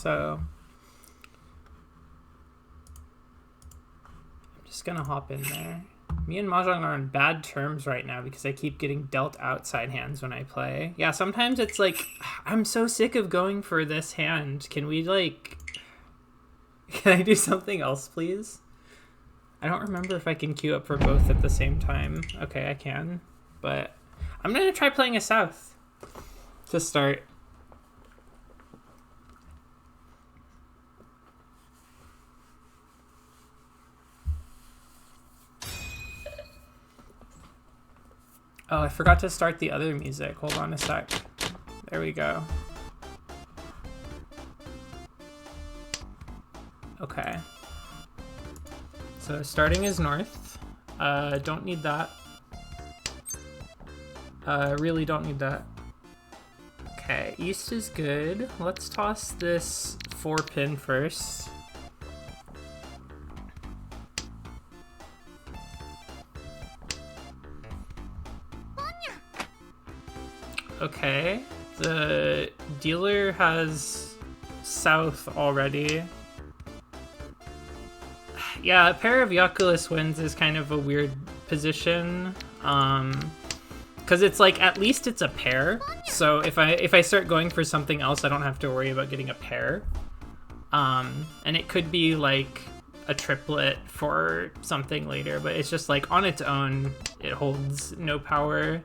so I'm just gonna hop in there. Me and Mahjong are on bad terms right now because I keep getting dealt outside hands when I play. Yeah, sometimes it's like, I'm so sick of going for this hand. Can we, like... Can I do something else, please? I don't remember if I can queue up for both at the same time. Okay, I can. But I'm going to try playing a South to start. Oh, I forgot to start the other music. Hold on a sec. There we go. Okay. So starting is north. Don't need that. Really don't need that. Okay, east is good. Let's toss this 4-pin first. Okay, the dealer has south already. Yeah, a pair of Yakulus wins is kind of a weird position. Because it's like, at least it's a pair. So if I start going for something else, I don't have to worry about getting a pair. And it could be like a triplet for something later, but it's just like on its own, it holds no power.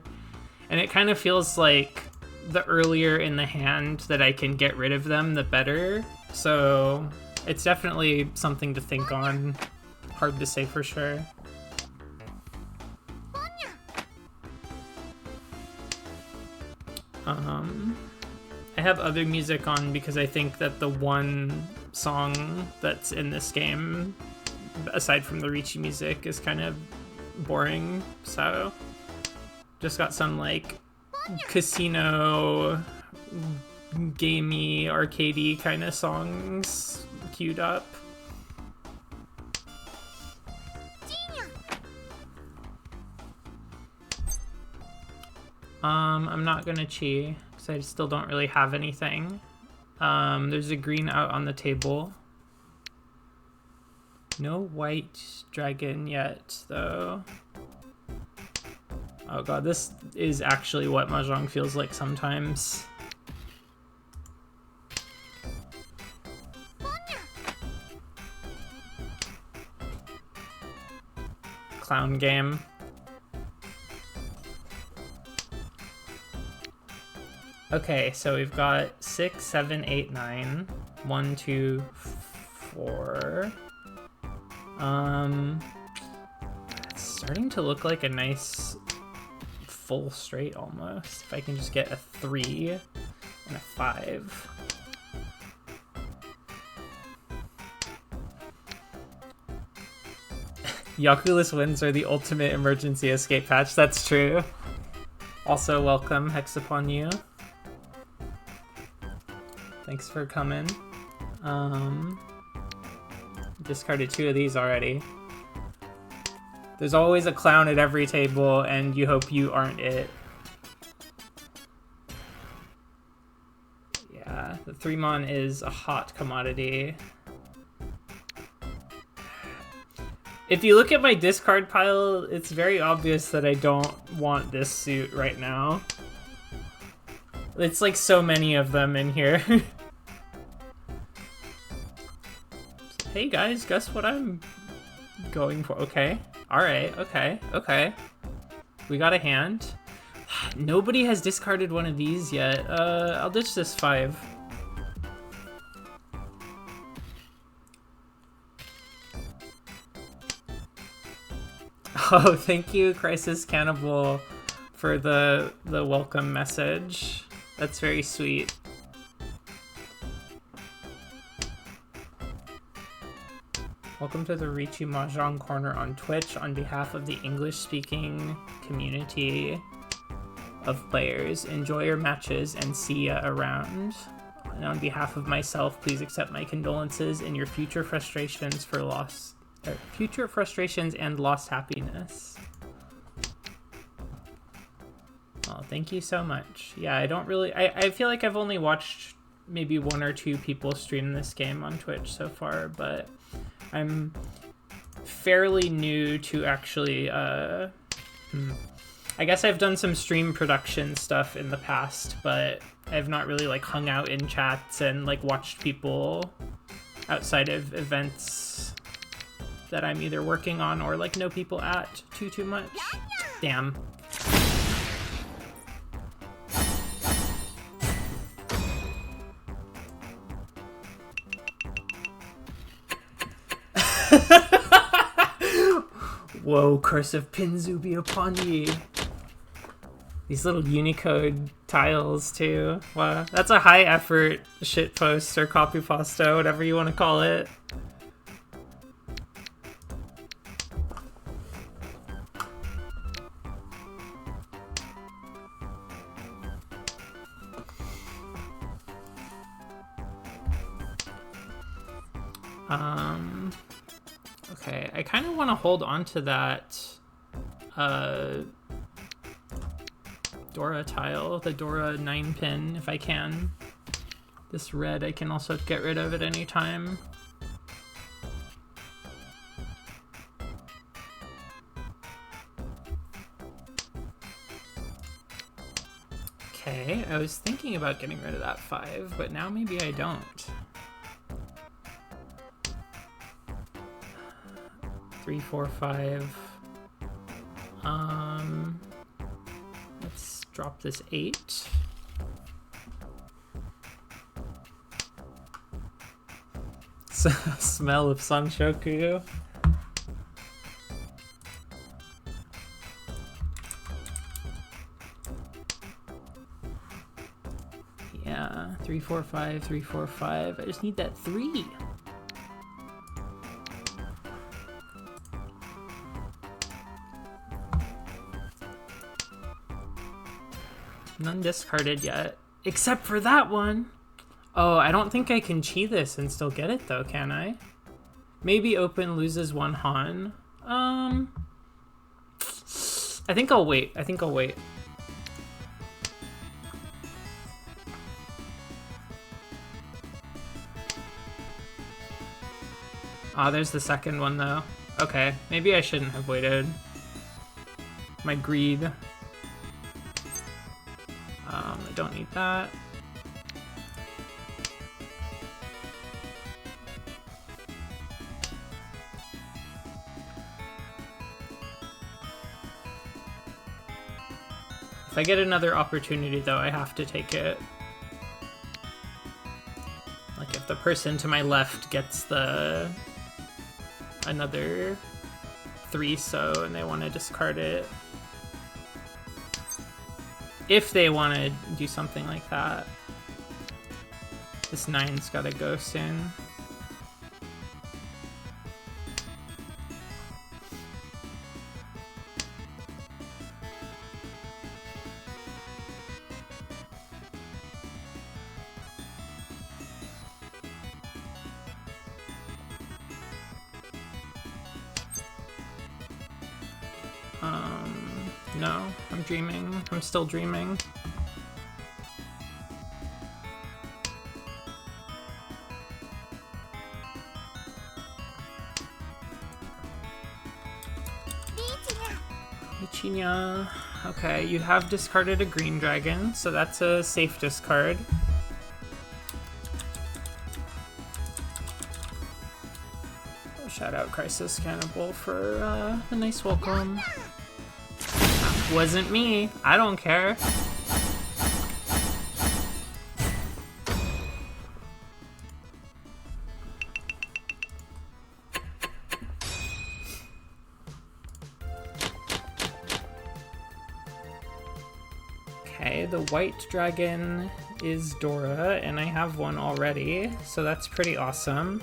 And it kind of feels like the earlier in the hand that I can get rid of them, the better. So it's definitely something to think on. Hard to say for sure. I have other music on because I think that the one song that's in this game, aside from the Ricci music, is kind of boring. So just got some like casino, gamey, arcadey kind of songs queued up. I'm not gonna chi because I still don't really have anything. There's a green out on the table. No white dragon yet, though. Oh god, this is actually what Mahjong feels like sometimes. Clown game. Okay, so we've got 6, 7, 8, 9. 1, 2, 4. It's starting to look like a nice full straight almost. If I can just get a 3 and a 5. Yakulus wins are the ultimate emergency escape patch. That's true. Also, welcome, Hex upon you. Thanks for coming. Discarded 2 of these already. There's always a clown at every table, and you hope you aren't it. Yeah, the 3-mon is a hot commodity. If you look at my discard pile, it's very obvious that I don't want this suit right now. It's like so many of them in here. Hey guys, guess what I'm going for? Okay. Alright, okay, okay. We got a hand. Nobody has discarded one of these yet. I'll ditch this 5. Oh, thank you, Crisis Cannibal, for the welcome message. That's very sweet. Welcome to the Ricci Mahjong Corner on Twitch on behalf of the English-speaking community of players. Enjoy your matches and see ya around. And on behalf of myself, please accept my condolences in your future frustrations for future frustrations and lost happiness. Oh, thank you so much. Yeah, I don't really... I feel like I've only watched maybe 1 or 2 people stream this game on Twitch so far, but I'm fairly new to actually, I guess I've done some stream production stuff in the past, but I've not really like hung out in chats and like watched people outside of events that I'm either working on or like know people at too much. Damn. Whoa, curse of Pinzu be upon ye. These little Unicode tiles too. Wow, that's a high effort shitpost or copy pasta, whatever you want to call it. Okay, I kind of want to hold on to that Dora tile, the Dora 9-pin, if I can. This red I can also get rid of at any time. Okay, I was thinking about getting rid of that 5, but now maybe I don't. 3, 4, 5. Let's drop this 8. Smell of Sanshoku. Yeah, 3, 4, 5, 3, 4, 5. I just need that 3. None discarded yet, except for that one. Oh, I don't think I can chi this and still get it though, can I? Maybe open loses 1 Han. I think I'll wait. Ah, there's the second one though. Okay, maybe I shouldn't have waited. My greed. I don't need that. If I get another opportunity though, I have to take it. Like if the person to my left gets the another 3 so and they want to discard it. If they want to do something like that. This 9's gotta go soon. No, I'm dreaming. I'm still dreaming. Michinya. Okay, you have discarded a green dragon, so that's a safe discard. Shout out Crisis Cannibal for a nice welcome. Wasn't me. I don't care. Okay, the white dragon is Dora, and I have one already, so that's pretty awesome.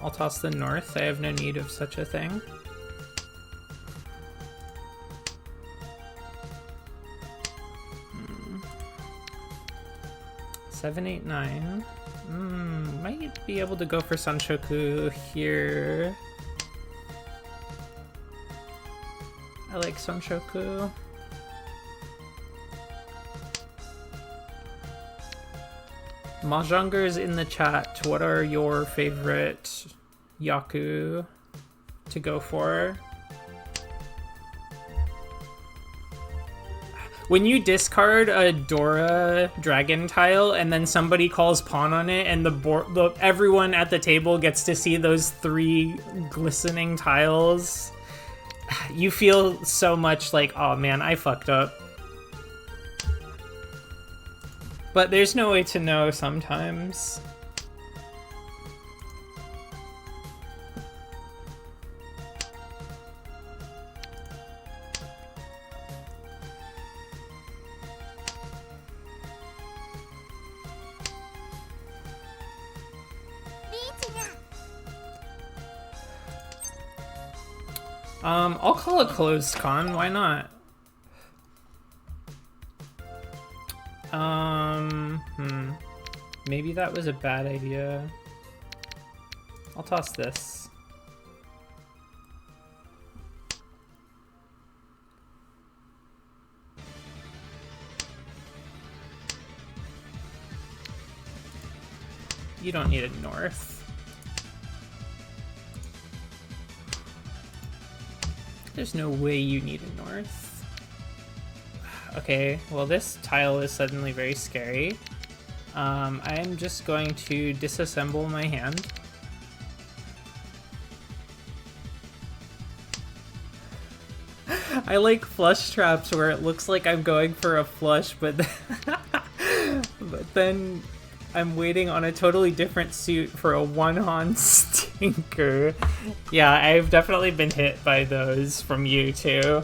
I'll toss the north. I have no need of such a thing. Seven, 8, 9. Might be able to go for Sanshoku here. I like Sonshoku. Mahjongers in the chat, what are your favorite Yaku to go for? When you discard a Dora dragon tile and then somebody calls pawn on it and everyone at the table gets to see those 3 glistening tiles, you feel so much like, oh man, I fucked up. But there's no way to know sometimes. I'll call a closed con, why not? Maybe that was a bad idea. I'll toss this. You don't need a north. There's no way you need a north. Okay, well this tile is suddenly very scary. I'm just going to disassemble my hand. I like flush traps where it looks like I'm going for a flush, but then I'm waiting on a totally different suit for a one-on stinker. Yeah, I've definitely been hit by those from you too.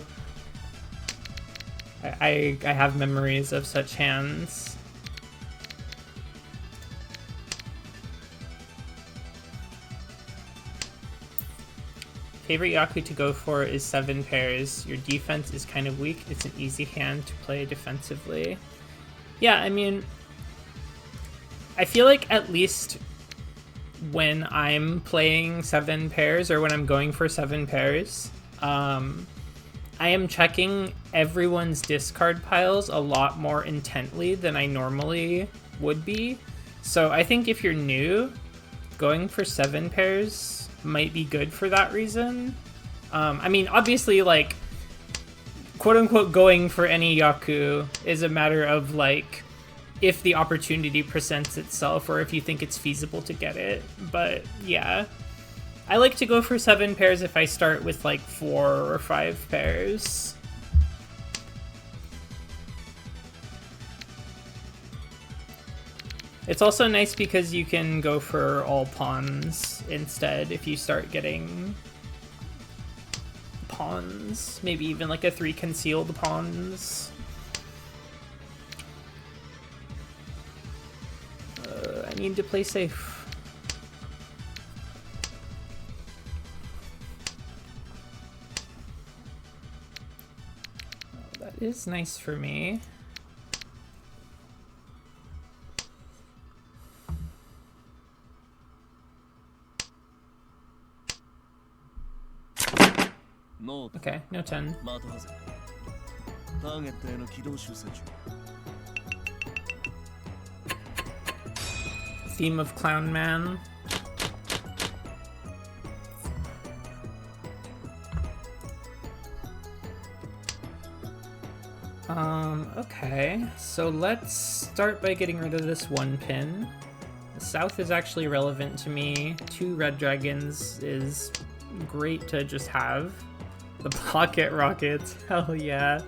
I have memories of such hands. Favorite Yaku to go for is 7 pairs. Your defense is kind of weak. It's an easy hand to play defensively. Yeah, I mean, I feel like at least when I'm playing 7 pairs or when I'm going for 7 pairs, I am checking everyone's discard piles a lot more intently than I normally would be. So I think if you're new, going for 7 pairs might be good for that reason. I mean, obviously, like, quote-unquote going for any Yaku is a matter of, like, if the opportunity presents itself or if you think it's feasible to get it. But, yeah. I like to go for 7 pairs if I start with, like, 4 or 5 pairs. It's also nice because you can go for all pawns instead if you start getting pawns. Maybe even like a 3 concealed pawns. I need to play safe. Oh, that is nice for me. Okay, no 10. Theme of Clown Man. Okay, so let's start by getting rid of this 1 pin. The south is actually relevant to me. 2 red dragons is great to just have. The pocket rockets, hell yeah.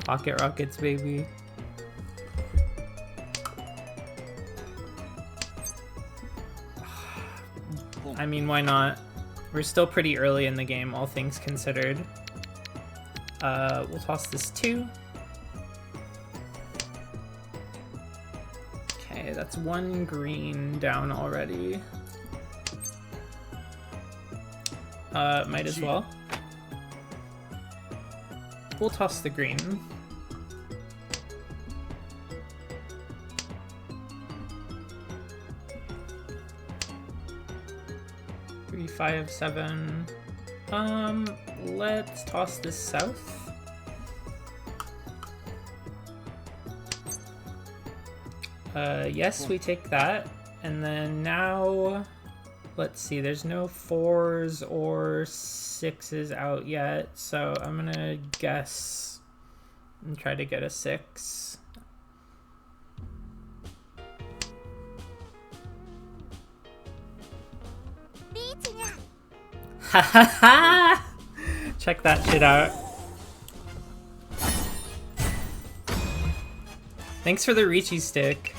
Pocket rockets, baby. I mean, why not? We're still pretty early in the game, all things considered. We'll toss this 2. Okay, that's 1 green down already. Might as well. We'll toss the green. 3, 5, 7. Let's toss this south. Yes, we take that. And then now, let's see, there's no 4s or 6s out yet, so I'm gonna guess and try to get a 6. Ha ha ha! Check that shit out. Thanks for the Ricci stick.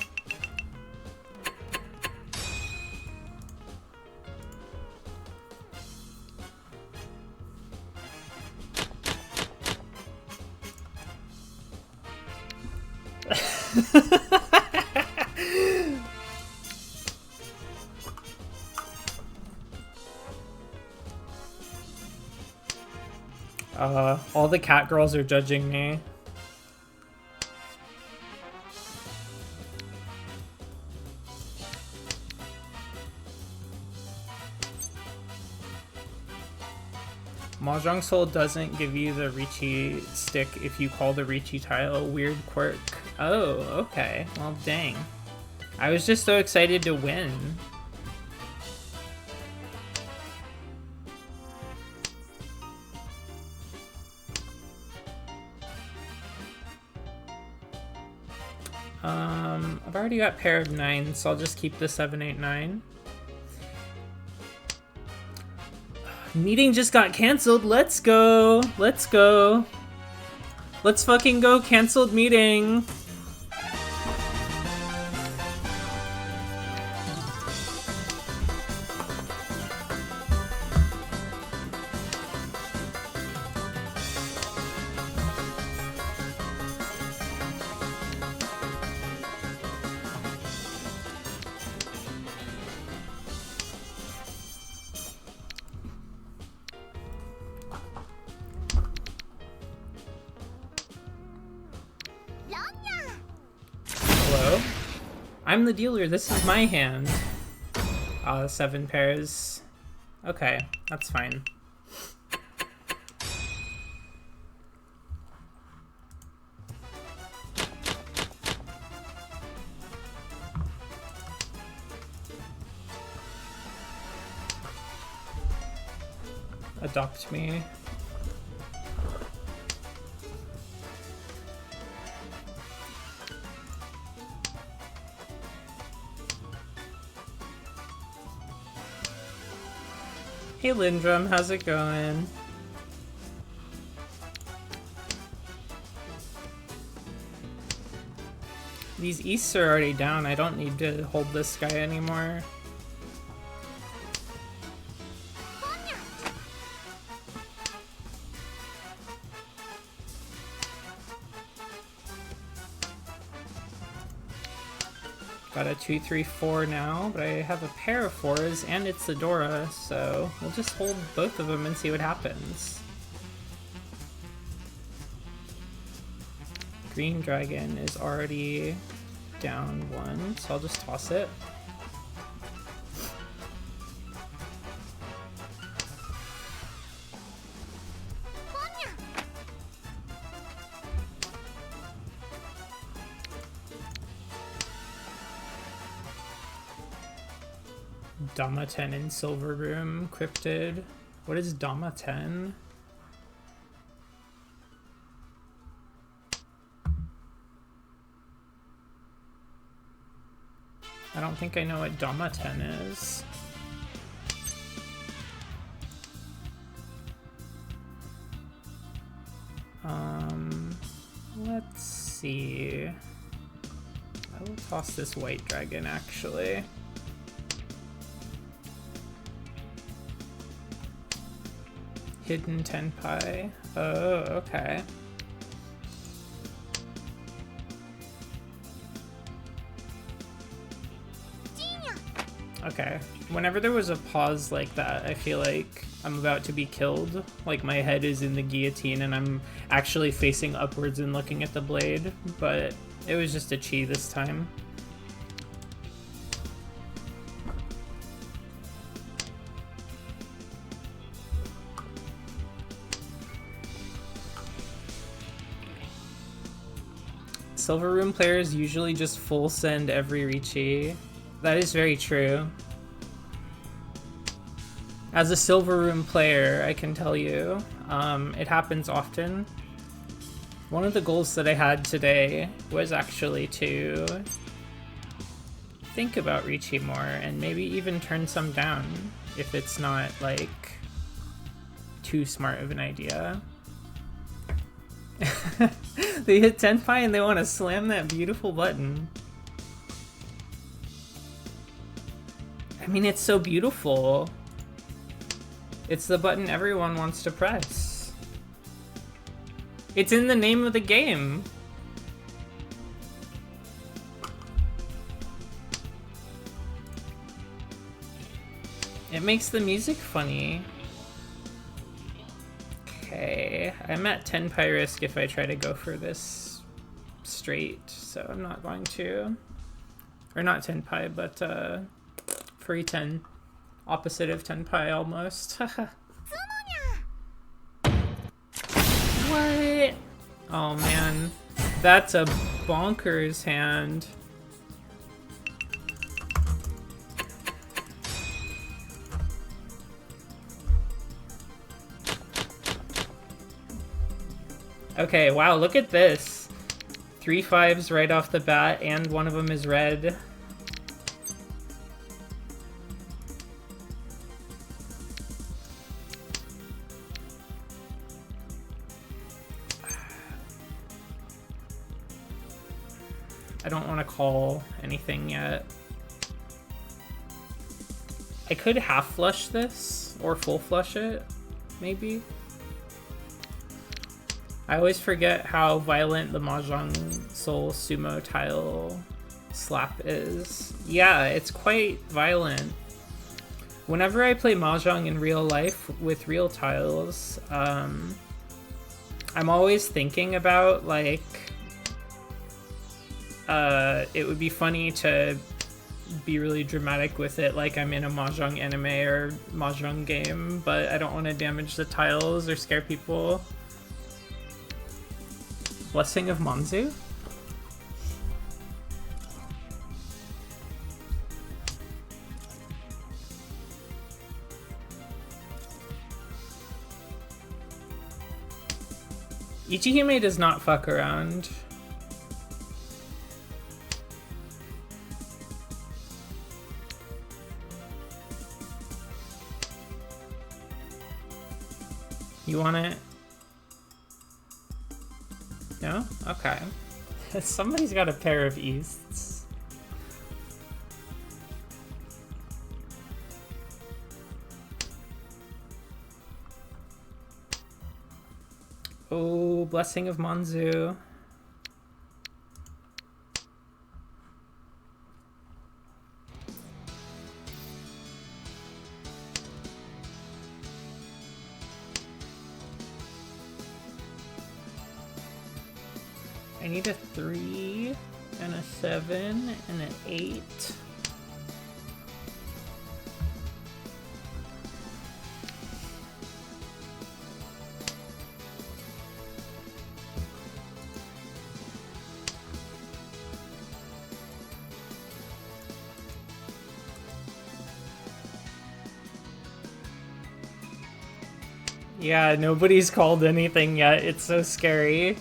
All the cat girls are judging me. Mahjong Soul doesn't give you the Ricci stick if you call the Ricci tile a weird quirk. Oh, okay. Well, dang. I was just so excited to win. I've already got pair of 9s, so I'll just keep the 7, 8, 9. Meeting just got canceled. Let's go. Let's go. Let's fucking go. Canceled meeting. I'm the dealer, this is my hand. 7 pairs. Okay, that's fine. Adopt me. Hey Lindrum, how's it going? These Easts are already down, I don't need to hold this guy anymore. Got a 2, 3, 4 now, but I have a pair of 4s and it's the Dora, so we'll just hold both of them and see what happens. Green Dragon is already down 1, so I'll just toss it. Dama-10 in Silver Room, Cryptid. What is Dama-10? I don't think I know what Dama-10 is. Let's see. I will toss this white dragon, actually. Hidden Tenpai. Oh, okay. Okay. Whenever there was a pause like that, I feel like I'm about to be killed. Like my head is in the guillotine and I'm actually facing upwards and looking at the blade, but it was just a chi this time. Silver Room players usually just full send every Ricci. That is very true. As a Silver Room player, I can tell you, it happens often. One of the goals that I had today was actually to think about Ricci more and maybe even turn some down if it's not, like, too smart of an idea. They hit Tenpai and they want to slam that beautiful button. I mean, it's so beautiful. It's the button everyone wants to press. It's in the name of the game. It makes the music funny. Okay, I'm at 10 pi risk if I try to go for this straight, so I'm not going to. Or not 10 pi, but free 10. Opposite of 10 pi almost. What? Oh man, that's a bonkers hand. Okay, wow, look at this. 3 5s right off the bat, and one of them is red. I don't want to call anything yet. I could half flush this, or full flush it, maybe. I always forget how violent the Mahjong Soul Sumo tile slap is. Yeah, it's quite violent. Whenever I play Mahjong in real life with real tiles, I'm always thinking about, like, it would be funny to be really dramatic with it, like I'm in a Mahjong anime or Mahjong game, but I don't want to damage the tiles or scare people. Blessing of Manzu? Ichihime does not fuck around. You want it? No? Okay. Somebody's got a pair of Easts. Oh, Blessing of Manzu. I need a 3 and a 7 and an 8. Yeah, nobody's called anything yet. It's so scary.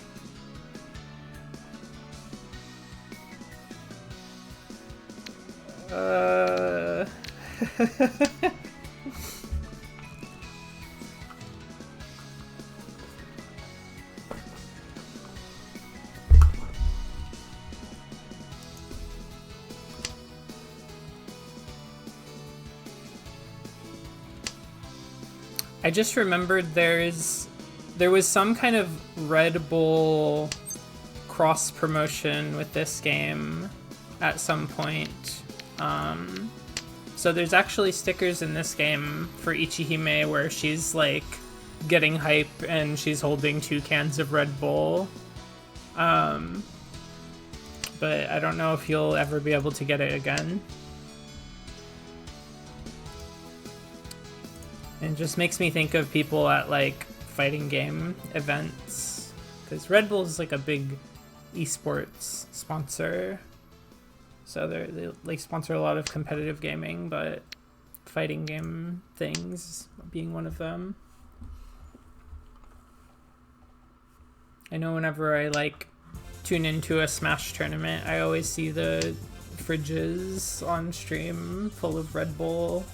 I just remembered there was some kind of Red Bull cross promotion with this game at some point. So there's actually stickers in this game for Ichihime where she's like getting hype and she's holding 2 cans of Red Bull. But I don't know if you'll ever be able to get it again. It just makes me think of people at like fighting game events, because Red Bull is like a big esports sponsor. So they like sponsor a lot of competitive gaming, but fighting game things being one of them. I know whenever I like tune into a Smash tournament, I always see the fridges on stream full of Red Bull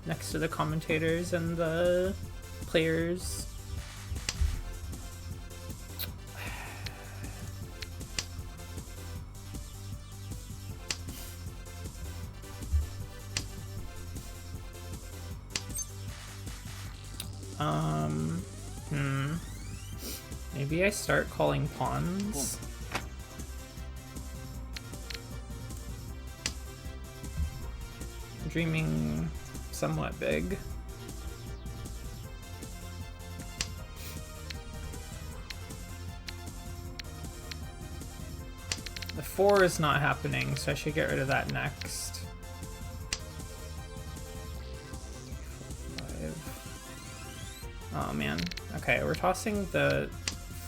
next to the commentators and the players. Maybe I start calling pawns. I'm dreaming somewhat big. The 4 is not happening, so I should get rid of that next. 5. Oh man. Okay, we're tossing the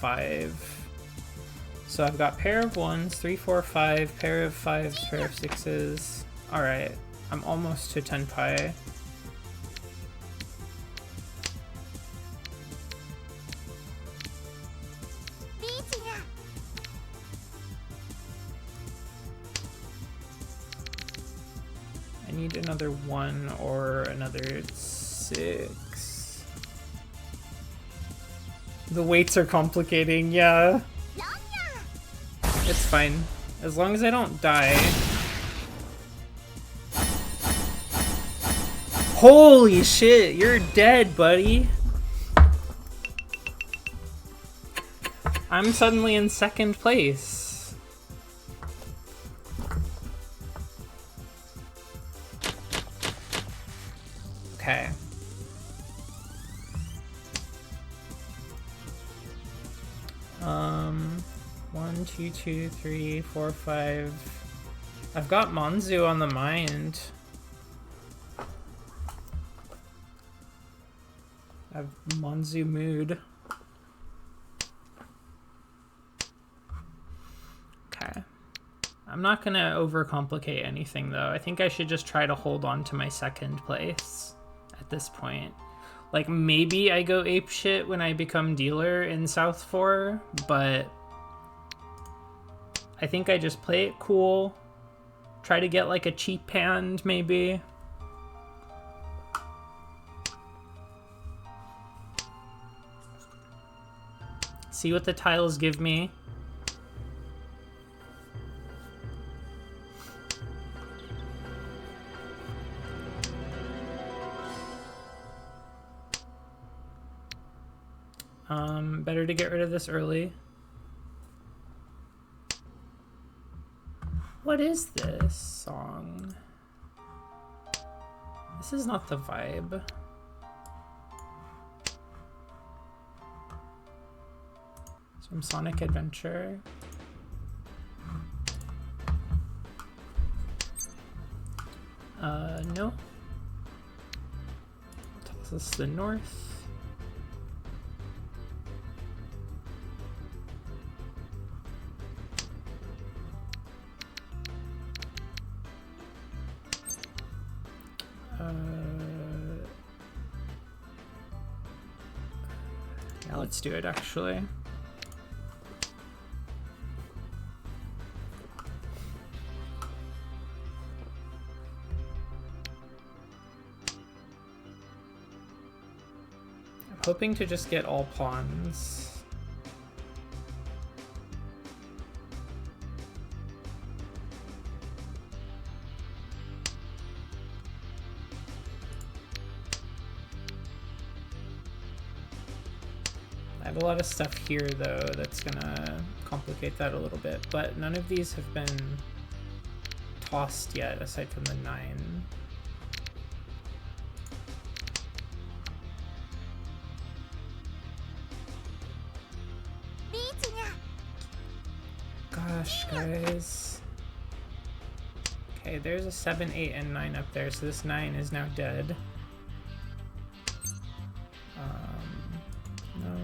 5. So I've got pair of 1s, 3, 4, 5, pair of 5s, pair of 6s. Alright, I'm almost to 10 pi. I need another 1 or another 6. The weights are complicating, yeah. It's fine. As long as I don't die. Holy shit, you're dead, buddy. I'm suddenly in 2nd place. Okay. 1, 2, 2, 3, 4, 5. I've got Monzu on the mind. I have Monzu mood. Okay. I'm not gonna overcomplicate anything though. I think I should just try to hold on to my 2nd place at this point. Like, maybe I go apeshit when I become dealer in South 4, but I think I just play it cool. Try to get like a cheap hand, maybe. See what the tiles give me. Better to get rid of this early. What is this song? This is not the vibe. It's from Sonic Adventure. No. Tells us the north. Yeah, let's do it actually. I'm hoping to just get all pawns. I have a lot of stuff here though that's gonna complicate that a little bit, but none of these have been tossed yet aside from the 9. Gosh, guys. Okay, there's a 7, 8, and 9 up there, so this 9 is now dead. No.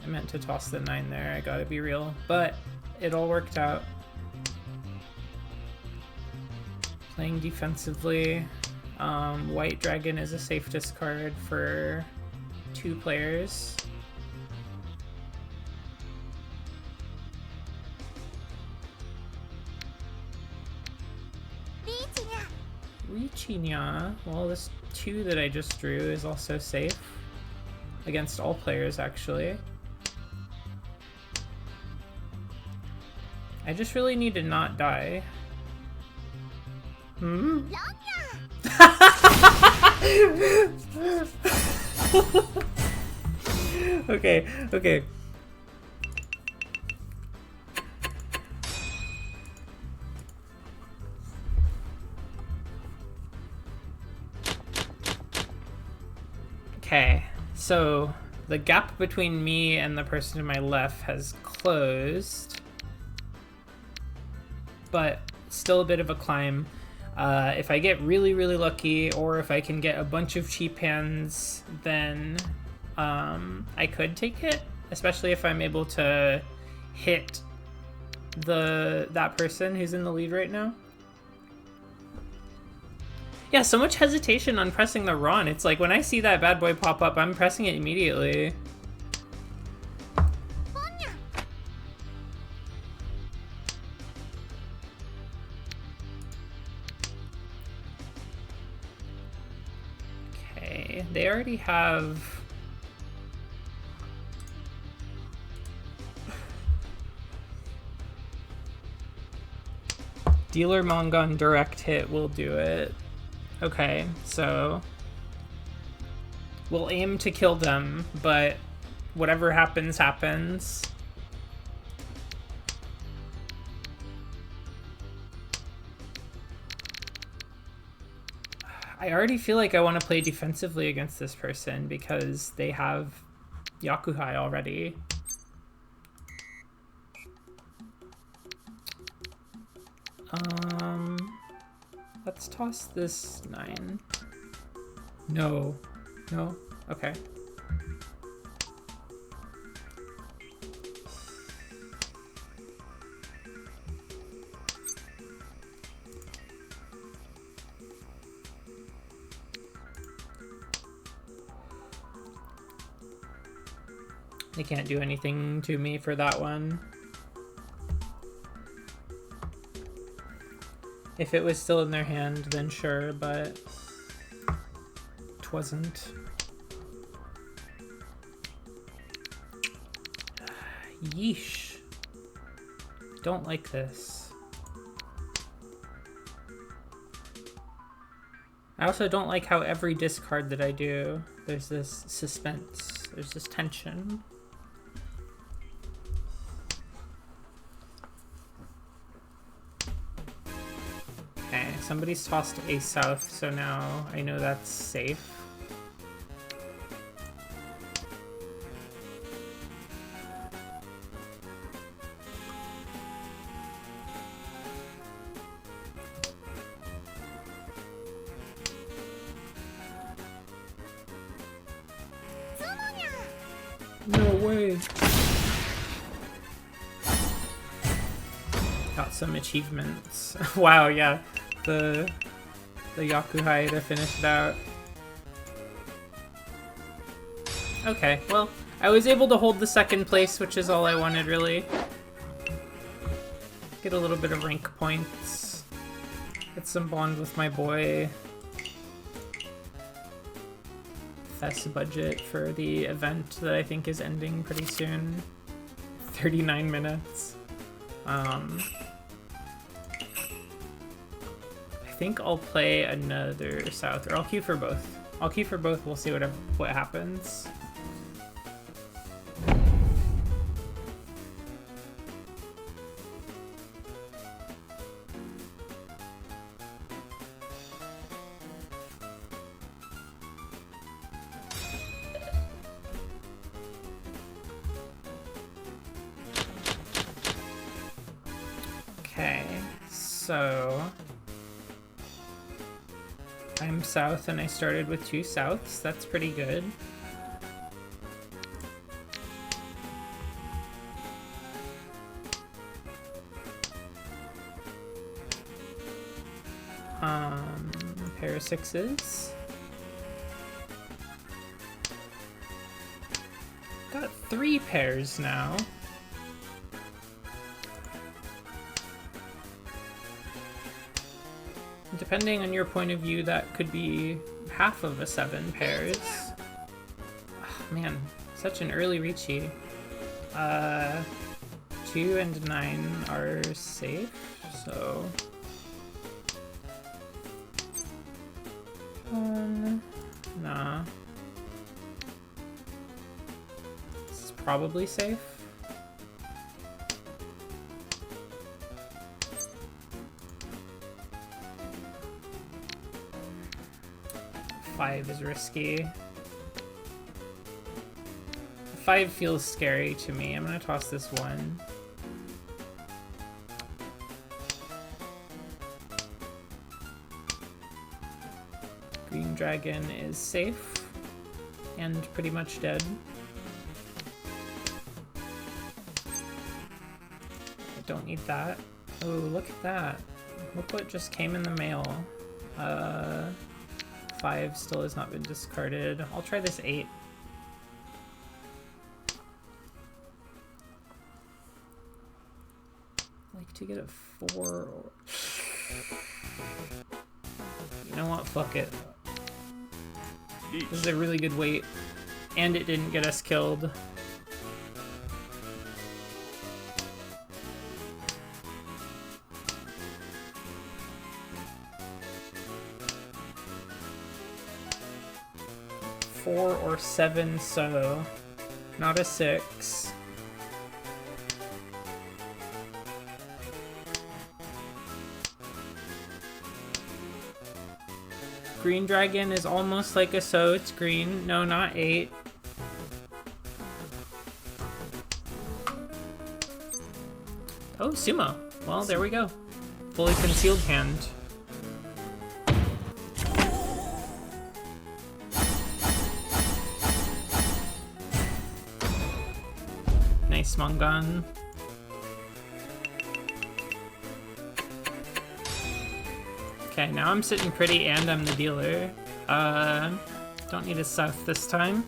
I meant to toss the 9 there, I gotta be real. But it all worked out. Playing defensively. White Dragon is a safe discard for 2 players. Richinya. Well, this 2 that I just drew is also safe. Against all players, actually. I just really need to not die. Hmm? Okay, okay. Okay, so the gap between me and the person to my left has closed, but still a bit of a climb. If I get really, really lucky, or if I can get a bunch of cheap hands, then I could take it, especially if I'm able to hit that person who's in the lead right now. Yeah, so much hesitation on pressing the Ron. It's like when I see that bad boy pop up, I'm pressing it immediately. Okay, they already have... Dealer Mongon direct hit will do it. Okay, so we'll aim to kill them, but whatever happens, happens. I already feel like I want to play defensively against this person because they have Yakuhai already. Let's toss this 9. No. No? Okay. They can't do anything to me for that one. If it was still in their hand, then sure, but it wasn't. Yeesh. Don't like this. I also don't like how every discard that I do, there's this suspense, there's this tension. Okay, somebody's tossed a south, so now I know that's safe. No way. Got some achievements. Wow, yeah. The Yakuhai to finish it out. Okay, well, I was able to hold the second place, which is all I wanted, really. Get a little bit of rank points. Get some bond with my boy. Fess budget for the event that I think is ending pretty soon. 39 minutes. I think I'll play another south, or I'll queue for both. I'll queue for both, we'll see what happens. Okay, so I'm south and I started with 2 souths. That's pretty good. Pair of sixes. Got 3 pairs now. Depending on your point of view, that could be half of a 7 pairs. Oh, man, such an early reachy. 2 and 9 are safe, so... Nah. This is probably safe. Five is risky. 5 feels scary to me. I'm gonna toss this 1. Green dragon is safe and pretty much dead. I don't need that. Oh, look at that. Look what just came in the mail. 5 still has not been discarded. I'll try this 8. Like to get a 4 or... You know what? Fuck it. This is a really good weight. And it didn't get us killed. Four or 7, so not a 6. Green dragon is almost like a so. It's green. No, not 8. Oh, sumo. Well, there we go. Fully concealed hand. Nice Mongon. Okay, now I'm sitting pretty and I'm the dealer. Don't need a South this time.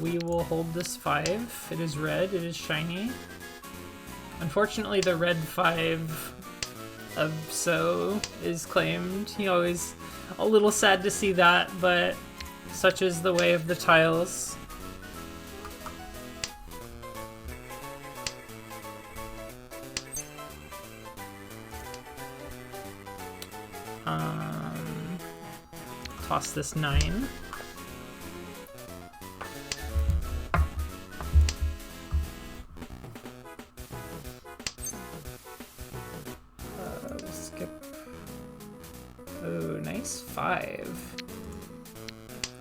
We will hold this 5. It is red, it is shiny. Unfortunately, the red 5 of So is claimed. He always a little sad to see that, but such is the way of the tiles. Toss this 9. We'll skip. Oh, nice 5.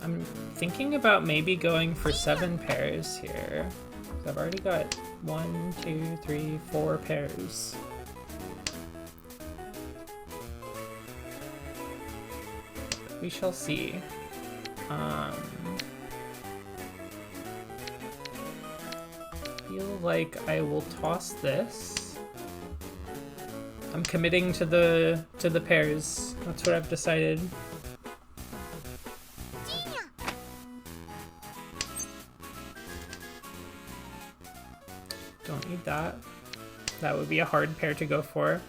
I'm thinking about maybe going for 7 pairs here. I've already got 1, 2, 3, 4 pairs. We shall see. Feel like I will toss this. I'm committing to the pairs. That's what I've decided. Don't need that. That would be a hard pair to go for.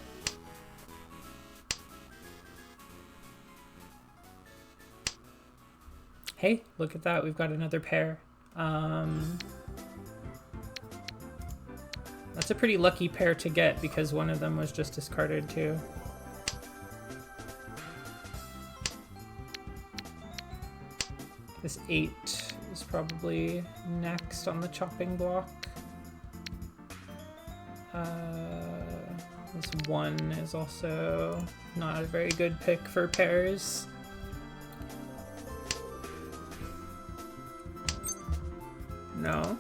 Hey, look at that. We've got another pair. That's a pretty lucky pair to get because one of them was just discarded too. This 8 is probably next on the chopping block. This 1 is also not a very good pick for pairs. No.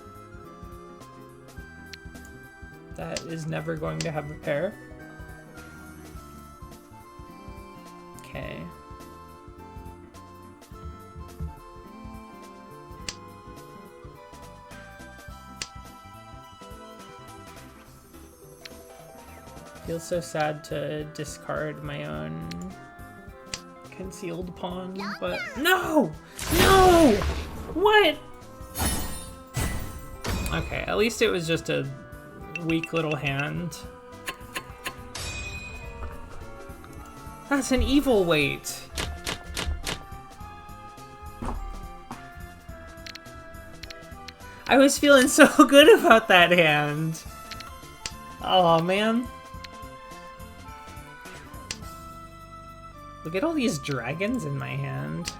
That is never going to have a pair. Okay. Feels so sad to discard my own concealed pawn, but no! No! What? Okay, at least it was just a weak little hand. That's an evil weight. I was feeling so good about that hand. Oh man. Look at all these dragons in my hand.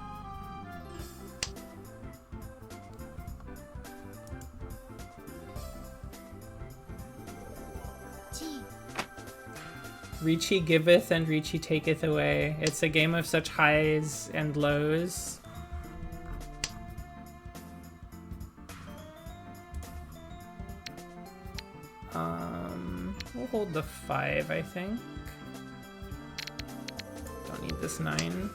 Ricci giveth and Ricci taketh away. It's a game of such highs and lows. We'll hold the 5, I think. Don't need this 9.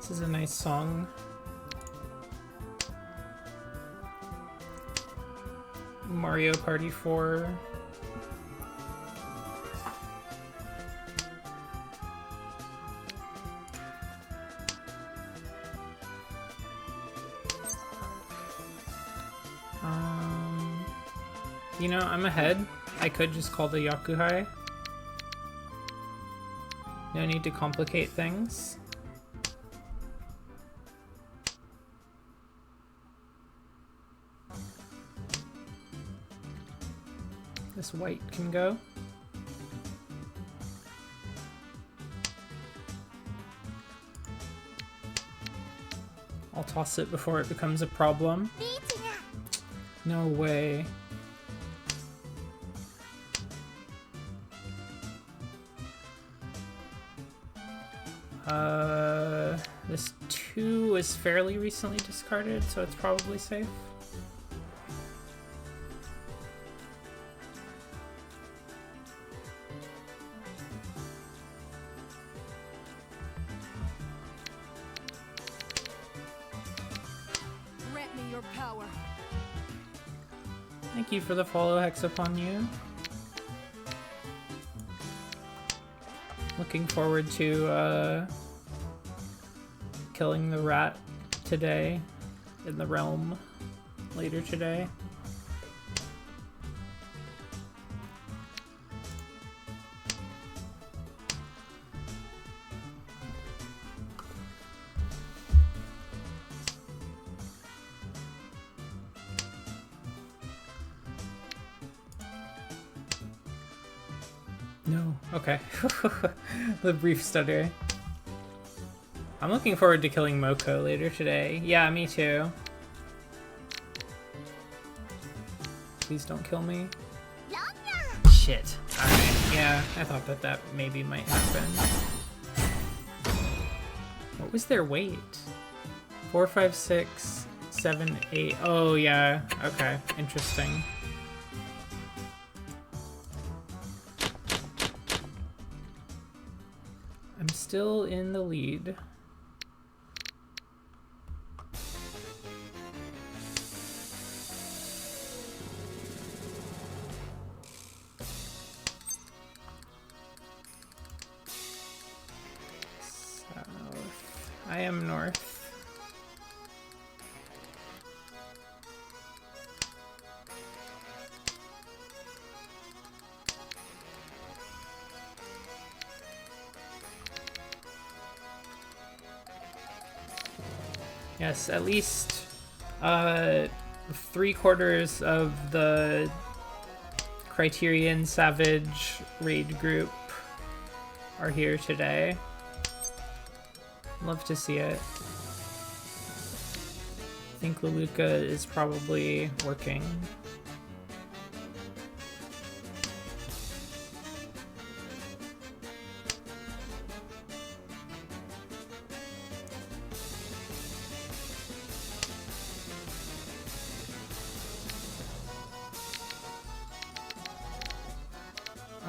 This is a nice song. Mario Party 4. You know, I'm ahead. I could just call the Yakuhai. No need to complicate things. This white can go. I'll toss it before it becomes a problem. No way. This 2 was fairly recently discarded, so it's probably safe. Grant me your power. Thank you for the follow, Hex upon you. Looking forward to killing the rat today in the realm later today. No, okay. The brief stutter. I'm looking forward to killing Moko later today. Yeah, me too. Please don't kill me. Shit. Alright, yeah, I thought that that maybe might happen. What was their weight? 4, 5, 6, 7, 8. Oh, yeah. Okay, interesting. I'm still in the lead. I am north. Yes, at least 3/4 of the Criterion Savage raid group are here today. Love to see it. I think Leluka is probably working.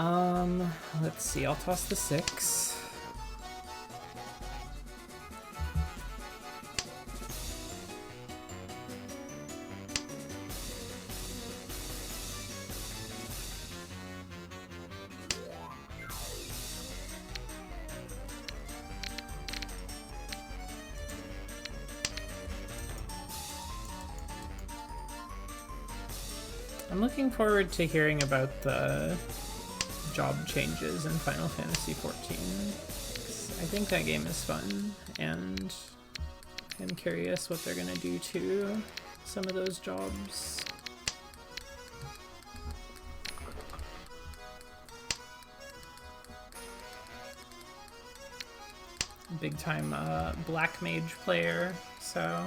Let's see, I'll toss the 6. I'm looking forward to hearing about the job changes in Final Fantasy XIV. I think that game is fun, and I'm curious what they're gonna do to some of those jobs. Big time Black Mage player, so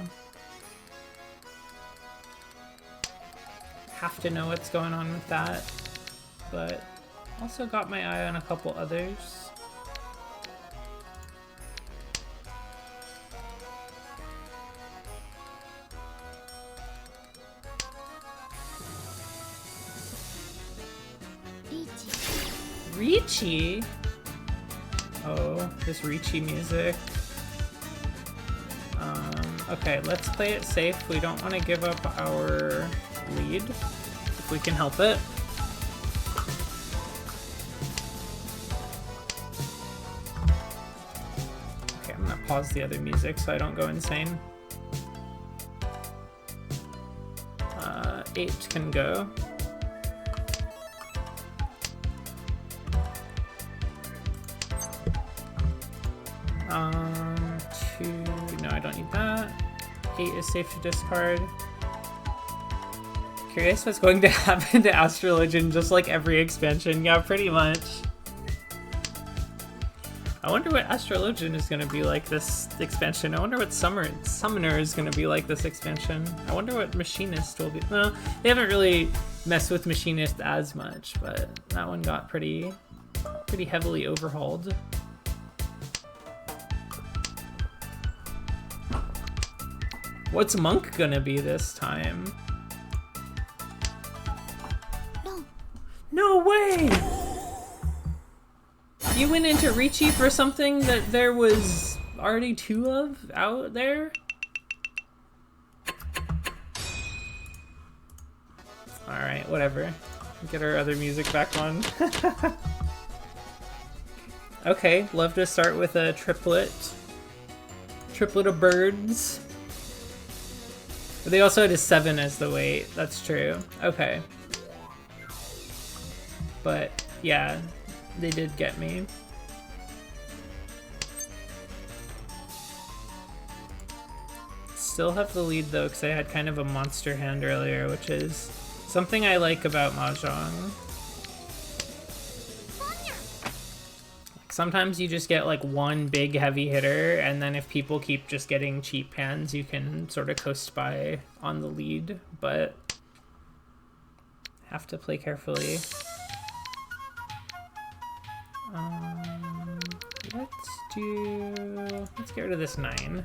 have to know what's going on with that, but also got my eye on a couple others. Ricci? Oh, this Ricci music. Okay, let's play it safe. We don't want to give up our lead, if we can help it. Okay, I'm gonna pause the other music so I don't go insane. 8 can go. No, I don't need that. 8 is safe to discard. Curious what's going to happen to Astrologian, just like every expansion. Yeah, pretty much. I wonder what Astrologian is going to be like this expansion. I wonder what Summoner is going to be like this expansion. I wonder what Machinist will be. Well, they haven't really messed with Machinist as much, but that one got pretty heavily overhauled. What's Monk gonna be this time? No way! You went into Ricci for something that there was already 2 of out there? Alright, whatever. Get our other music back on. Okay, love to start with a triplet. Triplet of birds. But they also had a 7 as the weight, that's true. Okay. But, yeah, they did get me. Still have the lead though, because I had kind of a monster hand earlier, which is something I like about Mahjong. Sometimes you just get like one big heavy hitter, and then if people keep just getting cheap hands, you can sort of coast by on the lead, but have to play carefully. Let's get rid of this 9.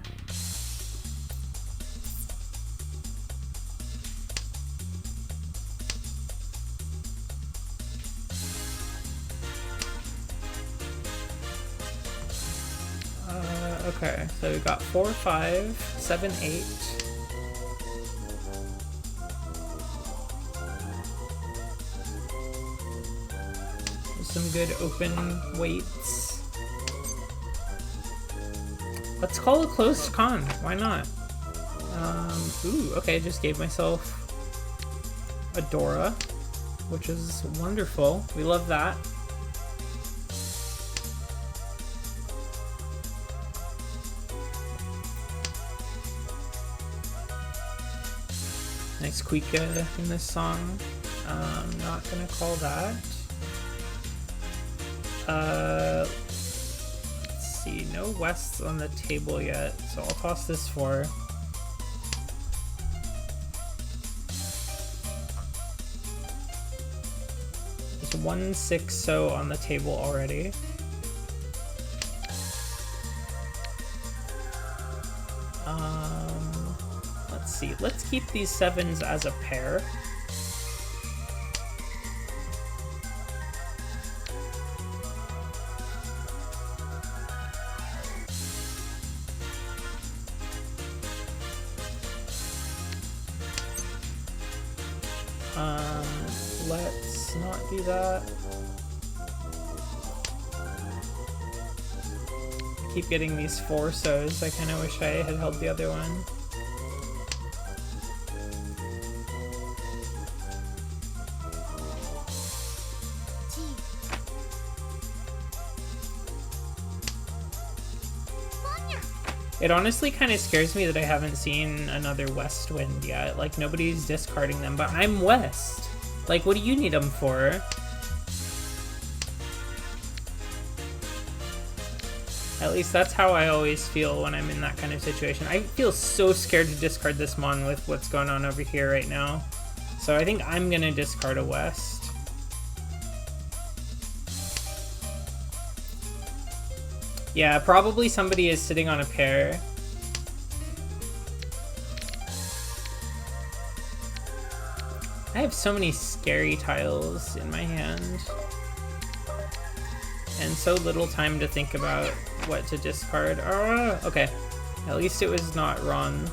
Okay, so we got 4, 5, 7, 8. Some good open weights. Let's call a closed con. Why not? Ooh, okay, just gave myself a Dora, which is wonderful. We love that. Nice Quika in this song. Not gonna call that. Let's see, no Wests on the table yet, so I'll toss this 4. There's 1 6-0 on the table already. Let's see, let's keep these 7s as a pair. Let's not do that. Keep getting these 4 so's. I kind of wish I had held the other one. It honestly kind of scares me that I haven't seen another West Wind yet. Like, nobody's discarding them, but I'm West. Like, what do you need them for? At least that's how I always feel when I'm in that kind of situation. I feel so scared to discard this Mon with what's going on over here right now. So I think I'm gonna discard a West. Yeah, probably somebody is sitting on a pair. I have so many scary tiles in my hand. And so little time to think about what to discard. Oh, okay. At least it was not Ron.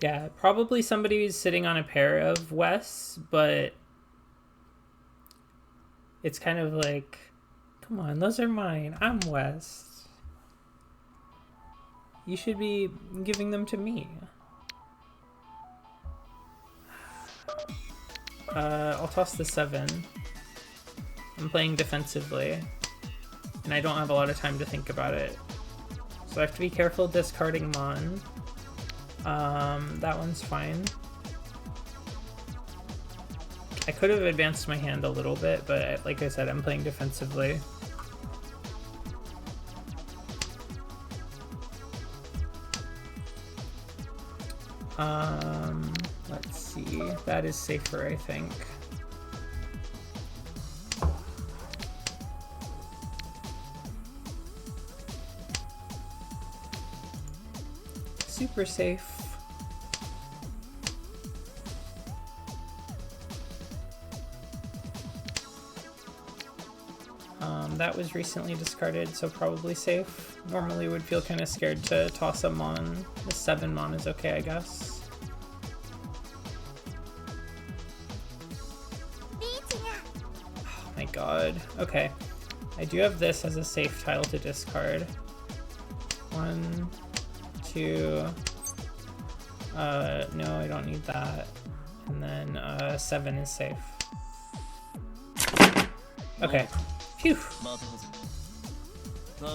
Yeah, probably somebody who's sitting on a pair of Wests, but it's kind of like, come on, those are mine. I'm West. You should be giving them to me. I'll toss the 7. I'm playing defensively, and I don't have a lot of time to think about it. So I have to be careful discarding Mon. That one's fine. I could have advanced my hand a little bit, but like I said, I'm playing defensively. Let's see. That is safer, I think. Super safe. That was recently discarded, so probably safe. Normally would feel kind of scared to toss a Mon. The 7 Mon is okay, I guess. Oh my god. Okay. I do have this as a safe tile to discard. 1, 2. No, I don't need that. And then 7 is safe. Okay. Phew.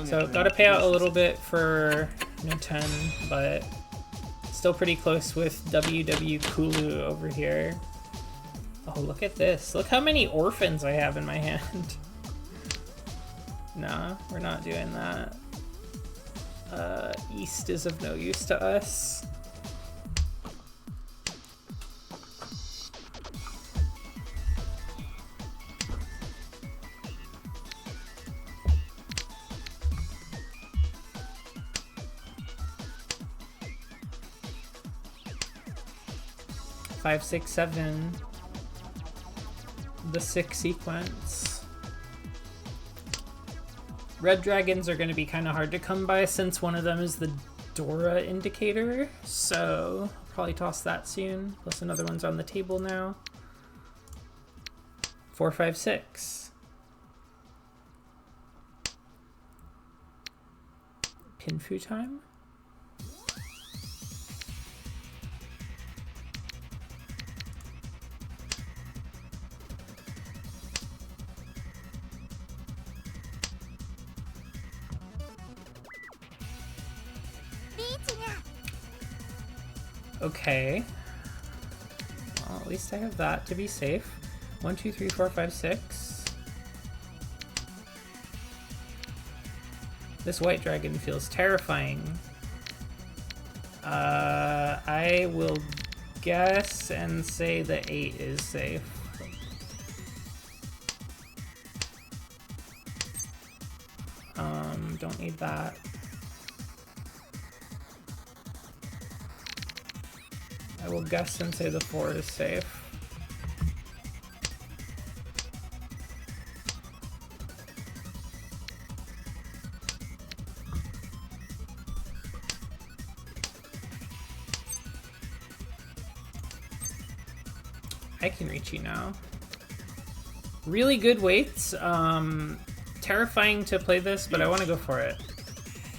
So gotta pay out a little bit for no 10, but still pretty close with WW Kulu over here. Oh, look at this. Look how many orphans I have in my hand. Nah, we're not doing that. East is of no use to us. Five, 6, 7. The 6 sequence. Red dragons are going to be kind of hard to come by since one of them is the Dora indicator, so I'll probably toss that soon. Plus another one's on the table now. 4, 5, 6. Pinfu time? Okay. Well, at least I have that to be safe. 1, 2, 3, 4, 5, 6. This white dragon feels terrifying. I will guess and say the 8 is safe. Don't need that. I will guess and say the 4 is safe. I can reach you now. Really good weights. Terrifying to play this, but I want to go for it.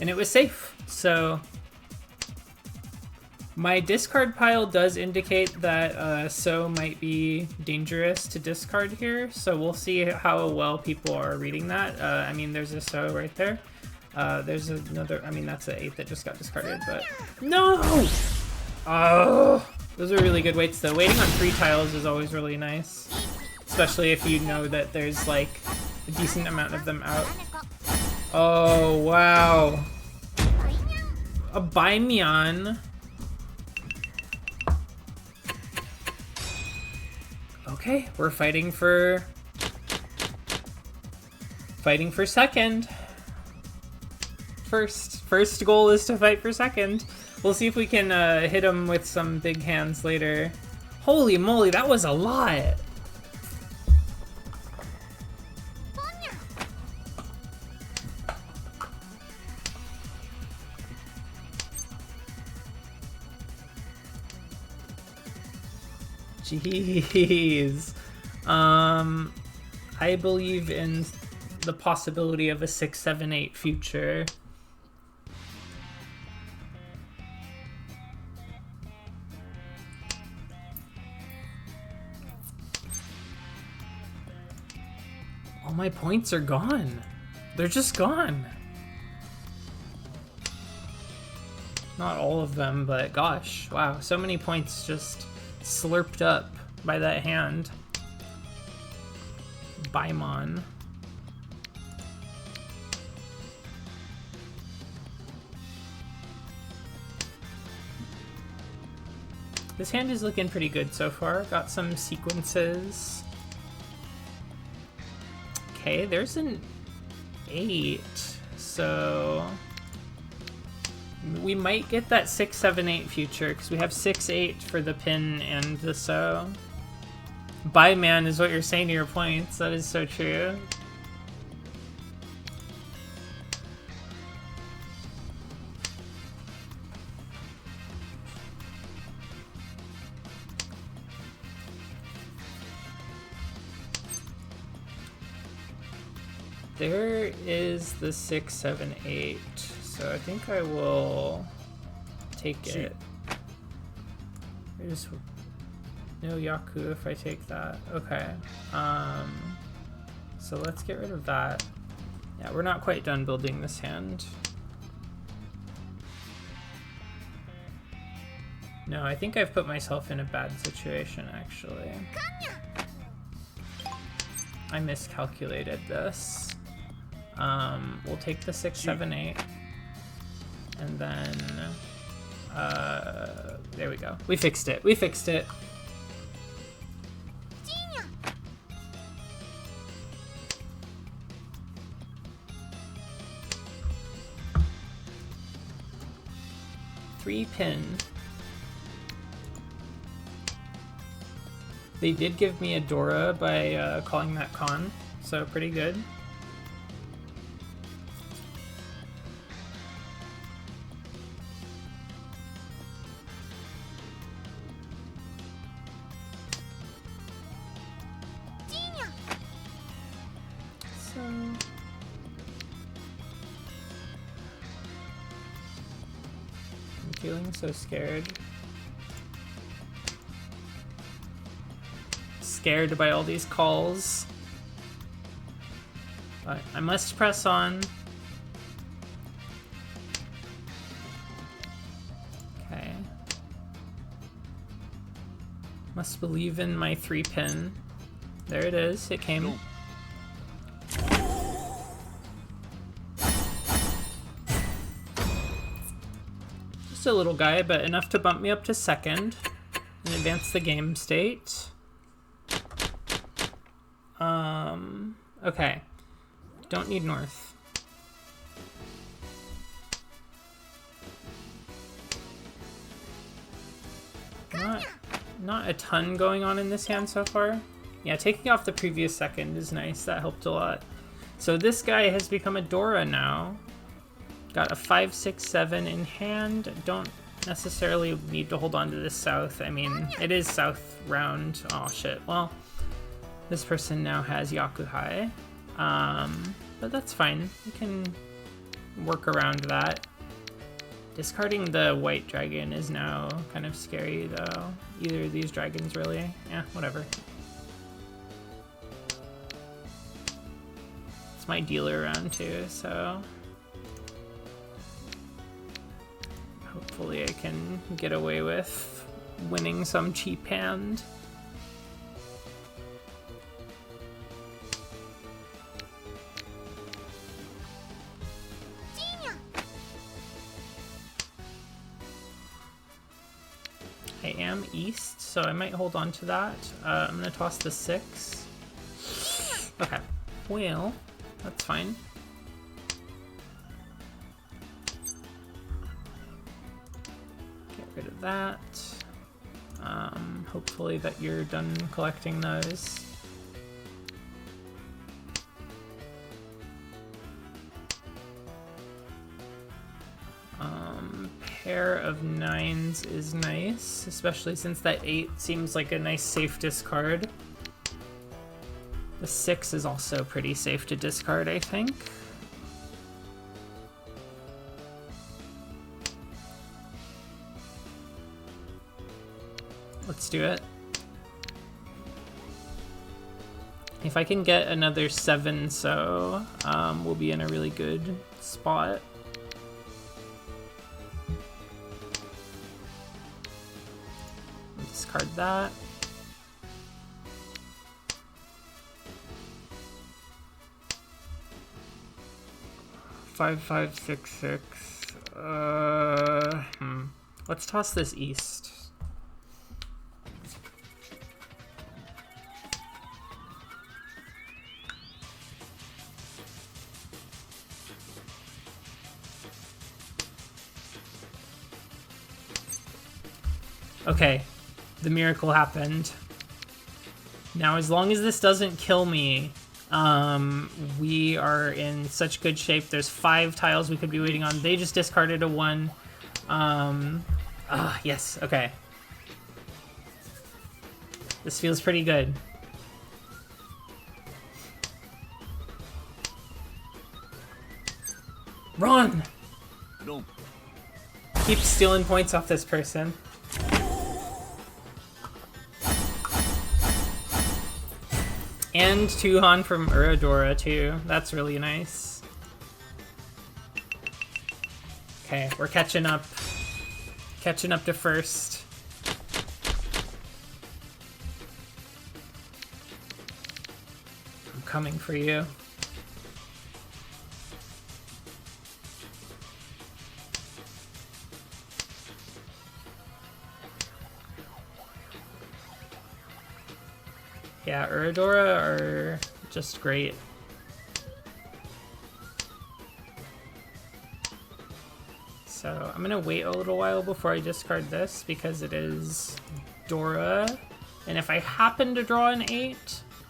And it was safe, so... My discard pile does indicate that So might be dangerous to discard here, so we'll see how well people are reading that. I mean, there's a So right there. There's another, I mean, that's an 8 that just got discarded, but... No! Oh! Those are really good weights, though. Waiting on 3 tiles is always really nice. Especially if you know that there's, like, a decent amount of them out. Oh, wow. A Baimian. Okay, we're fighting for second. First goal is to fight for second. We'll see if we can hit him with some big hands later. Holy moly, that was a lot. Jeez. I believe in the possibility of a 6, 7, 8 future. All my points are gone. They're just gone. Not all of them, but gosh, wow, so many points just slurped up by that hand. Baimon. This hand is looking pretty good so far. Got some sequences. Okay, there's an 8, so we might get that 6, 7, 8 future, because we have 6, 8 for the pin and the So. Bye, man, is what you're saying to your points. That is so true. There is the 6, 7, 8. So I think I will take it. There's no Yaku if I take that. Okay. So let's get rid of that. Yeah, we're not quite done building this hand. No, I think I've put myself in a bad situation, actually. I miscalculated this. We'll take the 6, 7, 8. And then, there we go. We fixed it. We fixed it. Three pin. They did give me a Dora by calling that con, so pretty good. I'm feeling so scared. Scared by all these calls. But I must press on. Okay. Must believe in my 3 pin. There it is. It came. A little guy, but enough to bump me up to second and advance the game state. Okay. Don't need north. Not a ton going on in this hand so far. Yeah, taking off the previous second is nice. That helped a lot. So this guy has become a Dora now. Got a 5, 6, 7 in hand. Don't necessarily need to hold on to this south. I mean, it is south round. Oh shit. Well, this person now has Yakuhai. But that's fine. We can work around that. Discarding the white dragon is now kind of scary, though. Either of these dragons, really. Yeah, whatever. It's my dealer round, too, so... hopefully I can get away with winning some cheap hand. I am east, so I might hold on to that. I'm gonna toss the 6. Okay, well, that's fine. Get rid of that. Hopefully that you're done collecting those. Pair of 9s is nice, especially since that 8 seems like a nice safe discard. The 6 is also pretty safe to discard, I think. Let's do it. If I can get another 7, so we'll be in a really good spot. Discard that. Five, 5, 6, 6. Let's toss this east. Okay, the miracle happened. Now, as long as this doesn't kill me, we are in such good shape. There's 5 tiles we could be waiting on. They just discarded a 1. Yes, okay. This feels pretty good. Run! No. Keep stealing points off this person. And Tuhan from Uradora, too. That's really nice. Okay, we're catching up. Catching up to first. I'm coming for you. Yeah, Uradora are just great. So I'm gonna wait a little while before I discard this because it is Dora. And if I happen to draw an 8,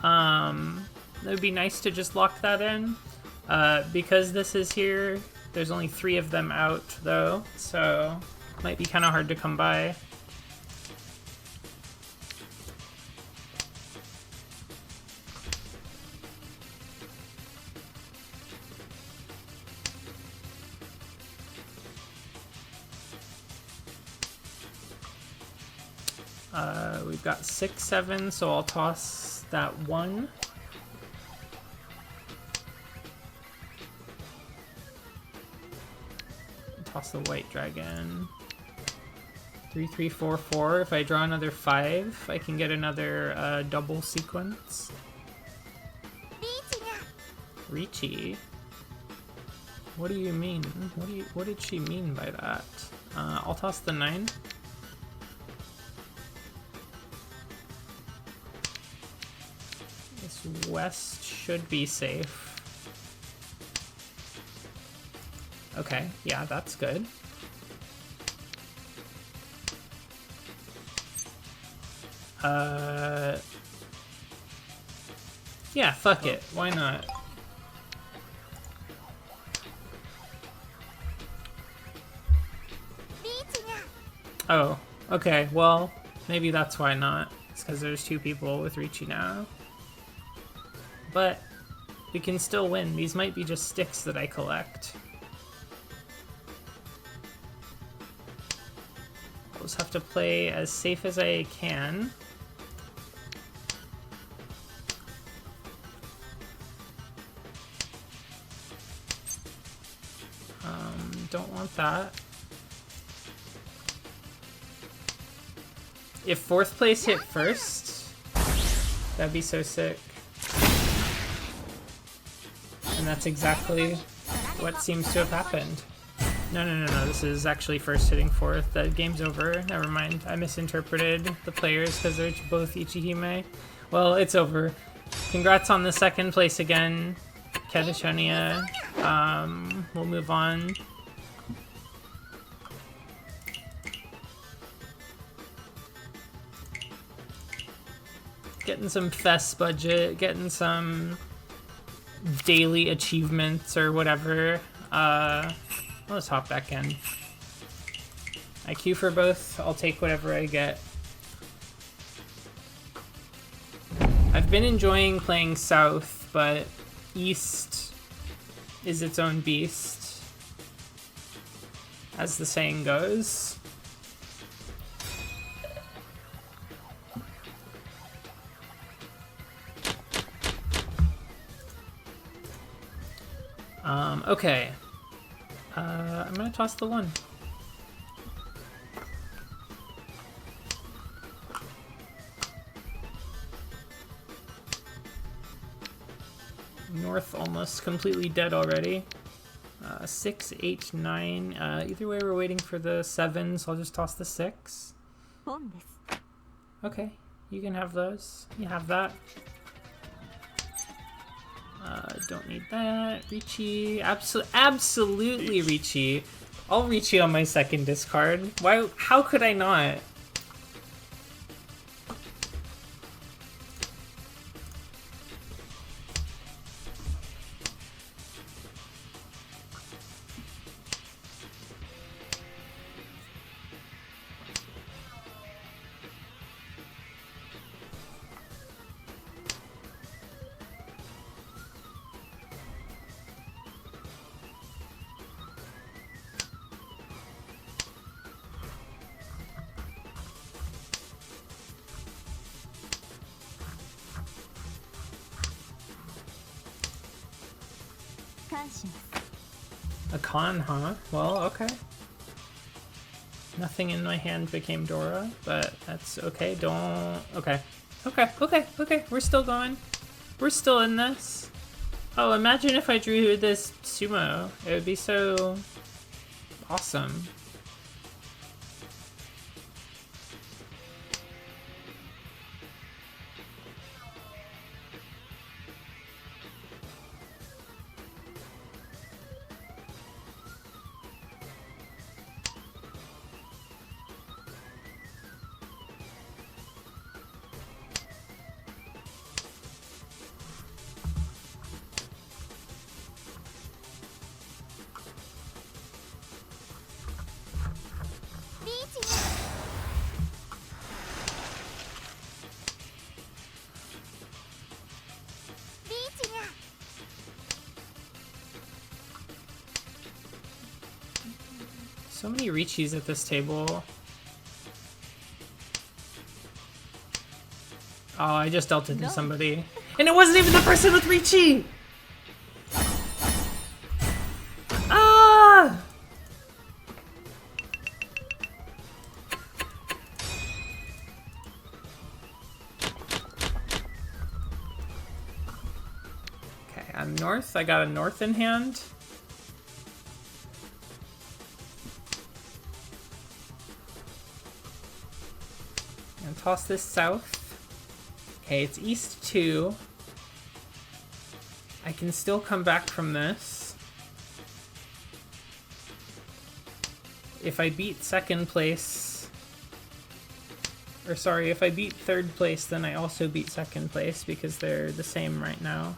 it would be nice to just lock that in. Because this is here, there's only 3 of them out though, so it might be kind of hard to come by. We've got 6, 7, so I'll toss that 1. Toss the white dragon. 3, 3, 4, 4. If I draw another 5, I can get another double sequence. Ricci? What do you mean? What did she mean by that? I'll toss the 9. This west should be safe. Okay, yeah, that's good. Yeah, fuck it. Why not? Oh, okay, well, maybe that's why not. It's because there's 2 people with Ricci now. But we can still win. These might be just sticks that I collect. I'll just have to play as safe as I can. Don't want that. If 4th place hit first, that'd be so sick. And that's exactly what seems to have happened. No, this is actually first hitting 4th. The game's over. Never mind. I misinterpreted the players because they're both Ichihime. Well, it's over. Congrats on the 2nd place again, quettatonia. We'll move on. Getting some fest budget, getting some daily achievements or whatever. Let's hop back in. IQ for both, I'll take whatever I get. I've been enjoying playing South, but East is its own beast, as the saying goes. Okay. I'm gonna toss the 1. North almost completely dead already. 6, 8, 9. Either way, we're waiting for the 7, so I'll just toss the 6. Okay, you can have those. You have that. Don't need that. Ricci. Absolutely Ricci. I'll Ricci on my 2nd discard. Why? How could I not? A con, huh? Well, okay. Nothing in my hand became Dora, but that's okay. Don't... Okay. Okay. We're still going. We're still in this. Oh, imagine if I drew this sumo. It would be so awesome. So many Richis at this table. Oh, I just dealt it to somebody. And it wasn't even the person with Ricci! Ah! Okay, I'm north. I got a north in hand. And toss this south. Okay, it's east 2. I can still come back from this. If I beat 2nd place... Or sorry, if I beat 3rd place, then I also beat 2nd place because they're the same right now.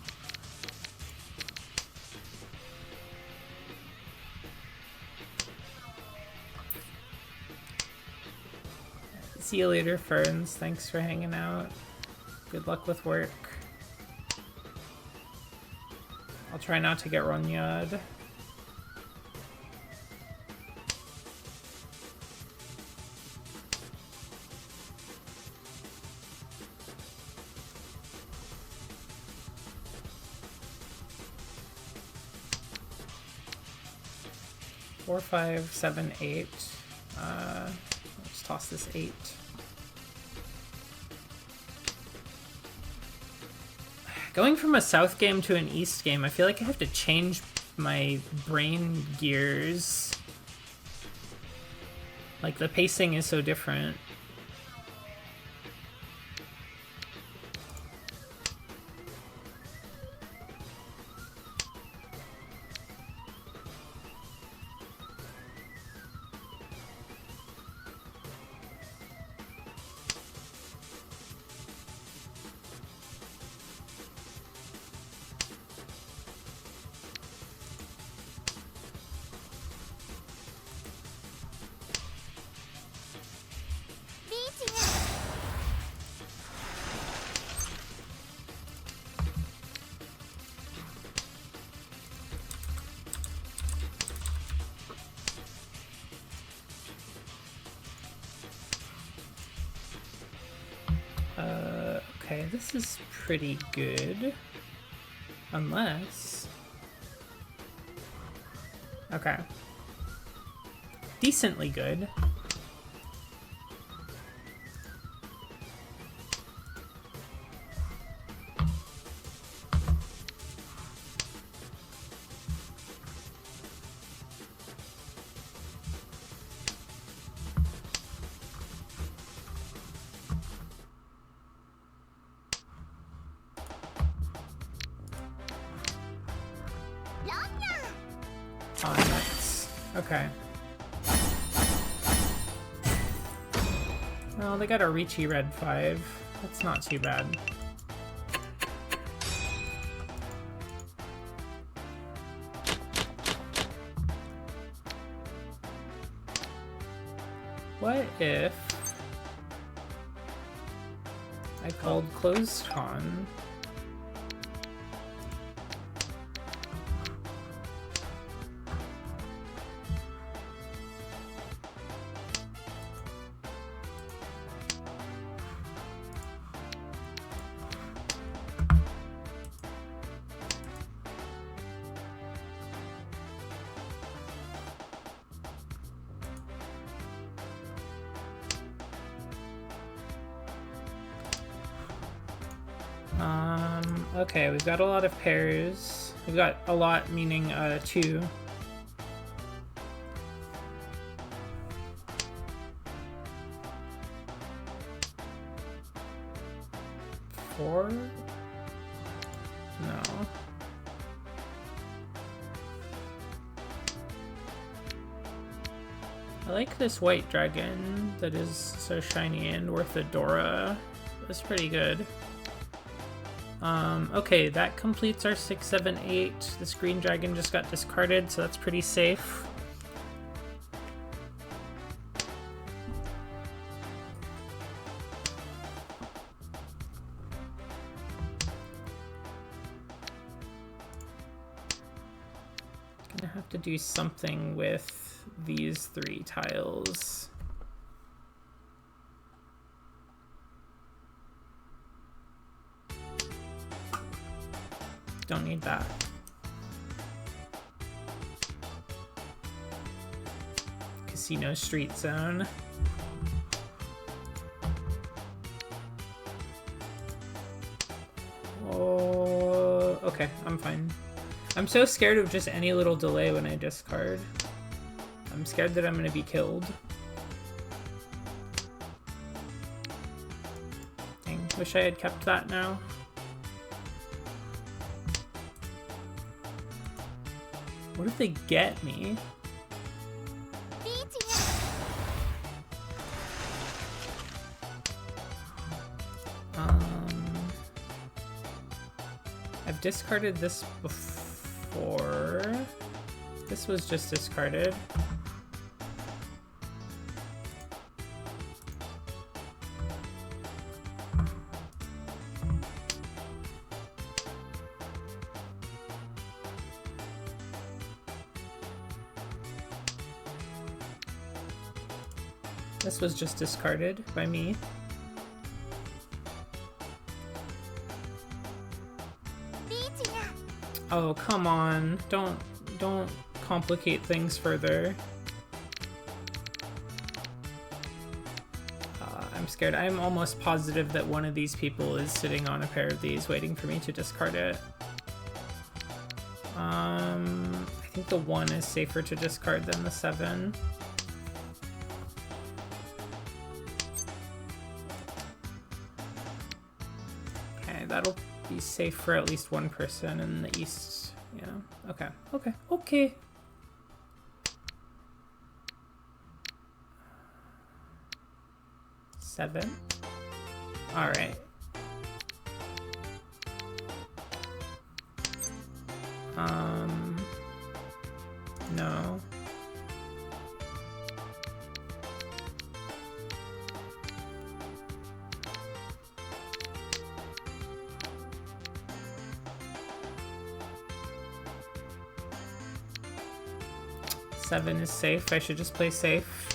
See you later, Ferns. Thanks for hanging out. Good luck with work. I'll try not to get Ronyad. Four, 5, 7, 8. Let's toss this 8. Going from a South game to an East game, I feel like I have to change my brain gears. Like, the pacing is so different. Okay, this is pretty good. Unless... Okay. Decently good. Oh, nice. Okay. Well, they got a Ricci red 5. That's not too bad. What if I called closed con? Okay, we've got a lot of pairs. We've got a lot, meaning 2. 4? No. I like this white dragon that is so shiny and worth a Dora. That's pretty good. Okay, that completes our 6, 7, 8. This green dragon just got discarded, so that's pretty safe. Gonna have to do something with these 3 tiles. Don't need that. Casino Street Zone. Oh, okay, I'm fine. I'm so scared of just any little delay when I discard. I'm scared that I'm gonna be killed. Dang, wish I had kept that now. What if they get me? I've discarded this before. This was just discarded. This was just discarded by me. Oh, come on. Don't complicate things further. I'm scared. I'm almost positive that one of these people is sitting on a pair of these waiting for me to discard it. I think the 1 is safer to discard than the 7. Okay, that'll be safe for at least one person in the east. Yeah, okay. 7. All right. No. Seven is safe. I should just play safe.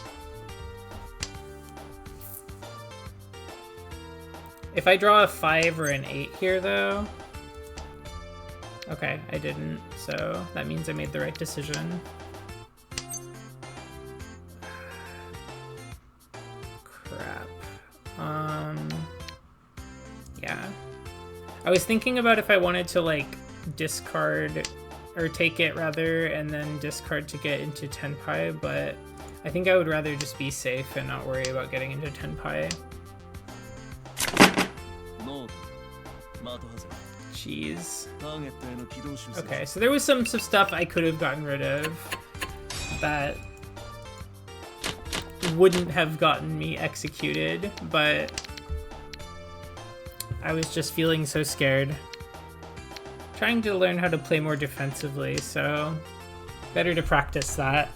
If I draw a 5 or an 8 here, though... Okay, I didn't, so that means I made the right decision. Crap. Yeah. I was thinking about if I wanted to, like, discard, or take it, rather, and then discard to get into Tenpai, but I think I would rather just be safe and not worry about getting into Tenpai. Jeez. Okay, so there was some stuff I could have gotten rid of that wouldn't have gotten me executed, but I was just feeling so scared. Trying to learn how to play more defensively, so better to practice that.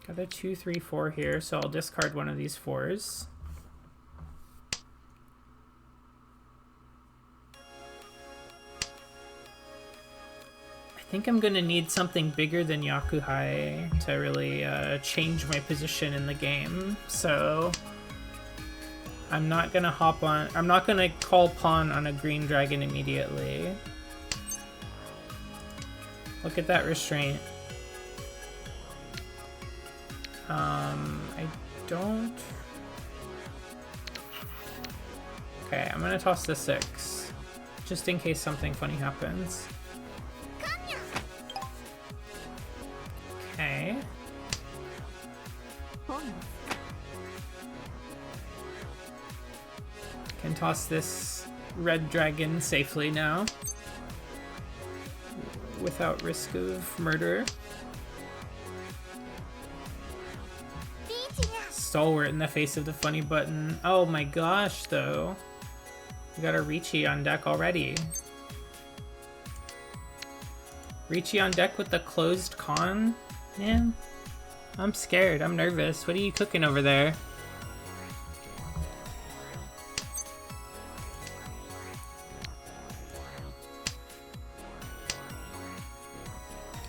Got a 2, 3, 4 here, so I'll discard one of these 4s. I think I'm gonna need something bigger than Yakuhai to really change my position in the game, so I'm not gonna I'm not gonna call pawn on a green dragon immediately. Look at that restraint. I don't... Okay, I'm gonna toss the 6, just in case something funny happens. Okay. Can toss this red dragon safely now, without risk of murder. Stalwart in the face of the funny button. Oh my gosh, though. We got a Ricci on deck already. Ricci on deck with the closed con? Man, I'm scared. I'm nervous. What are you cooking over there?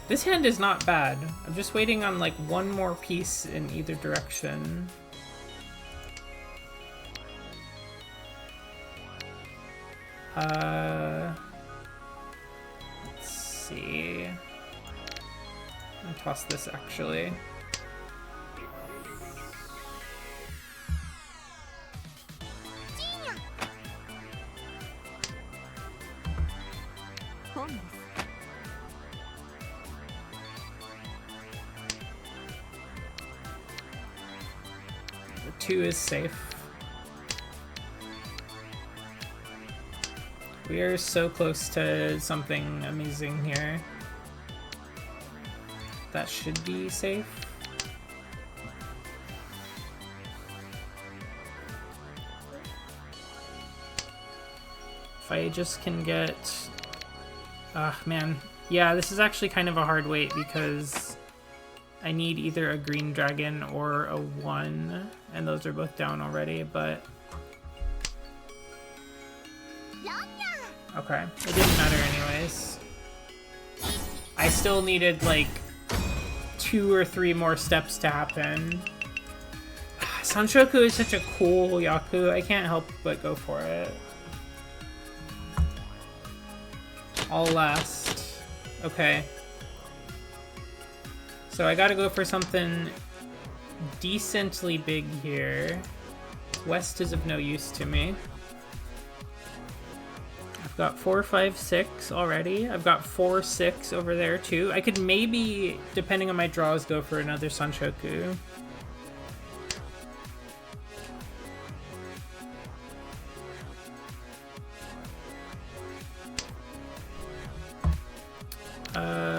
This hand is not bad. I'm just waiting on like one more piece in either direction. Let's see. I'll toss this actually. The 2 is safe. We are so close to something amazing here. That should be safe. If I just can get... Ah, man. Yeah, this is actually kind of a hard wait because I need either a green dragon or a 1, and those are both down already, but Okay, it didn't matter anyways. I still needed like 2 or 3 more steps to happen. Sanshoku is such a cool Yaku, I can't help but go for it. All last. Okay. So I gotta go for something decently big here. West is of no use to me. I've got 4, 5, 6 already. I've got 4, 6 over there too. I could maybe, depending on my draws, go for another Sanshoku.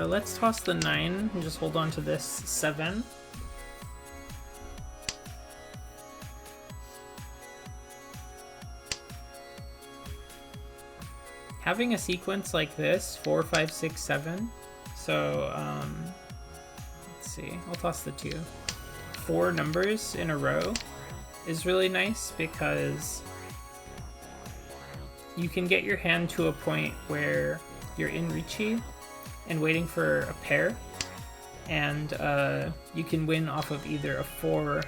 Let's toss the 9 and just hold on to this 7. Having a sequence like this, 4, 5, 6, 7. So, let's see. I'll toss the 2. 4 numbers in a row is really nice because you can get your hand to a point where you're in Richi and waiting for a pair, and you can win off of either a 4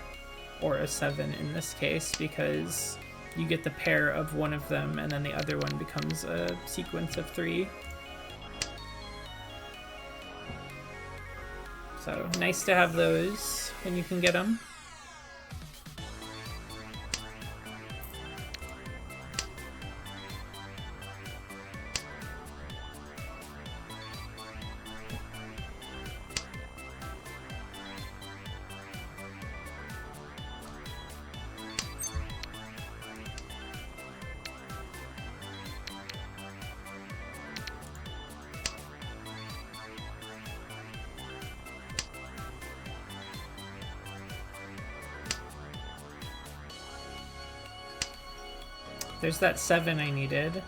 or a 7 in this case, because you get the pair of one of them and then the other one becomes a sequence of 3. So nice to have those when you can get them. There's that 7 I needed.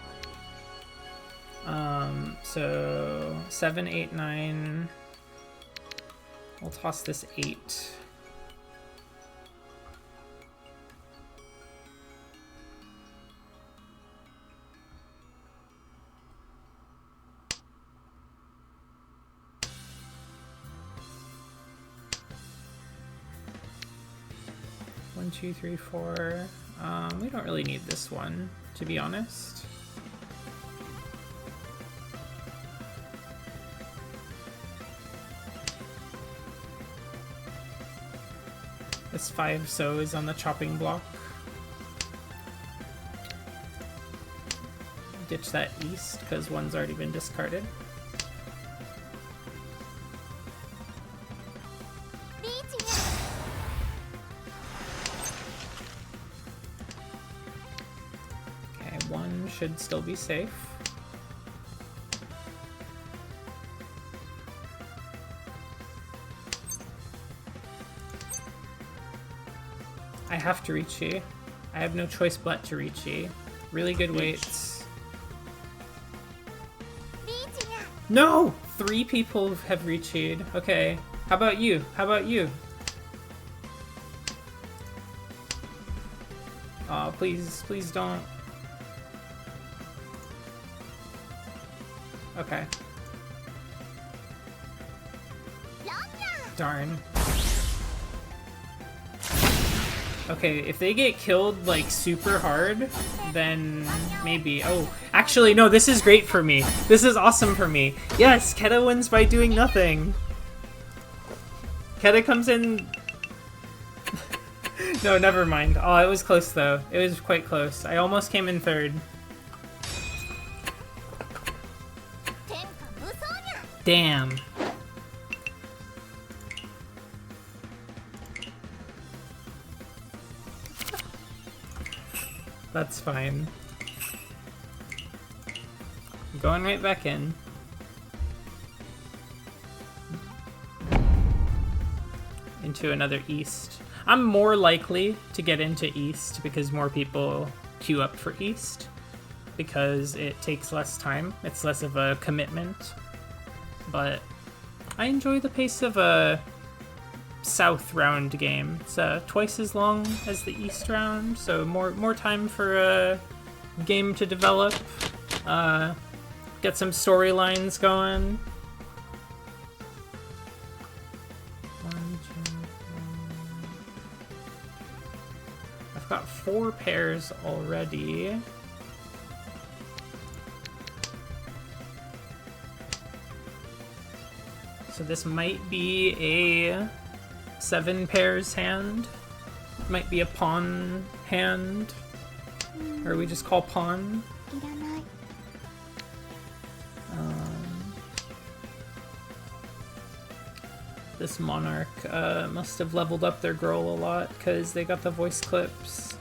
So 7, 8, 9. I'll toss this 8. One, 2, 3, 4. We don't really need this one, to be honest. This 5 so is on the chopping block. Ditch that east, because one's already been discarded. Should still be safe. I have to Richi. I have no choice but to Richi. Really good weights. No! 3 people have Richi'd. Okay. How about you? How about you? Aw, please, please don't. Okay. Darn. Okay, if they get killed, like, super hard, then maybe. Oh, actually, no, this is great for me. This is awesome for me. Yes, Keta wins by doing nothing. Keta comes in... No, never mind. Oh, it was close, though. It was quite close. I almost came in 3rd. Damn. That's fine. I'm going right back in. Into another east. I'm more likely to get into east because more people queue up for east, because it takes less time. It's less of a commitment. But I enjoy the pace of a south round game. It's twice as long as the east round, so more time for game to develop. Get some storylines going. 1, 2, 3. I've got 4 pairs already. So this might be a 7 pairs hand. Might be a pawn hand. Or we just call pawn. This monarch must have leveled up their girl a lot because they got the voice clips.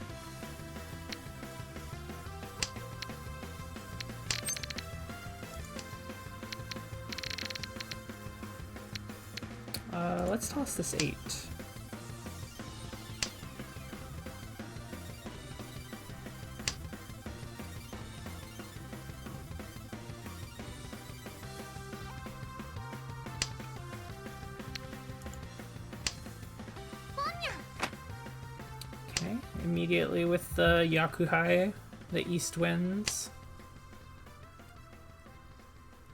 Let's toss this 8. Okay, immediately with the Yakuhai, the east winds.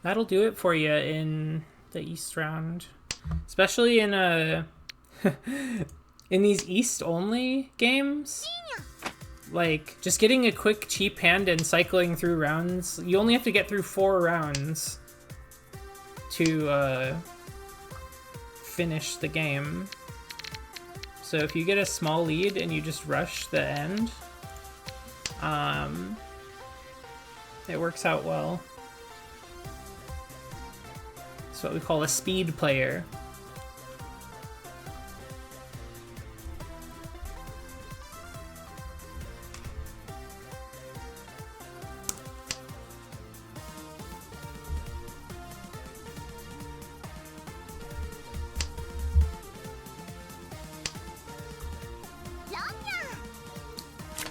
That'll do it for you in the east round. Especially in in these east only games, like just getting a quick cheap hand and cycling through rounds. You only have to get through 4 rounds to finish the game. So if you get a small lead and you just rush the end, it works out well. It's what we call a speed player.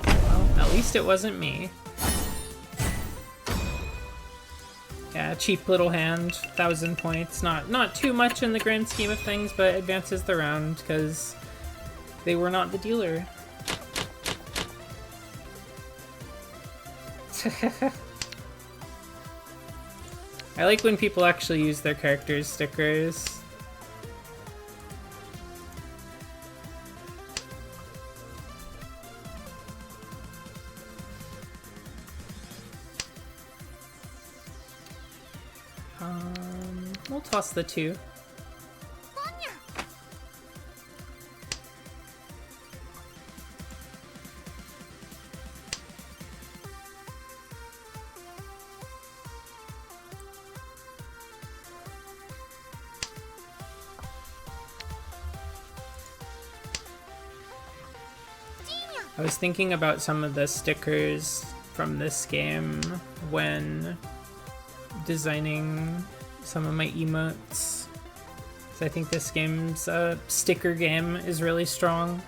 Well, at least it wasn't me. Yeah, cheap little hand, 1,000 points. Not too much in the grand scheme of things, but advances the round because they were not the dealer. I like when people actually use their characters' stickers. We'll toss the 2. I was thinking about some of the stickers from this game when designing some of my emotes. So I think this game's sticker game is really strong.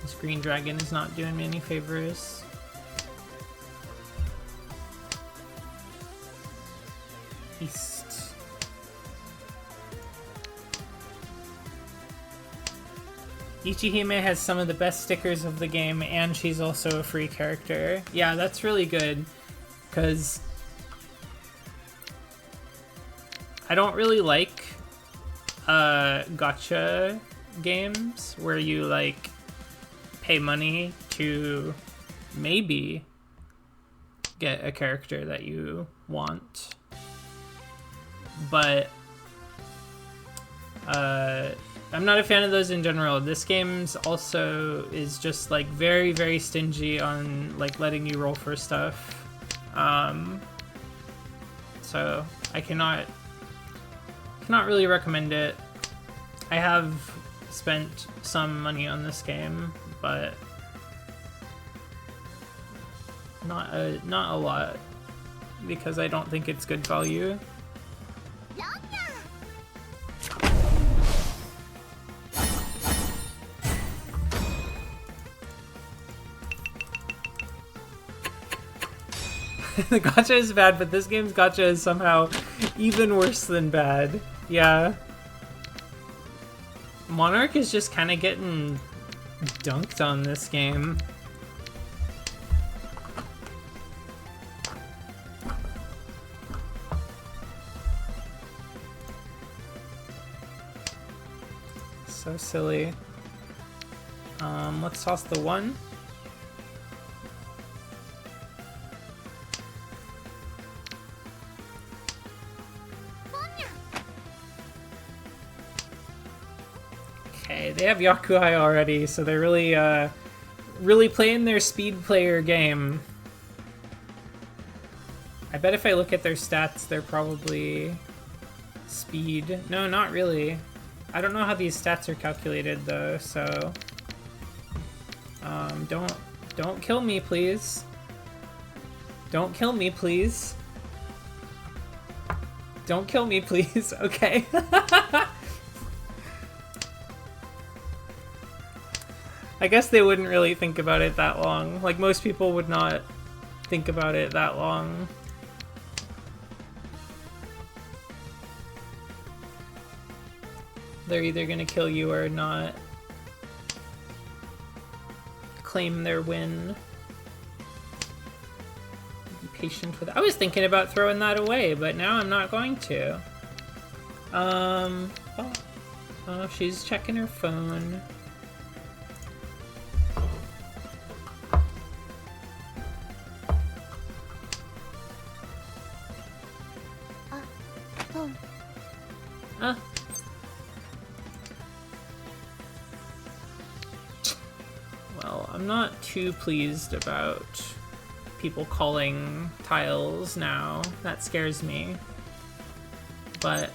This green dragon is not doing me any favors. East. Ichihime has some of the best stickers of the game, and she's also a free character. Yeah, that's really good, because I don't really like gacha games where you like pay money to maybe get a character that you want, but I'm not a fan of those in general. This game's also is just like very, very stingy on like letting you roll for stuff. So I cannot really recommend it. I have spent some money on this game, but not a lot, because I don't think it's good value. The gacha is bad, but this game's gacha is somehow even worse than bad. Yeah. Monarch is just kind of getting dunked on this game. So silly. Let's toss the 1. Okay, they have Yakuhai already, so they're really playing their speed player game. I bet if I look at their stats, they're probably speed. No, not really. I don't know how these stats are calculated though, so don't kill me, please. Don't kill me, please. Don't kill me, please. Okay. I guess they wouldn't really think about it that long. Like, most people would not think about it that long. They're either gonna kill you or not claim their win. Be patient with it. I was thinking about throwing that away, but now I'm not going to. Oh, she's checking her phone. Well, I'm not too pleased about people calling tiles now. That scares me. But,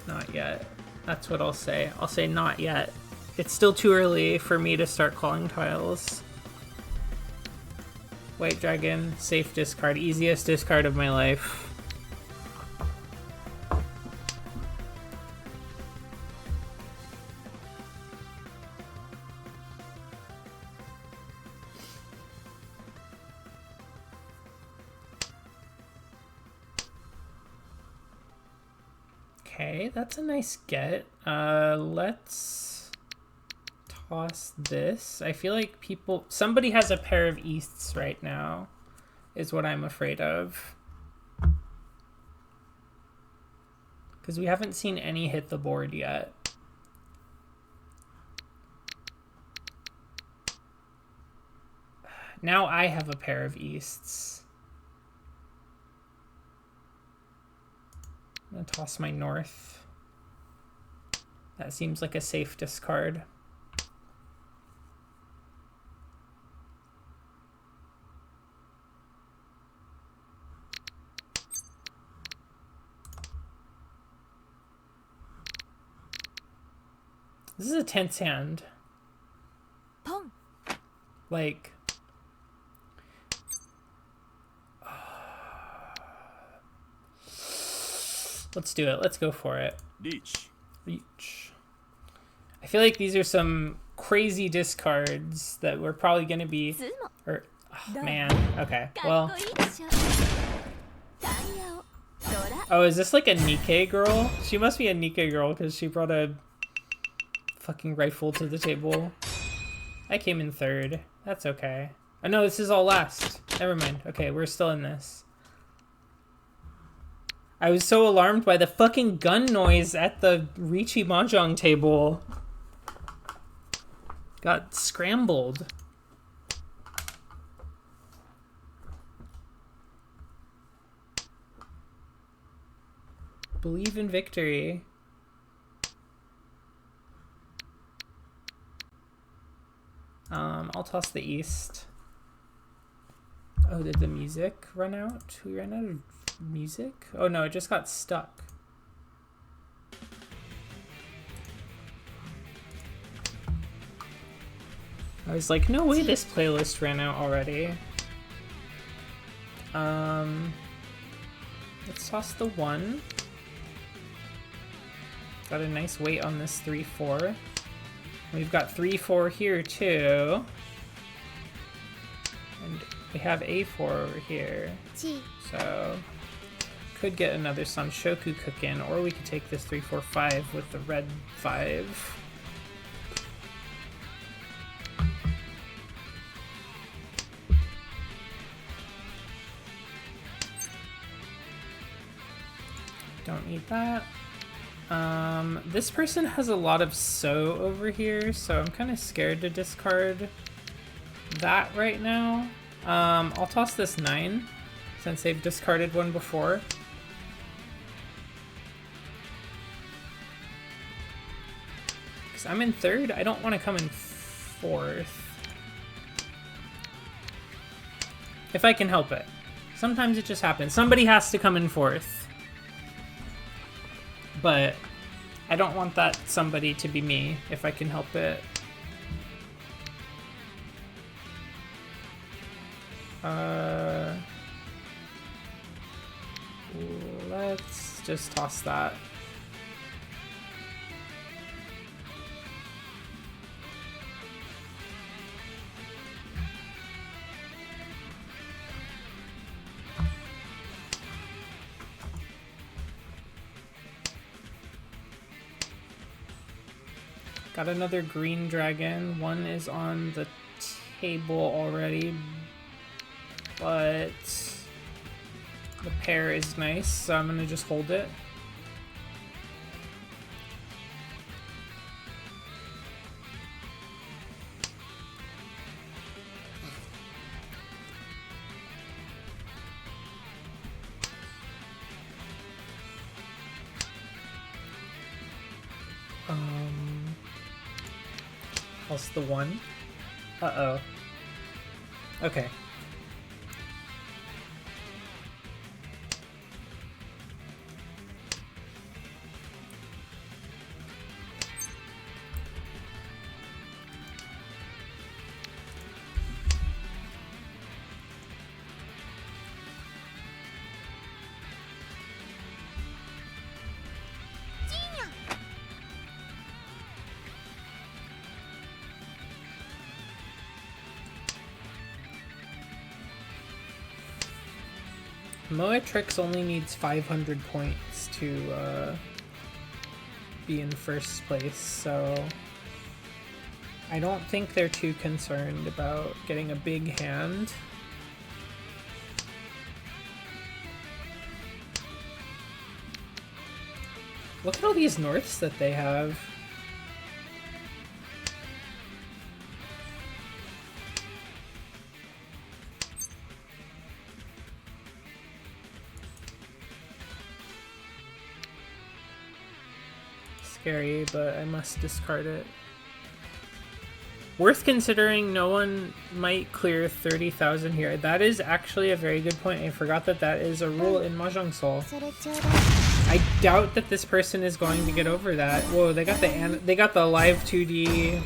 not yet. That's what I'll say. I'll say not yet. It's still too early for me to start calling tiles. White dragon, safe discard, easiest discard of my life. Okay, that's a nice get. Let's toss this. I feel like somebody has a pair of Easts right now, is what I'm afraid of. Because we haven't seen any hit the board yet. Now I have a pair of Easts. I'm gonna toss my North. That seems like a safe discard. This is a tense hand. Pong. Like, let's do it. Let's go for it. Reach. I feel like these are some crazy discards that we're probably going to be... Or, oh, man. Okay, well... Oh, is this like a Nikkei girl? She must be a Nikkei girl because she brought a fucking rifle to the table. I came in third. That's okay. Oh no, this is all last. Never mind. Okay, we're still in this. I was so alarmed by the fucking gun noise at the Ricci Mahjong table. Got scrambled. Believe in victory. I'll toss the East. Oh, did the music run out? We ran out of music? Oh no, it just got stuck. I was like, no way this playlist ran out already. Let's toss the 1. Got a nice weight on this 3-4. We've got 3-4 here too. And we have A4 over here. Chi. So could get another Sanshoku cook in, or we could take this 3-4-5 with the red 5. Don't need that. This person has a lot of So over here, so I'm kind of scared to discard that right now. I'll toss this 9, since they've discarded one before. Because I'm in 3rd, I don't want to come in 4th. If I can help it. Sometimes it just happens. Somebody has to come in 4th. But I don't want that somebody to be me, if I can help it. Let's just toss that. Got another green dragon. One is on the table already, but the pair is nice, so I'm gonna just hold it. Plus the 1. Uh-oh. Okay. Moetrix only needs 500 points to be in 1st place, so I don't think they're too concerned about getting a big hand. Look at all these norths that they have. Scary, but I must discard it. Worth considering, no one might clear 30,000 here. That is actually a very good point. I forgot that that is a rule in Mahjong Soul. I doubt that this person is going to get over that. Whoa, they got the live 2D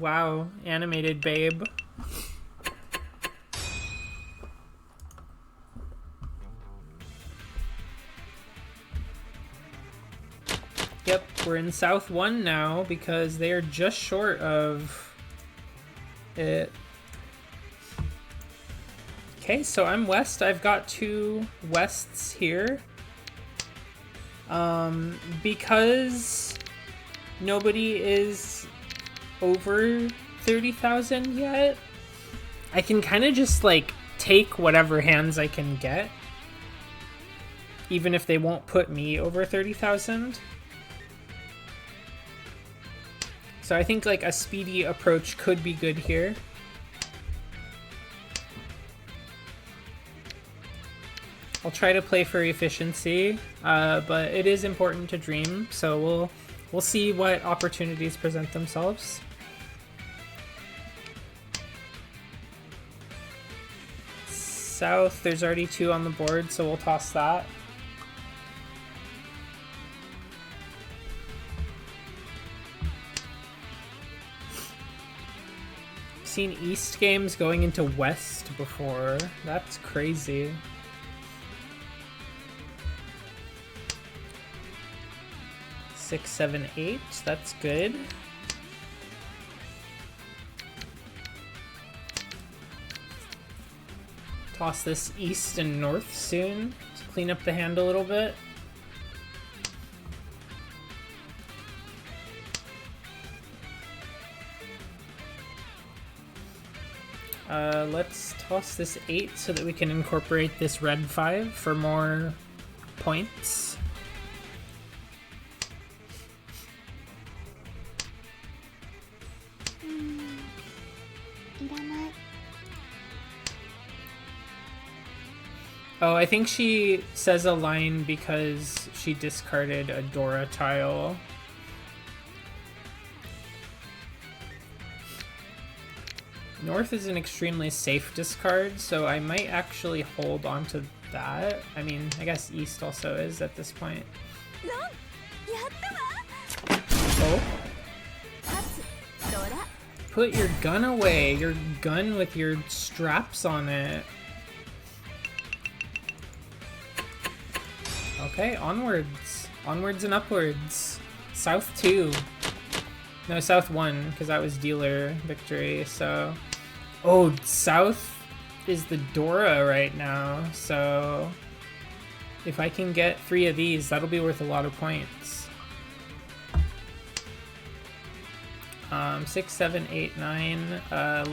wow, animated babe. Yep, we're in South 1 now because they are just short of it. Okay, so I'm west. I've got 2 wests here. Because nobody is over 30,000 yet, I can kind of just like take whatever hands I can get, even if they won't put me over 30,000. So I think like a speedy approach could be good here. I'll try to play for efficiency, but it is important to dream, so we'll see what opportunities present themselves. South, there's already 2 on the board, so we'll toss that. Seen East games going into West before. That's crazy. 6, 7, 8. That's good. Toss this east and north soon to clean up the hand a little bit. Let's toss this 8 so that we can incorporate this red 5 for more points. Oh, I think she says a line because she discarded a Dora tile. North is an extremely safe discard, so I might actually hold on to that. I mean, I guess East also is at this point. Oh. Put your gun away. Your gun with your straps on it. Okay, onwards. Onwards and upwards. South 2. No, South 1, because that was dealer victory, so... Oh, South is the Dora right now, so... If I can get 3 of these, that'll be worth a lot of points. 6, 7, 8, 9.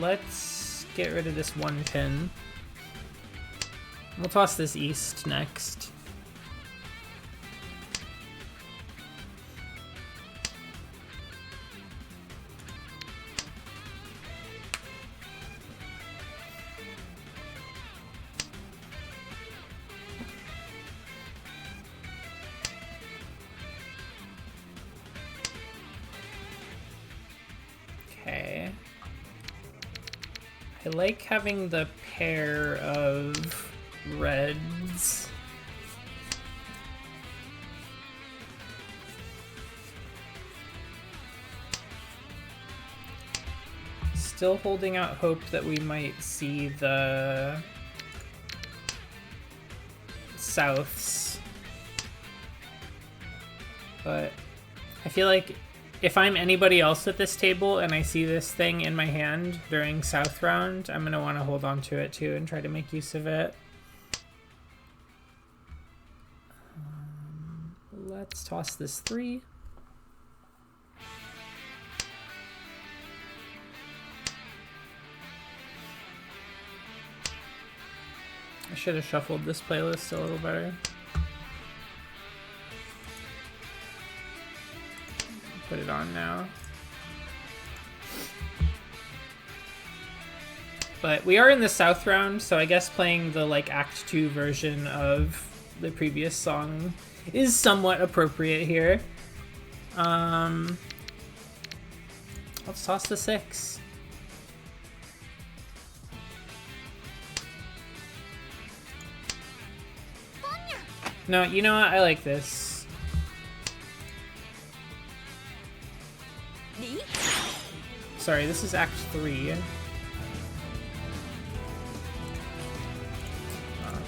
Let's get rid of this 1 pin. We'll toss this East next. Okay. I like having the pair of reds. Still holding out hope that we might see the Souths. But I feel like if I'm anybody else at this table and I see this thing in my hand during South round, I'm going to want to hold on to it too and try to make use of it. Let's toss this 3. I should have shuffled this playlist a little better. Put it on now. But we are in the South round, so I guess playing the like Act 2 version of the previous song is somewhat appropriate here. Let's toss the 6. No, you know what? I like this. Sorry, this is Act 3.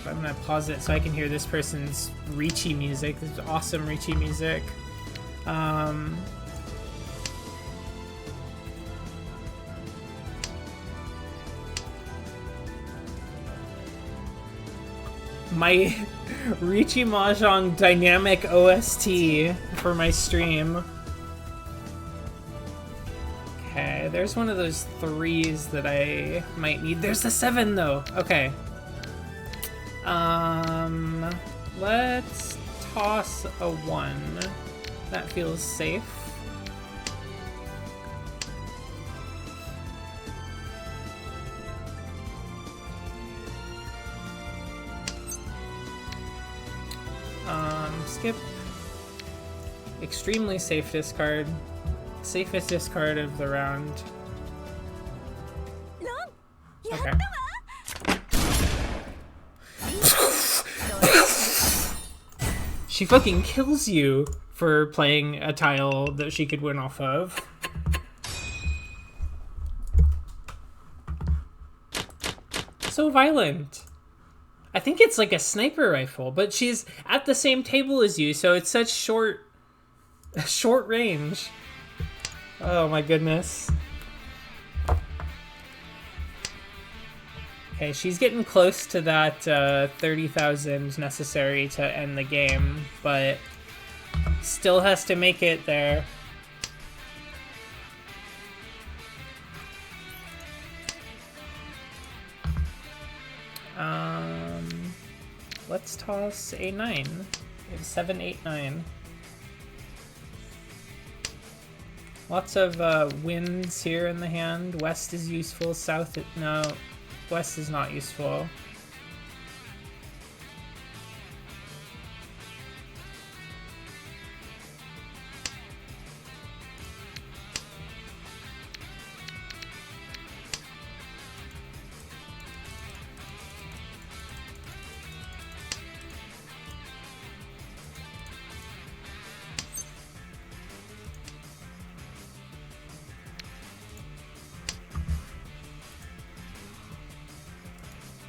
I'm gonna pause it so I can hear this person's Ricci music. This is awesome Ricci music. My Ricci Mahjong dynamic OST for my stream. Okay, there's one of those 3s that I might need. There's the 7 though. Okay. Let's toss a 1. That feels safe. Skip. Extremely safe discard. Safest discard of the round. Okay. She fucking kills you for playing a tile that she could win off of. So violent. I think it's like a sniper rifle, but she's at the same table as you, so it's such short Short range. Oh my goodness. Okay, she's getting close to that 30,000 necessary to end the game, but still has to make it there. Let's toss a 9. We have 7, 8, 9. Lots of winds here in the hand. West is useful, south... No, west is not useful.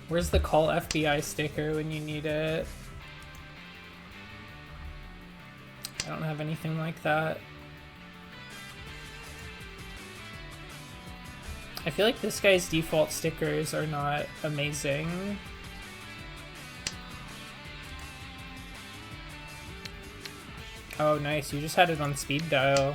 Where's the call FBI sticker when you need it? I don't have anything like that. I feel like this guy's default stickers are not amazing. Oh, nice. You just had it on speed dial.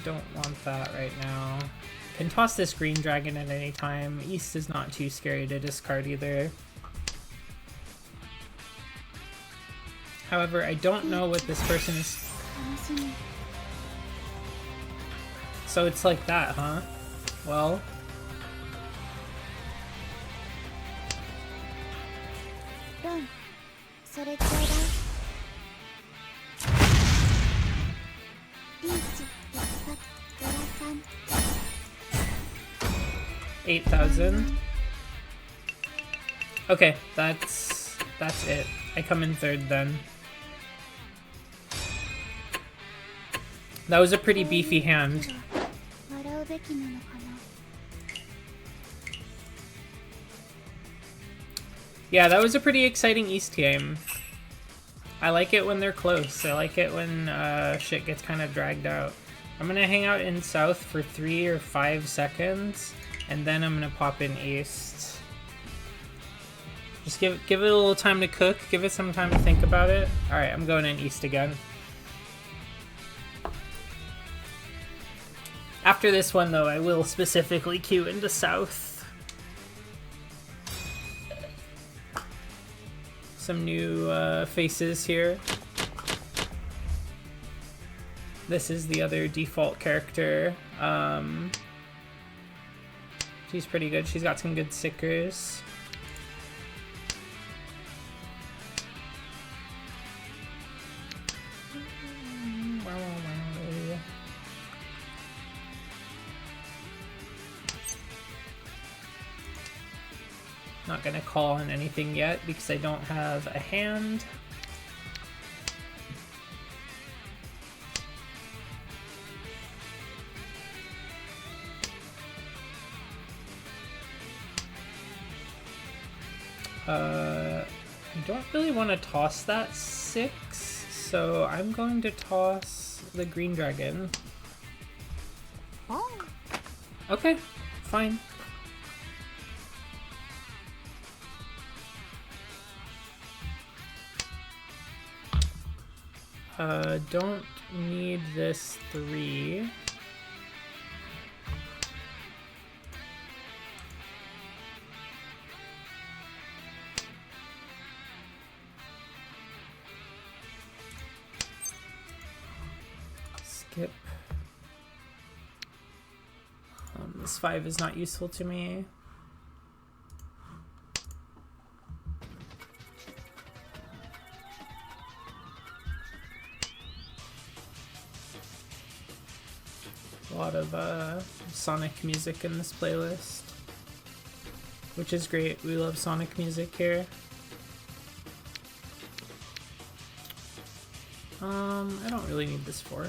Don't want that right now. Can toss this green dragon at any time. East is not too scary to discard either. However, I don't know what this person is... So it's like that, huh? Well... $8,000. Okay, that's it. I come in third then. That was a pretty beefy hand. Yeah, that was a pretty exciting East game. I like it when they're close. I like it when shit gets kind of dragged out. I'm gonna hang out in South for 3 or 5 seconds, and then I'm gonna pop in East. Just give it a little time to cook. Give it some time to think about it. All right, I'm going in East again. After this one, though, I will specifically queue into South. Some new faces here. This is the other default character. She's pretty good. She's got some good stickers. Not gonna call on anything yet because I don't have a hand. I don't really want to toss that 6, so I'm going to toss the green dragon. Oh. Okay, fine. Don't need this 3. Skip. This 5 is not useful to me. A lot of Sonic music in this playlist, which is great. We love Sonic music here. I don't really need this 4.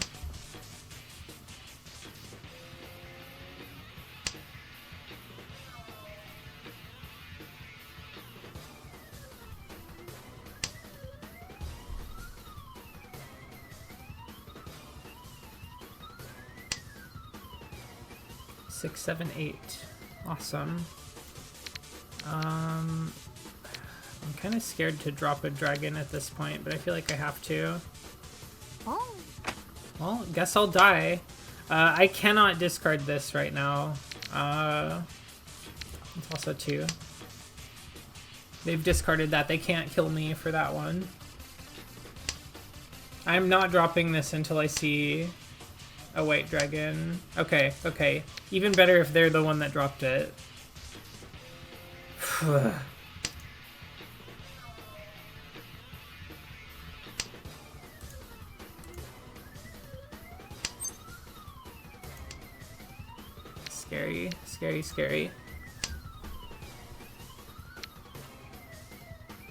Six, 7, 8. Awesome. I'm kind of scared to drop a dragon at this point, but I feel like I have to. Oh. Well, guess I'll die. I cannot discard this right now. It's also 2. They've discarded that. They can't kill me for that one. I'm not dropping this until I see a white dragon. Okay, okay. Even better if they're the one that dropped it. Scary, scary, scary.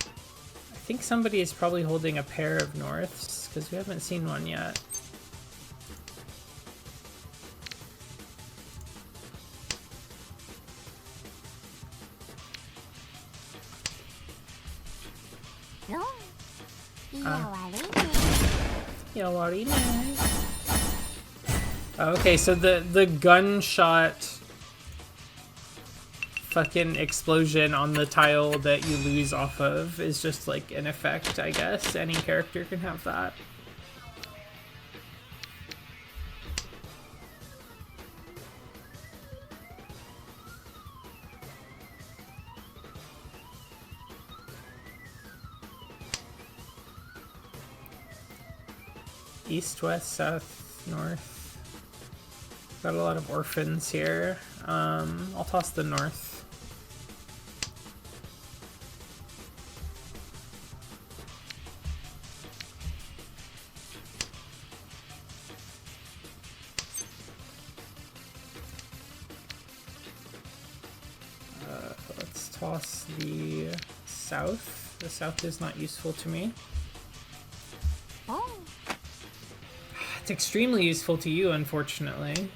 I think somebody is probably holding a pair of norths, because we haven't seen one yet. No. Okay, so the gunshot fucking explosion on the tile that you lose off of is just like an effect, I guess. Any character can have that. East, west, south, north. Got a lot of orphans here. I'll toss the north. Let's toss the south. The south is not useful to me. Oh. It's extremely useful to you, unfortunately.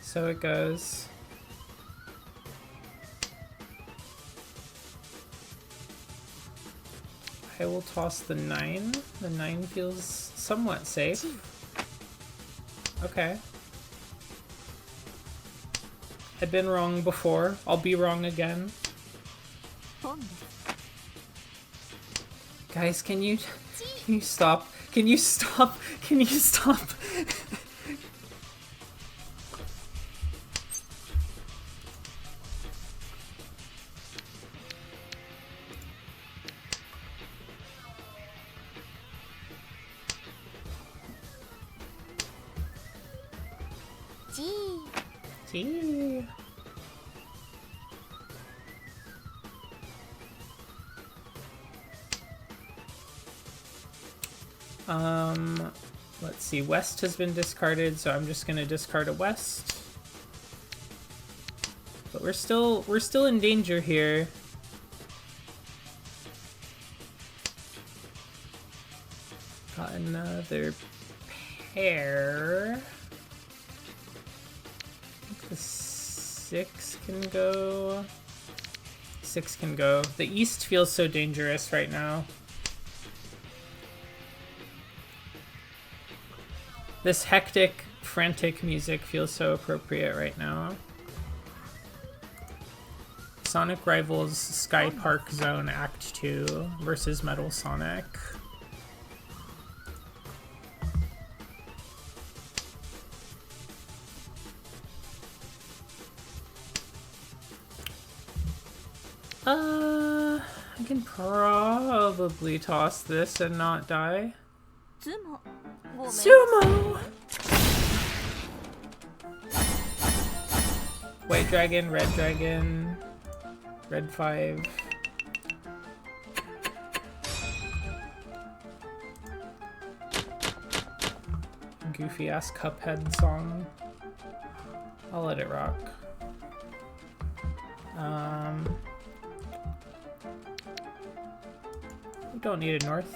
So it goes. I will toss the 9. The 9 feels somewhat safe. Okay. I've been wrong before. I'll be wrong again. Guys, can you stop? Can you stop? Can you stop? Gee. Let's see. West has been discarded, so I'm just gonna discard a west. But we're still in danger here. Got another pair. The 6 can go. 6 can go. The east feels so dangerous right now. This hectic, frantic music feels so appropriate right now. Sonic Rivals Sky Park Zone Act 2 versus Metal Sonic. I can probably toss this and not die. Sumo! White dragon, red dragon, red 5. Goofy ass Cuphead song. I'll let it rock. We don't need a north.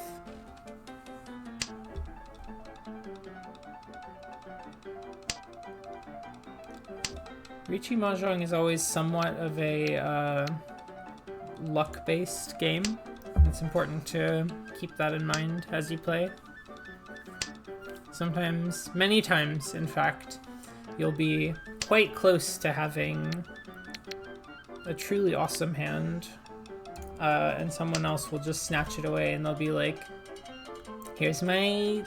Riichi Mahjong is always somewhat of a luck-based game. It's important to keep that in mind as you play. Sometimes, many times in fact, you'll be quite close to having a truly awesome hand, and someone else will just snatch it away and they'll be like, here's my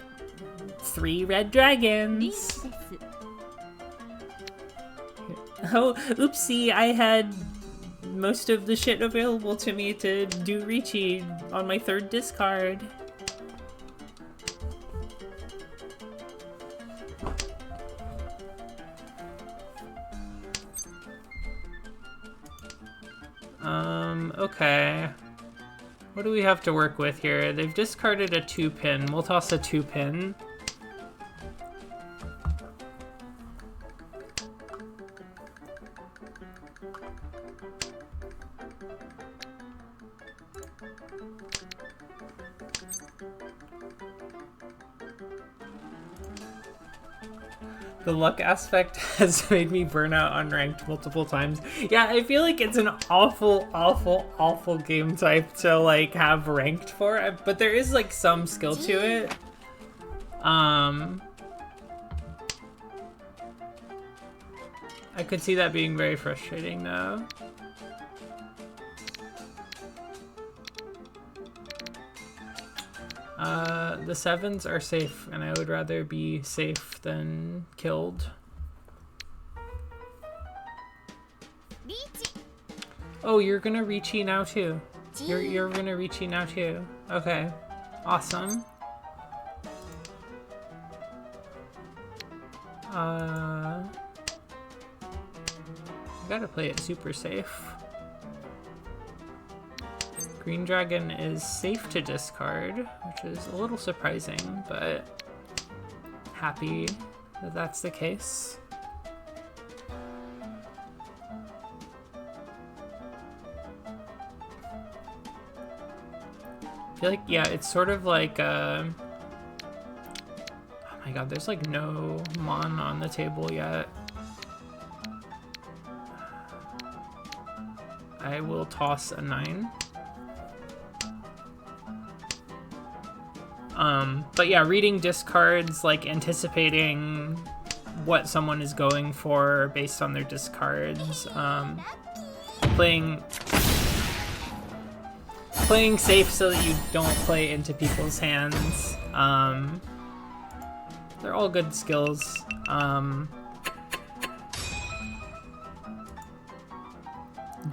3 red dragons. Oh, oopsie, I had most of the shit available to me to do Riichi on my 3rd discard. Okay. What do we have to work with here? They've discarded a 2-pin. We'll toss a 2-pin. The luck aspect has made me burn out unranked multiple times. Yeah, I feel like it's an awful, awful, awful game type to like have ranked for, but there is like some skill to it. I could see that being very frustrating though. The 7s are safe, and I would rather be safe than killed. Oh, you're gonna Riichi now too. You're gonna Riichi now too. Okay, awesome. I gotta play it super safe. Green Dragon is safe to discard, which is a little surprising, but happy that that's the case. I feel like, yeah, it's sort of like, oh my god, there's like no Mon on the table yet. I will toss a 9. But yeah, reading discards, like anticipating what someone is going for based on their discards, playing safe so that you don't play into people's hands. They're all good skills.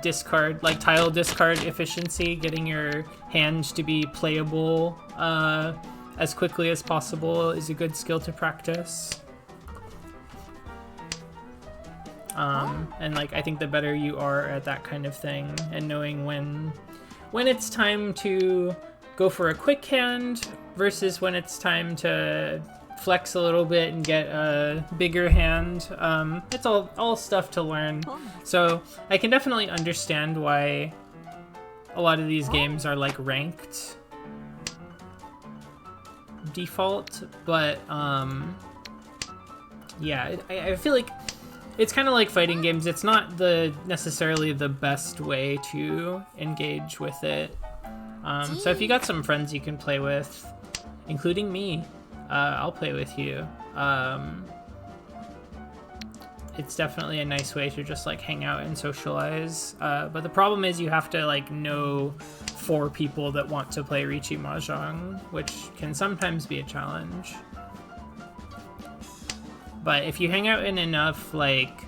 Discard, like tile discard efficiency, getting your hand to be playable as quickly as possible is a good skill to practice. And like I think the better you are at that kind of thing and knowing when it's time to go for a quick hand versus when it's time to flex a little bit and get a bigger hand, it's all stuff to learn. So I can definitely understand why a lot of these games are like ranked default, but yeah, I feel like it's kind of like fighting games. It's not necessarily the best way to engage with it. So if you got some friends you can play with, including me, I'll play with you. It's definitely a nice way to just like hang out and socialize. But the problem is you have to like know 4 people that want to play Riichi Mahjong, which can sometimes be a challenge. But if you hang out in enough like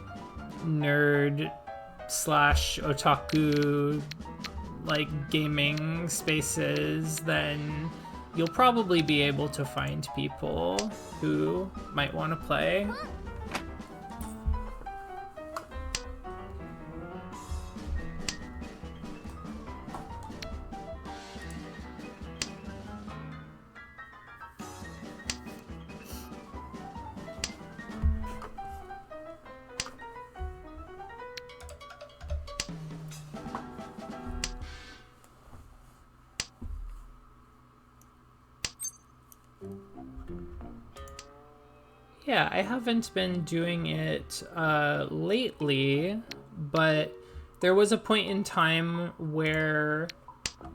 nerd / otaku like gaming spaces, then you'll probably be able to find people who might want to play. Yeah, I haven't been doing it lately, but there was a point in time where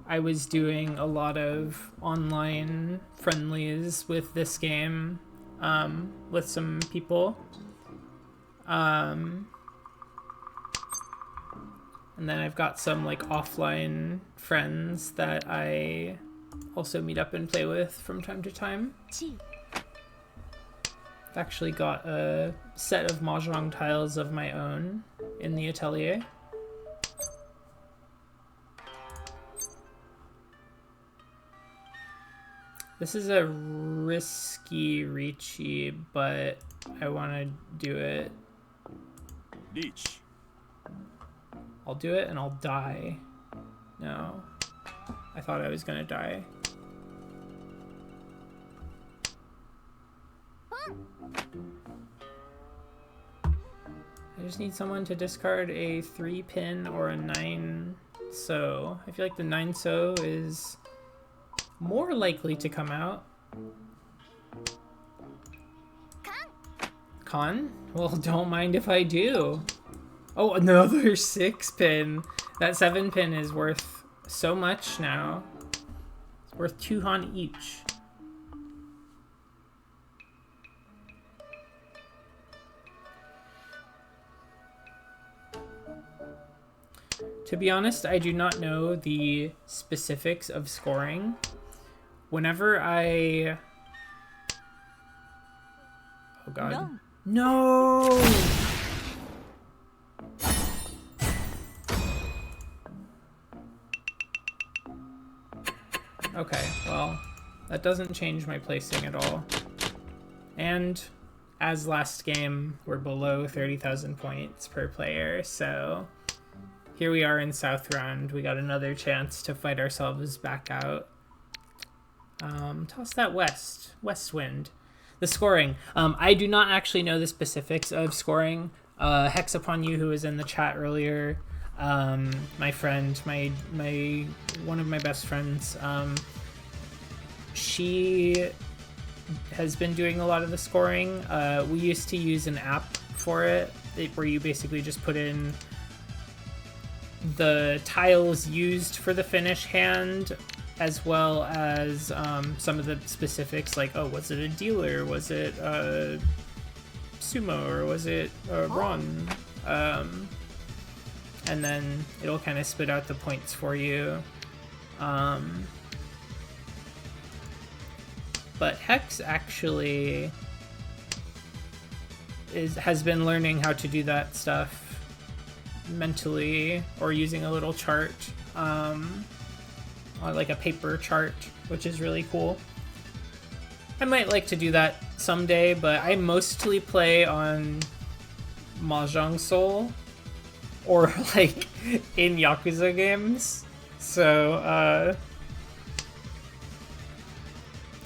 I was doing a lot of online friendlies with this game, with some people. And then I've got some like offline friends that I also meet up and play with from time to time. I've actually got a set of Mahjong tiles of my own in the atelier. This is a risky reachy, but I want to do it. Leech. I'll do it and I'll die. No. I thought I was gonna die. I just need someone to discard a 3-pin or a 9 so. I feel like the 9 so is more likely to come out. Con? Well, don't mind if I do. Oh, another 6-pin. That 7-pin is worth so much now. It's worth 2 Han each. To be honest, I do not know the specifics of scoring. Whenever I... Oh god. No! Okay, well, that doesn't change my placing at all. And as last game, we're below 30,000 points per player, so here we are in South Round. We got another chance to fight ourselves back out. Toss that west wind. The scoring. I do not actually know the specifics of scoring. Hex Upon You, who was in the chat earlier, my friend, my one of my best friends, she has been doing a lot of the scoring. We used to use an app for it where you basically just put in the tiles used for the finish hand, as well as some of the specifics, like, oh, was it a dealer? Was it a sumo? Or was it a Ron? And then it'll kind of spit out the points for you. But Hex actually has been learning how to do that stuff mentally, or using a little chart, or like a paper chart, which is really cool. I might like to do that someday, but I mostly play on Mahjong Soul or like in Yakuza games, so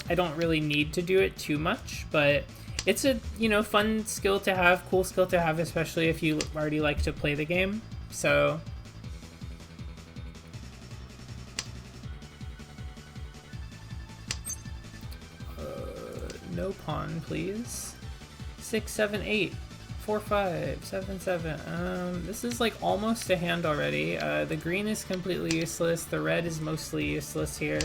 I don't really need to do it too much, but it's a, fun skill to have, cool skill to have, especially if you already like to play the game. So no pawn, please. 6, 7, 8, 4, 5, 7, 7. This is like almost a hand already. The green is completely useless. The red is mostly useless here.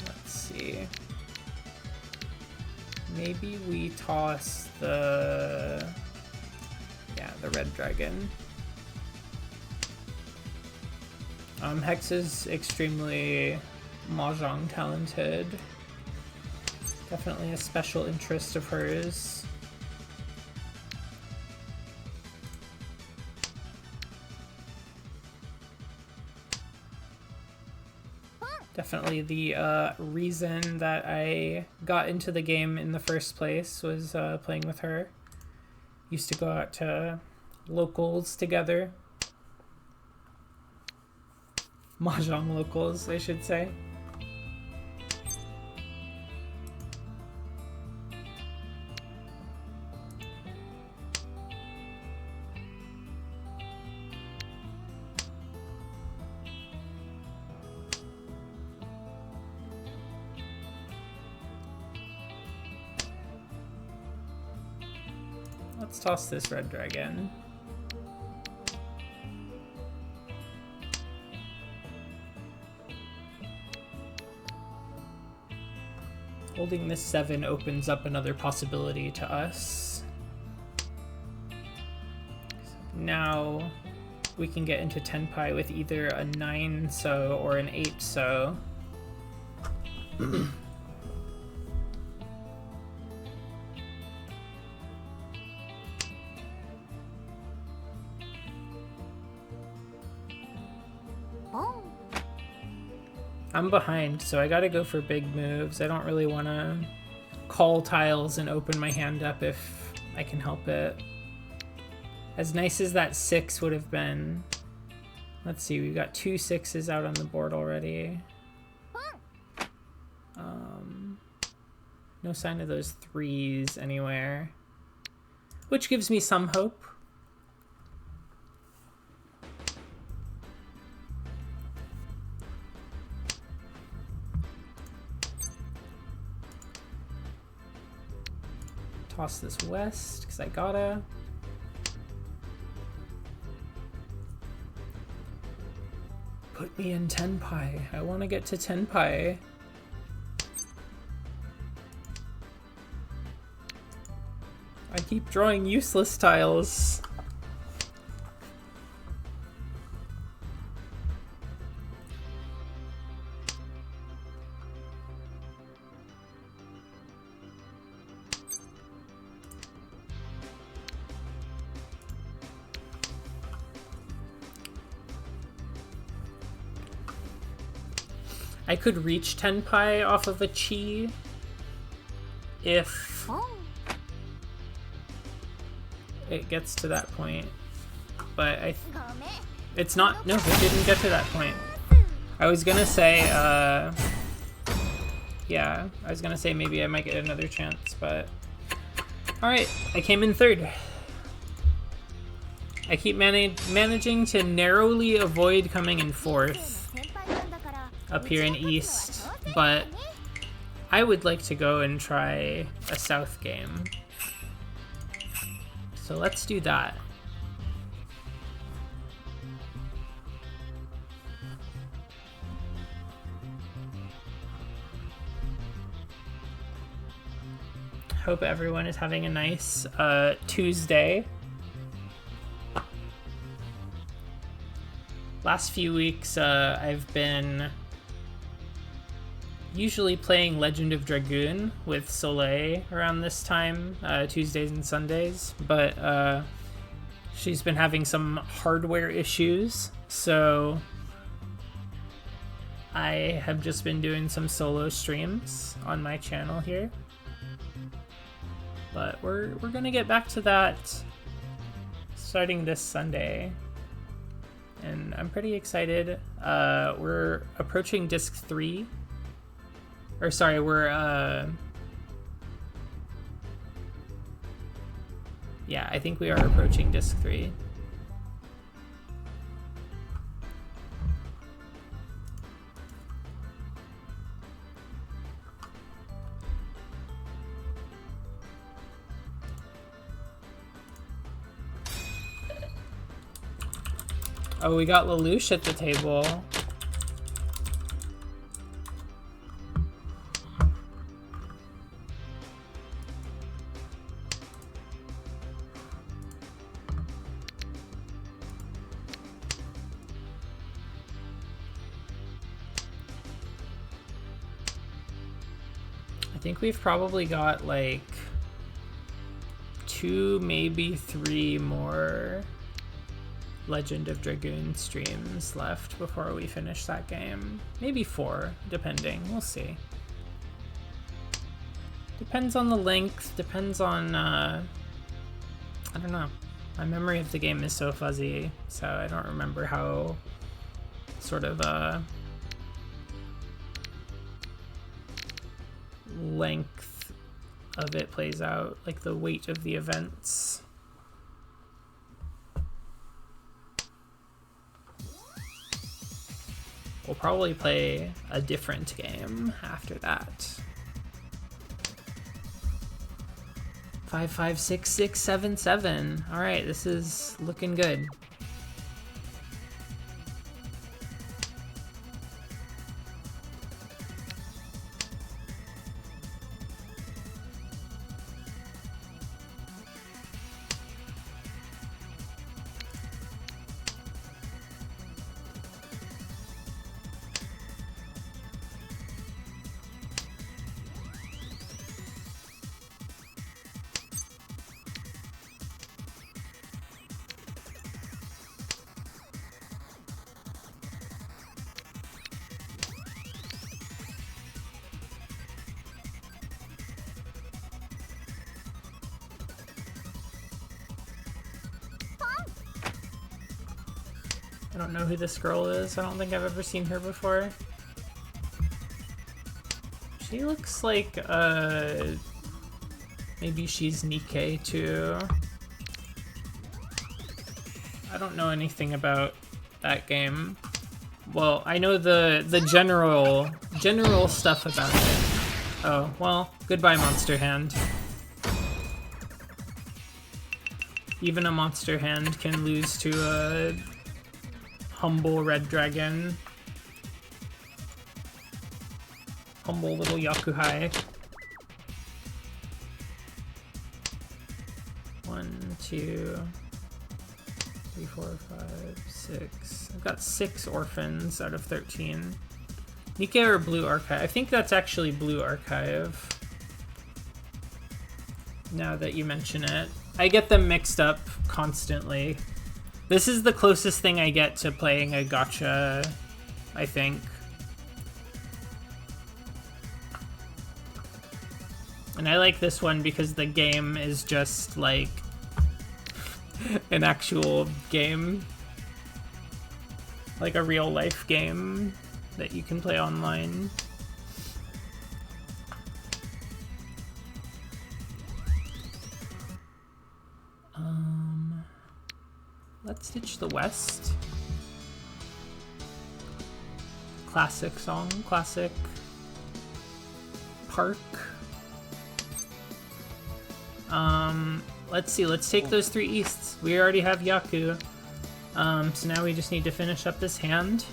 Let's see. Maybe we toss the red dragon. Hex is extremely Mahjong talented. Definitely a special interest of hers. Definitely the reason that I got into the game in the first place was playing with her. Used to go out to locals together. Mahjong locals, I should say. Let's toss this red dragon. Holding this 7 opens up another possibility to us. Now we can get into Tenpai with either a 9 so or an 8 so. Boom. I'm behind, so I gotta go for big moves. I don't really want to call tiles and open my hand up if I can help it. As nice as that 6 would have been. Let's see, we've got 2 6s out on the board already. No sign of those 3s anywhere, which gives me some hope. Toss this west, because I gotta. Put me in Tenpai. I want to get to Tenpai. I keep drawing useless tiles. I could reach Tenpai off of a chi if Boom. it gets to that point, but Gome. it's not. No, it didn't get to that point. I was gonna say, yeah, I was gonna say maybe I might get another chance, but all right, I came in 3rd. I keep managing to narrowly avoid coming in 4th up here in East, but I would like to go and try a South game. So let's do that. Hope everyone is having a nice Tuesday. Last few weeks I've been usually playing Legend of Dragoon with Soleil around this time, Tuesdays and Sundays, but she's been having some hardware issues, so I have just been doing some solo streams on my channel here. But we're gonna get back to that starting this Sunday, and I'm pretty excited. We're approaching disc 3. Or sorry, we're, yeah, I think we are approaching disc 3. Oh, we got Lelouch at the table. I think we've probably got like 2, maybe 3 more Legend of Dragoon streams left before we finish that game. Maybe 4, depending. We'll see. Depends on the length, depends on, I don't know. My memory of the game is so fuzzy, so I don't remember how sort of, length of it plays out, like the weight of the events. We'll probably play a different game after that. 5, 5, 6, 6, 7, 7. All right, this is looking good. I don't know who this girl is. I don't think I've ever seen her before. She looks like, maybe she's Nikkei too. I don't know anything about that game. Well, I know the general stuff about it. Oh, well, goodbye, Monster Hand. Even a Monster Hand can lose to a humble red dragon. Humble little Yakuhai. 1, 2, 3, 4, 5, 6. I've got 6 orphans out of 13. Nikkei or Blue Archive? I think that's actually Blue Archive. Now that you mention it. I get them mixed up constantly. This is the closest thing I get to playing a gacha, I think. And I like this one because the game is just like an actual game. Like a real life game that you can play online. Let's ditch the West. Classic song, classic park. Let's see, let's take those 3 easts. We already have Yaku. So now we just need to finish up this hand.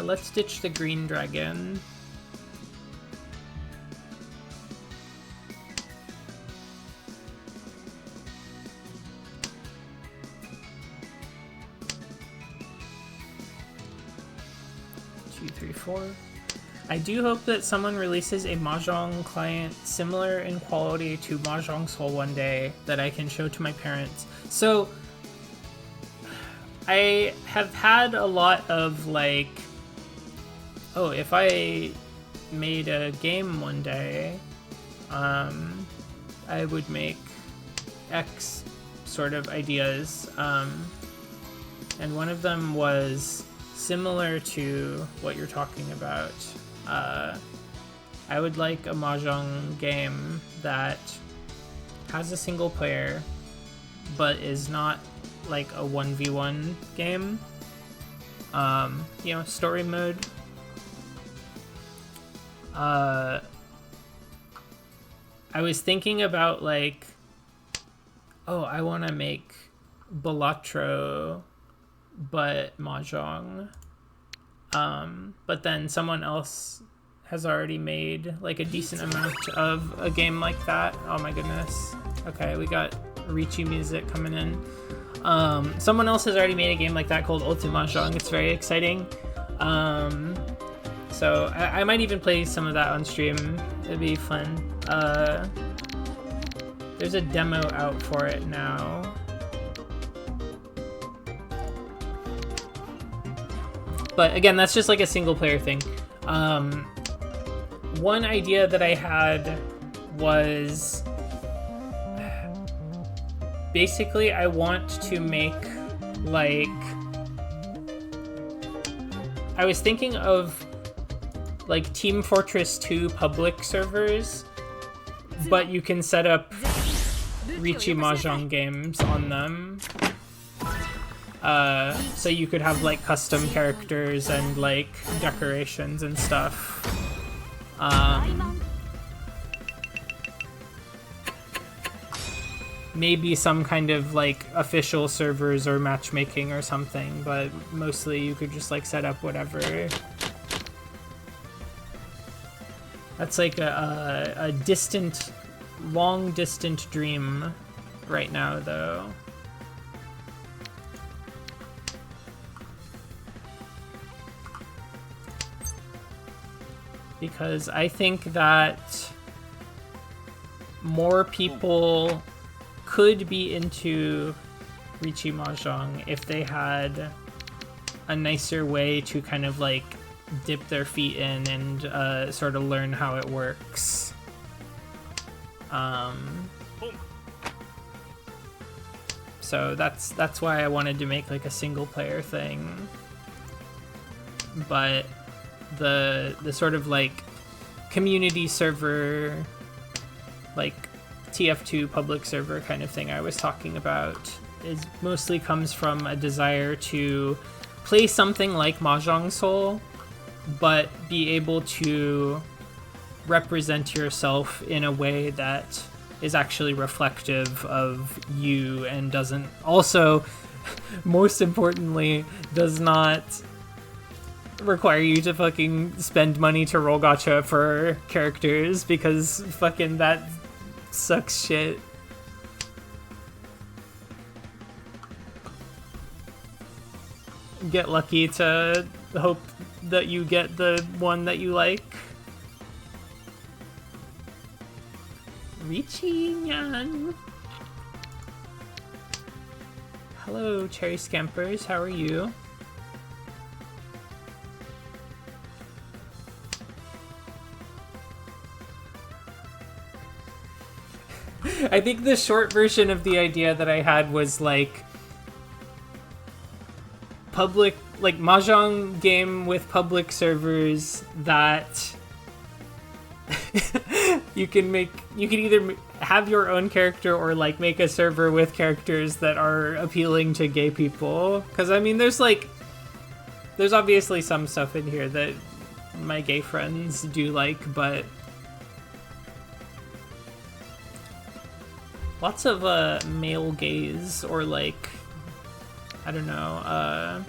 Let's ditch the green dragon. Two, three, 4. I do hope that someone releases a Mahjong client similar in quality to Mahjong Soul one day that I can show to my parents. So, I have had a lot of like, oh, if I made a game one day, I would make X sort of ideas. And one of them was similar to what you're talking about. I would like a Mahjong game that has a single player, but is not like a 1v1 game. You know, story mode. I was thinking about like, oh, I want to make Balatro, but Mahjong. But then someone else has already made like a decent amount of a game like that. Oh my goodness. Okay, we got Ricci music coming in. Someone else has already made a game like that called Ultimate Mahjong. It's very exciting. So I might even play some of that on stream. It'd be fun. There's a demo out for it now. But again, that's just like a single player thing. One idea that I had was basically I want to make like, I was thinking of like Team Fortress 2 public servers, but you can set up Richi Mahjong games on them. So you could have like custom characters and like decorations and stuff. Maybe some kind of like official servers or matchmaking or something, but mostly you could just like set up whatever. That's like a distant, long distant dream right now though. Because I think that more people could be into Richi Mahjong if they had a nicer way to kind of like dip their feet in and sort of learn how it works. So that's why I wanted to make like a single player thing. But the sort of like community server, like TF2 public server kind of thing I was talking about is mostly comes from a desire to play something like Mahjong Soul, but be able to represent yourself in a way that is actually reflective of you and doesn't also, most importantly, does not require you to fucking spend money to roll gacha for characters, because fucking that sucks shit. Get lucky to hope that you get the one that you like. Richi Nyan. Hello, Cherry Scampers, how are you? I think the short version of the idea that I had was like public, like Mahjong game with public servers that you can either have your own character or like make a server with characters that are appealing to gay people. Because I mean, there's obviously some stuff in here that my gay friends do like, but lots of male gays or like, I don't know,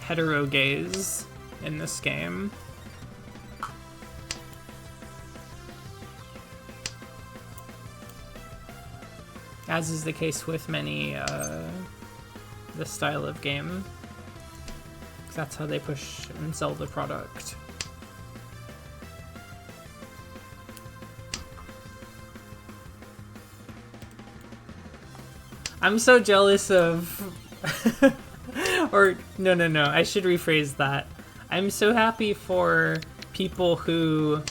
hetero gays in this game. As is the case with many this style of game. 'Cause that's how they push and sell the product. I'm so jealous of... or, no, I should rephrase that. I'm so happy for people who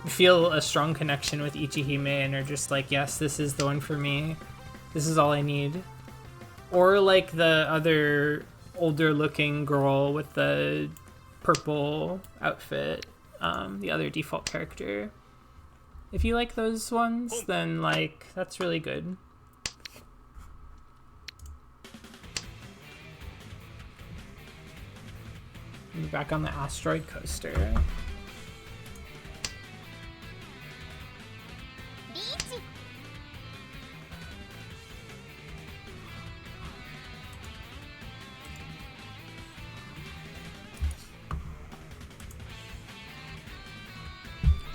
feel a strong connection with Ichihime and are just like, yes, this is the one for me. This is all I need. Or like the other older looking girl with the purple outfit, the other default character. If you like those ones, then like, that's really good. We're back on the asteroid coaster.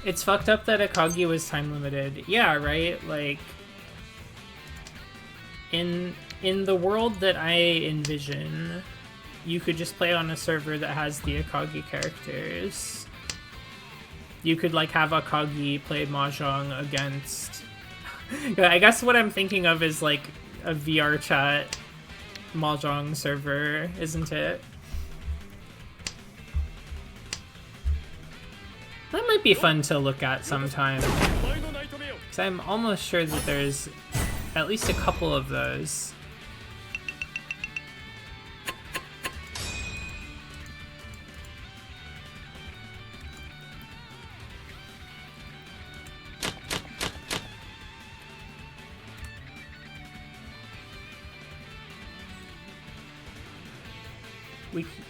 It's fucked up that Akagi was time limited. Yeah, right? Like, in the world that I envision, you could just play on a server that has the Akagi characters. You could like have Akagi play Mahjong against... I guess what I'm thinking of is like a VR chat Mahjong server, isn't it? That might be fun to look at sometime. Because I'm almost sure that there's at least a couple of those.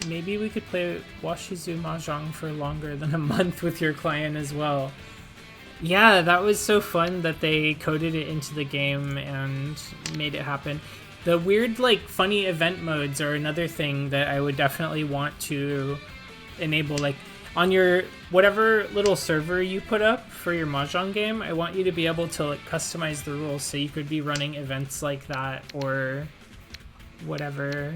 maybe we could play Washizu Mahjong for longer than a month with your client as well. Yeah, that was so fun that they coded it into the game and made it happen. The weird, like, funny event modes are another thing that I would definitely want to enable. Like, on your whatever little server you put up for your Mahjong game, I want you to be able to, like, customize the rules so you could be running events like that or whatever.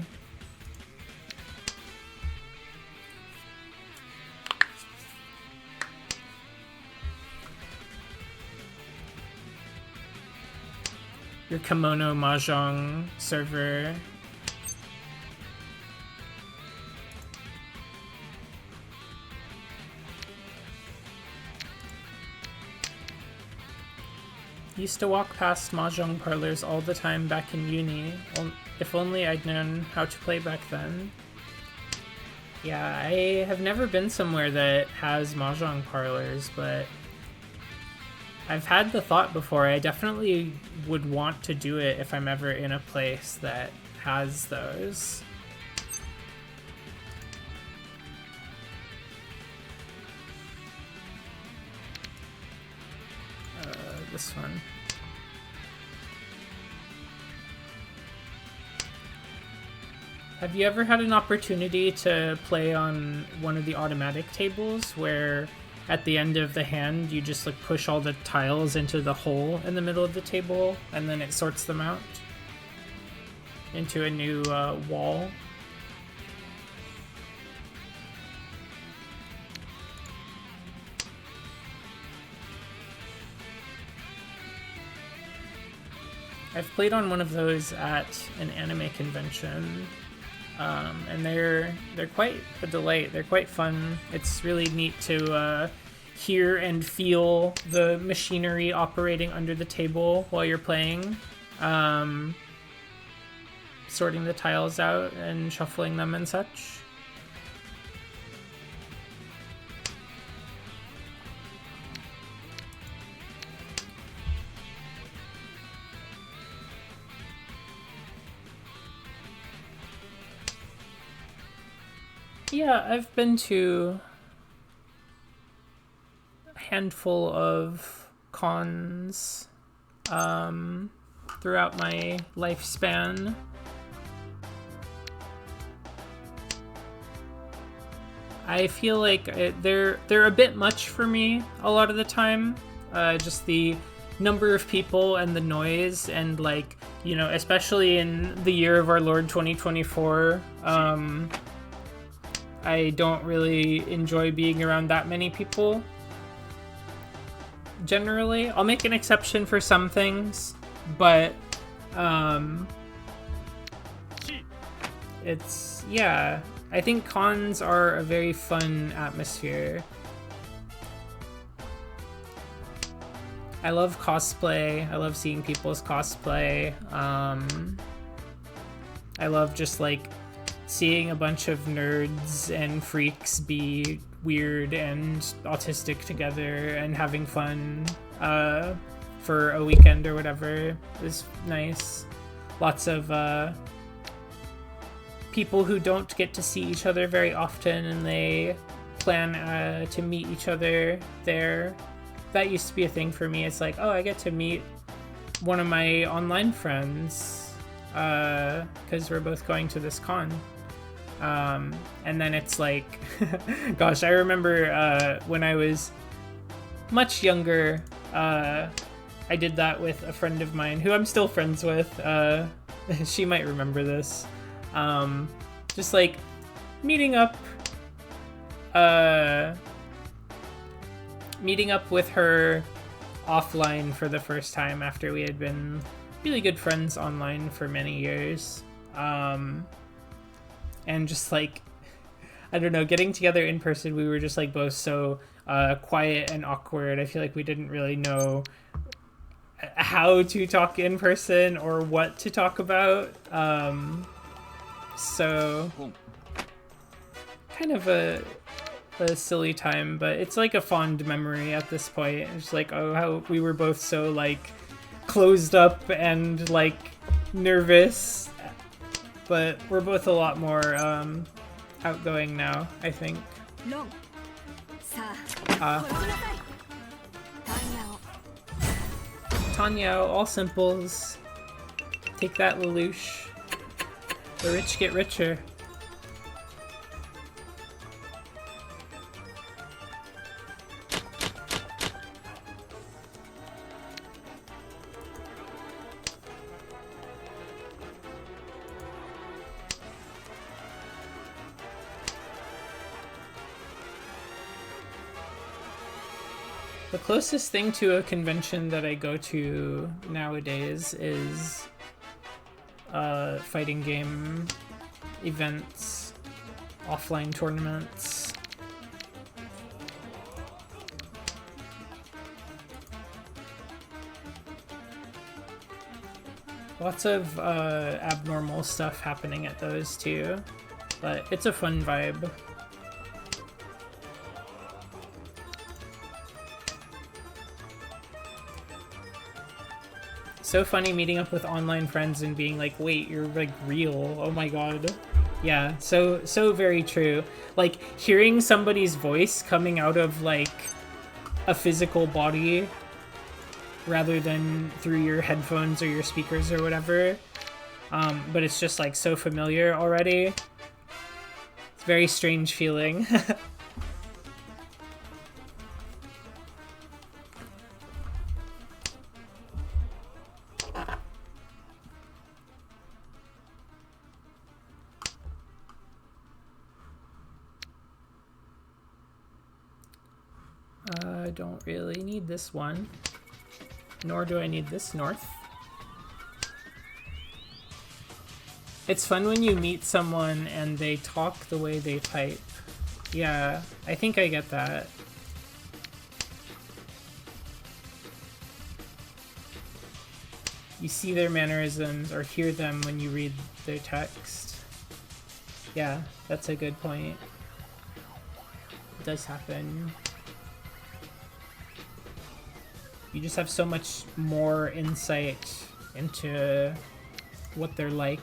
Your Kimono Mahjong server. Used to walk past Mahjong parlors all the time back in uni. If only I'd known how to play back then. Yeah, I have never been somewhere that has Mahjong parlors, but I've had the thought before. I definitely would want to do it if I'm ever in a place that has those. This one. Have you ever had an opportunity to play on one of the automatic tables where at the end of the hand you just like push all the tiles into the hole in the middle of the table and then it sorts them out into a new wall? I've played on one of those at an anime convention, and they're quite a delight. They're quite fun. It's really neat to hear and feel the machinery operating under the table while you're playing, sorting the tiles out and shuffling them and such. Yeah, I've been to a handful of cons throughout my lifespan. I feel like they're a bit much for me a lot of the time. Just the number of people and the noise and, like, you know, especially in the year of our Lord 2024, I don't really enjoy being around that many people. Generally, I'll make an exception for some things, but it's, yeah, I think cons are a very fun atmosphere. I love cosplay. I love seeing people's cosplay. I love just, like, seeing a bunch of nerds and freaks be weird and autistic together and having fun for a weekend or whatever is nice. Lots of people who don't get to see each other very often and they plan to meet each other there. That used to be a thing for me. It's like, oh, I get to meet one of my online friends because we're both going to this con. And then it's like, gosh, I remember when I was much younger, I did that with a friend of mine who I'm still friends with. She might remember this. Just like meeting up with her offline for the first time after we had been really good friends online for many years. And just like, I don't know, getting together in person, we were just like both so quiet and awkward. I feel like we didn't really know how to talk in person or what to talk about. So kind of a silly time, but it's like a fond memory at this point. It's just like, oh, how we were both so like closed up and like nervous, but we're both a lot more outgoing now, I think. ロンさあ Ah, 転びなさいタイヤを Tanya, all simples. Take that, Lelouch. The rich get richer. The closest thing to a convention that I go to nowadays is fighting game events, offline tournaments. Lots of abnormal stuff happening at those too, but it's a fun vibe. So funny meeting up with online friends and being like, wait, you're like real. Oh my god. Yeah, so very true. Like hearing somebody's voice coming out of like a physical body rather than through your headphones or your speakers or whatever. But it's just like so familiar already. It's a very strange feeling. I don't really need this one, nor do I need this north. It's fun when you meet someone and they talk the way they type. Yeah, I think I get that. You see their mannerisms or hear them when you read their text. Yeah, that's a good point. It does happen. You just have so much more insight into what they're like.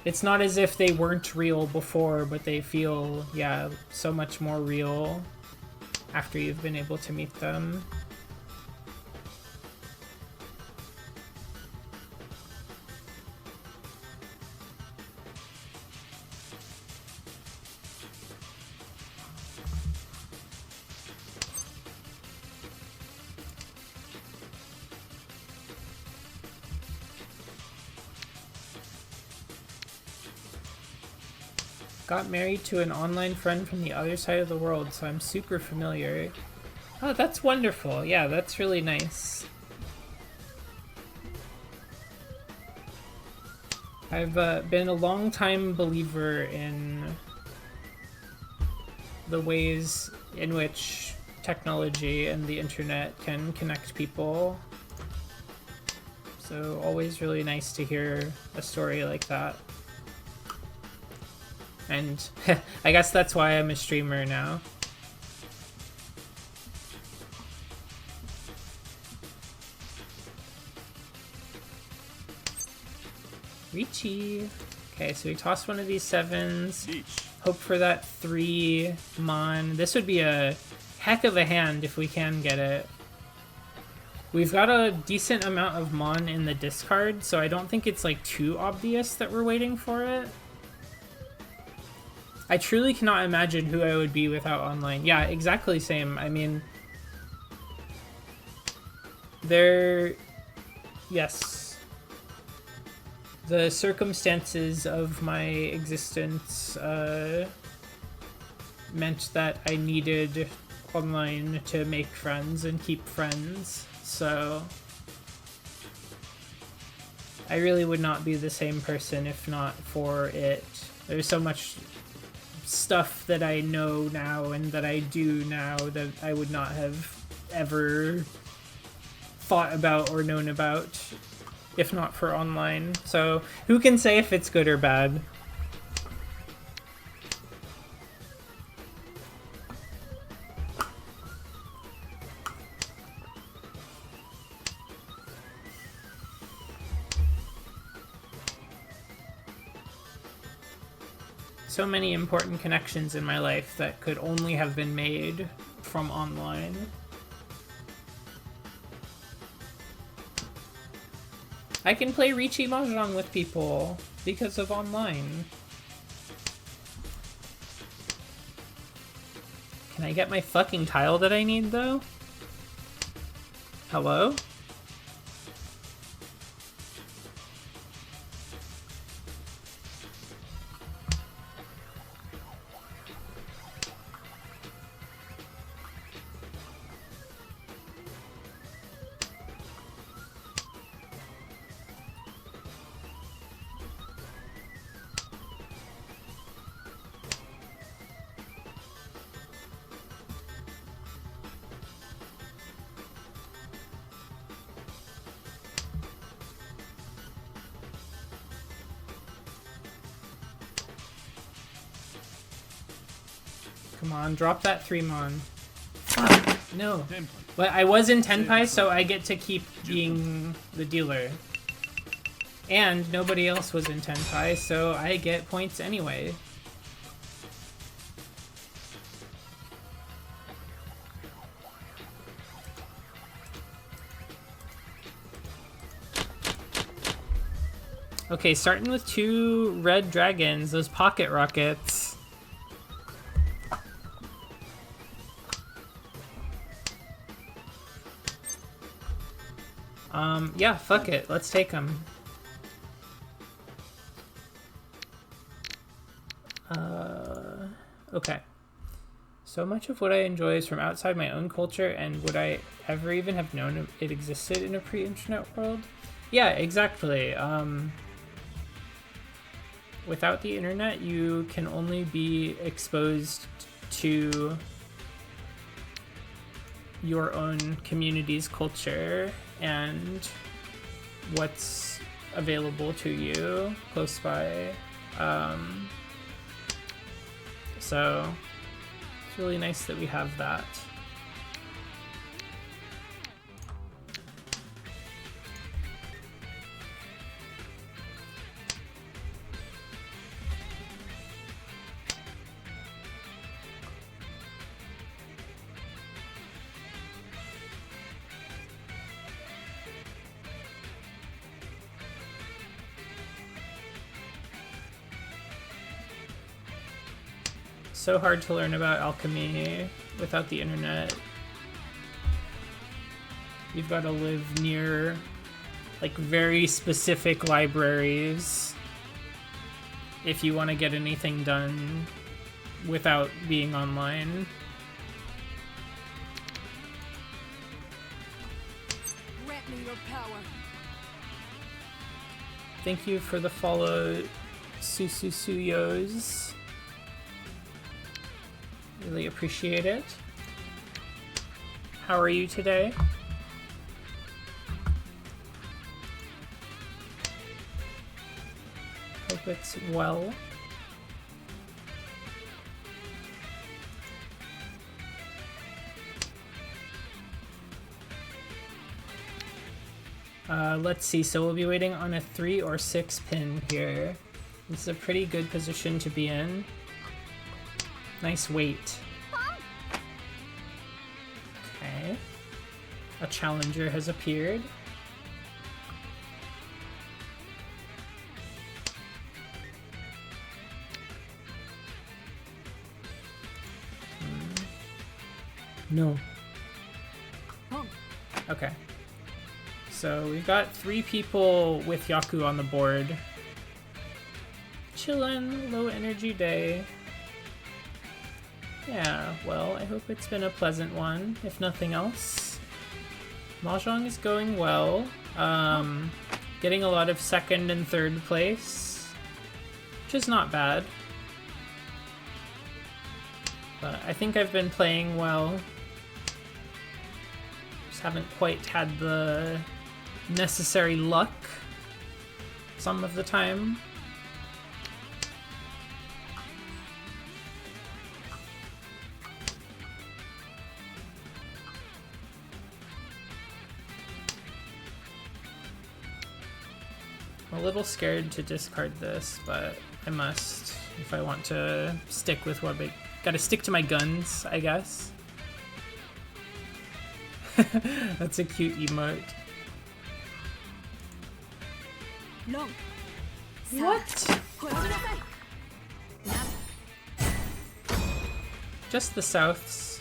It's not as if they weren't real before, but they feel, yeah, so much more real after you've been able to meet them. Got married to an online friend from the other side of the world, so I'm super familiar. Oh, that's wonderful. Yeah, that's really nice. I've been a long time believer in the ways in which technology and the internet can connect people. So always really nice to hear a story like that. And I guess that's why I'm a streamer now. Richie. Okay, so we toss one of these 7s. Hope for that 3 Mon. This would be a heck of a hand if we can get it. We've got a decent amount of Mon in the discard, so I don't think it's like too obvious that we're waiting for it. I truly cannot imagine who I would be without online. Yeah, exactly same. I mean, yes. The circumstances of my existence meant that I needed online to make friends and keep friends, so I really would not be the same person if not for it. There's so much stuff that I know now and that I do now that I would not have ever thought about or known about if not for online. So who can say if it's good or bad? So many important connections in my life that could only have been made from online. I can play Riichi Mahjong with people because of online. Can I get my fucking tile that I need, though? Hello? Come on, drop that 3-mon. Fuck, no. But I was in Tenpai, so I get to keep being the dealer. And nobody else was in Tenpai, so I get points anyway. Okay, starting with 2 red dragons, those pocket rockets. Yeah, fuck it. Let's take them. Okay. So much of what I enjoy is from outside my own culture, and would I ever even have known it existed in a pre-internet world? Yeah, exactly. Without the internet, you can only be exposed to your own community's culture and what's available to you close by. So it's really nice that we have that. So hard to learn about alchemy without the internet. You've got to live near, like, very specific libraries if you want to get anything done without being online. Grant me your power. Thank you for the follow, Sususuyos. Really appreciate it. How are you today? Hope it's well. Let's see, so we'll be waiting on a 3 or 6 pin here. This is a pretty good position to be in. Nice weight. Okay. A challenger has appeared. No. Okay. So we've got 3 people with Yaku on the board. Chillin', low energy day. Yeah, well, I hope it's been a pleasant one, if nothing else. Mahjong is going well. Getting a lot of 2nd and 3rd place, which is not bad. But I think I've been playing well. Just haven't quite had the necessary luck some of the time. I'm a little scared to discard this, but I must if I want to stick with what I gotta stick to my guns, I guess. That's a cute emote. Long. What? Just the Souths.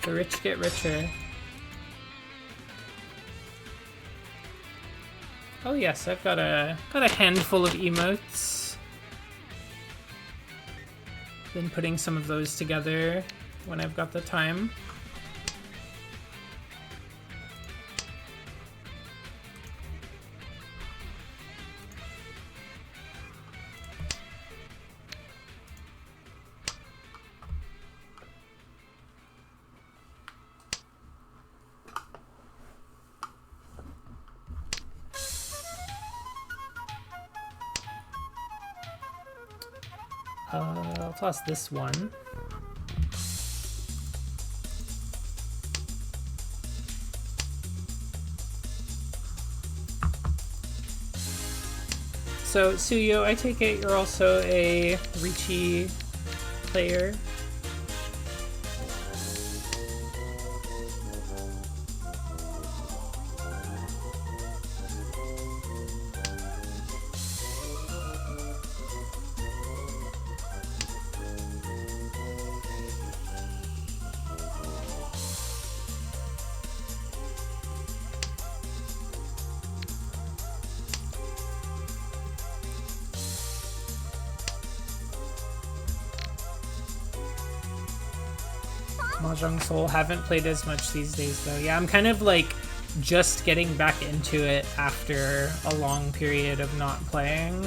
The rich get richer. Oh yes, I've got a handful of emotes. Been putting some of those together when I've got the time. I'll toss this one. So, Suyo, I take it you're also a Richi player? Mahjong Soul, haven't played as much these days though. Yeah, I'm kind of like just getting back into it after a long period of not playing.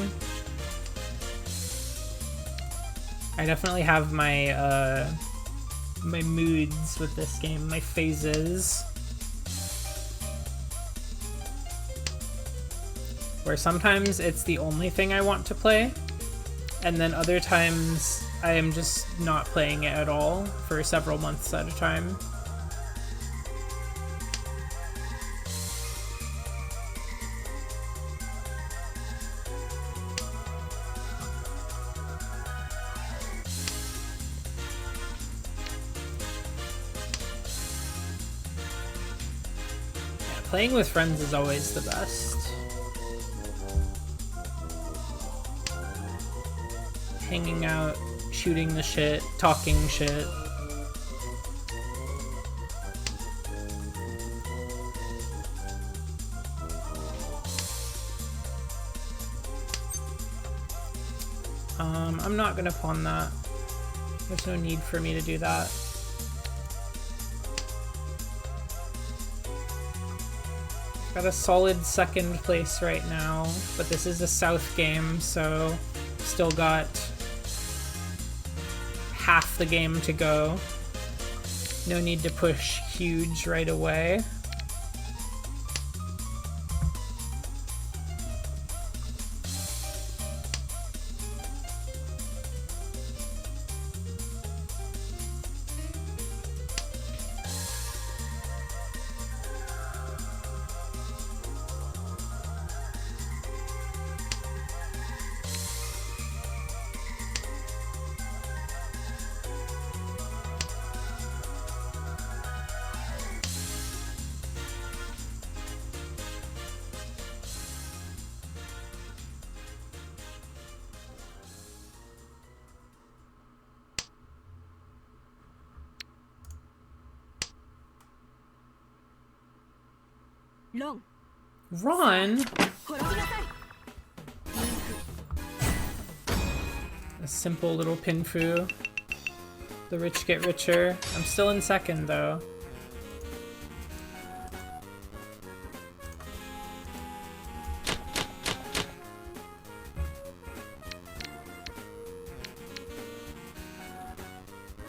I definitely have my my moods with this game, my phases. Where sometimes it's the only thing I want to play, and then other times I am just not playing it at all for several months at a time. Yeah, playing with friends is always the best. Hanging out, shooting the shit, talking shit. I'm not gonna pawn that. There's no need for me to do that. Got a solid second place right now, but this is a South game, so still got half the game to go. No need to push huge right away. Long. Ron? A simple little pinfu. The rich get richer. I'm still in second though.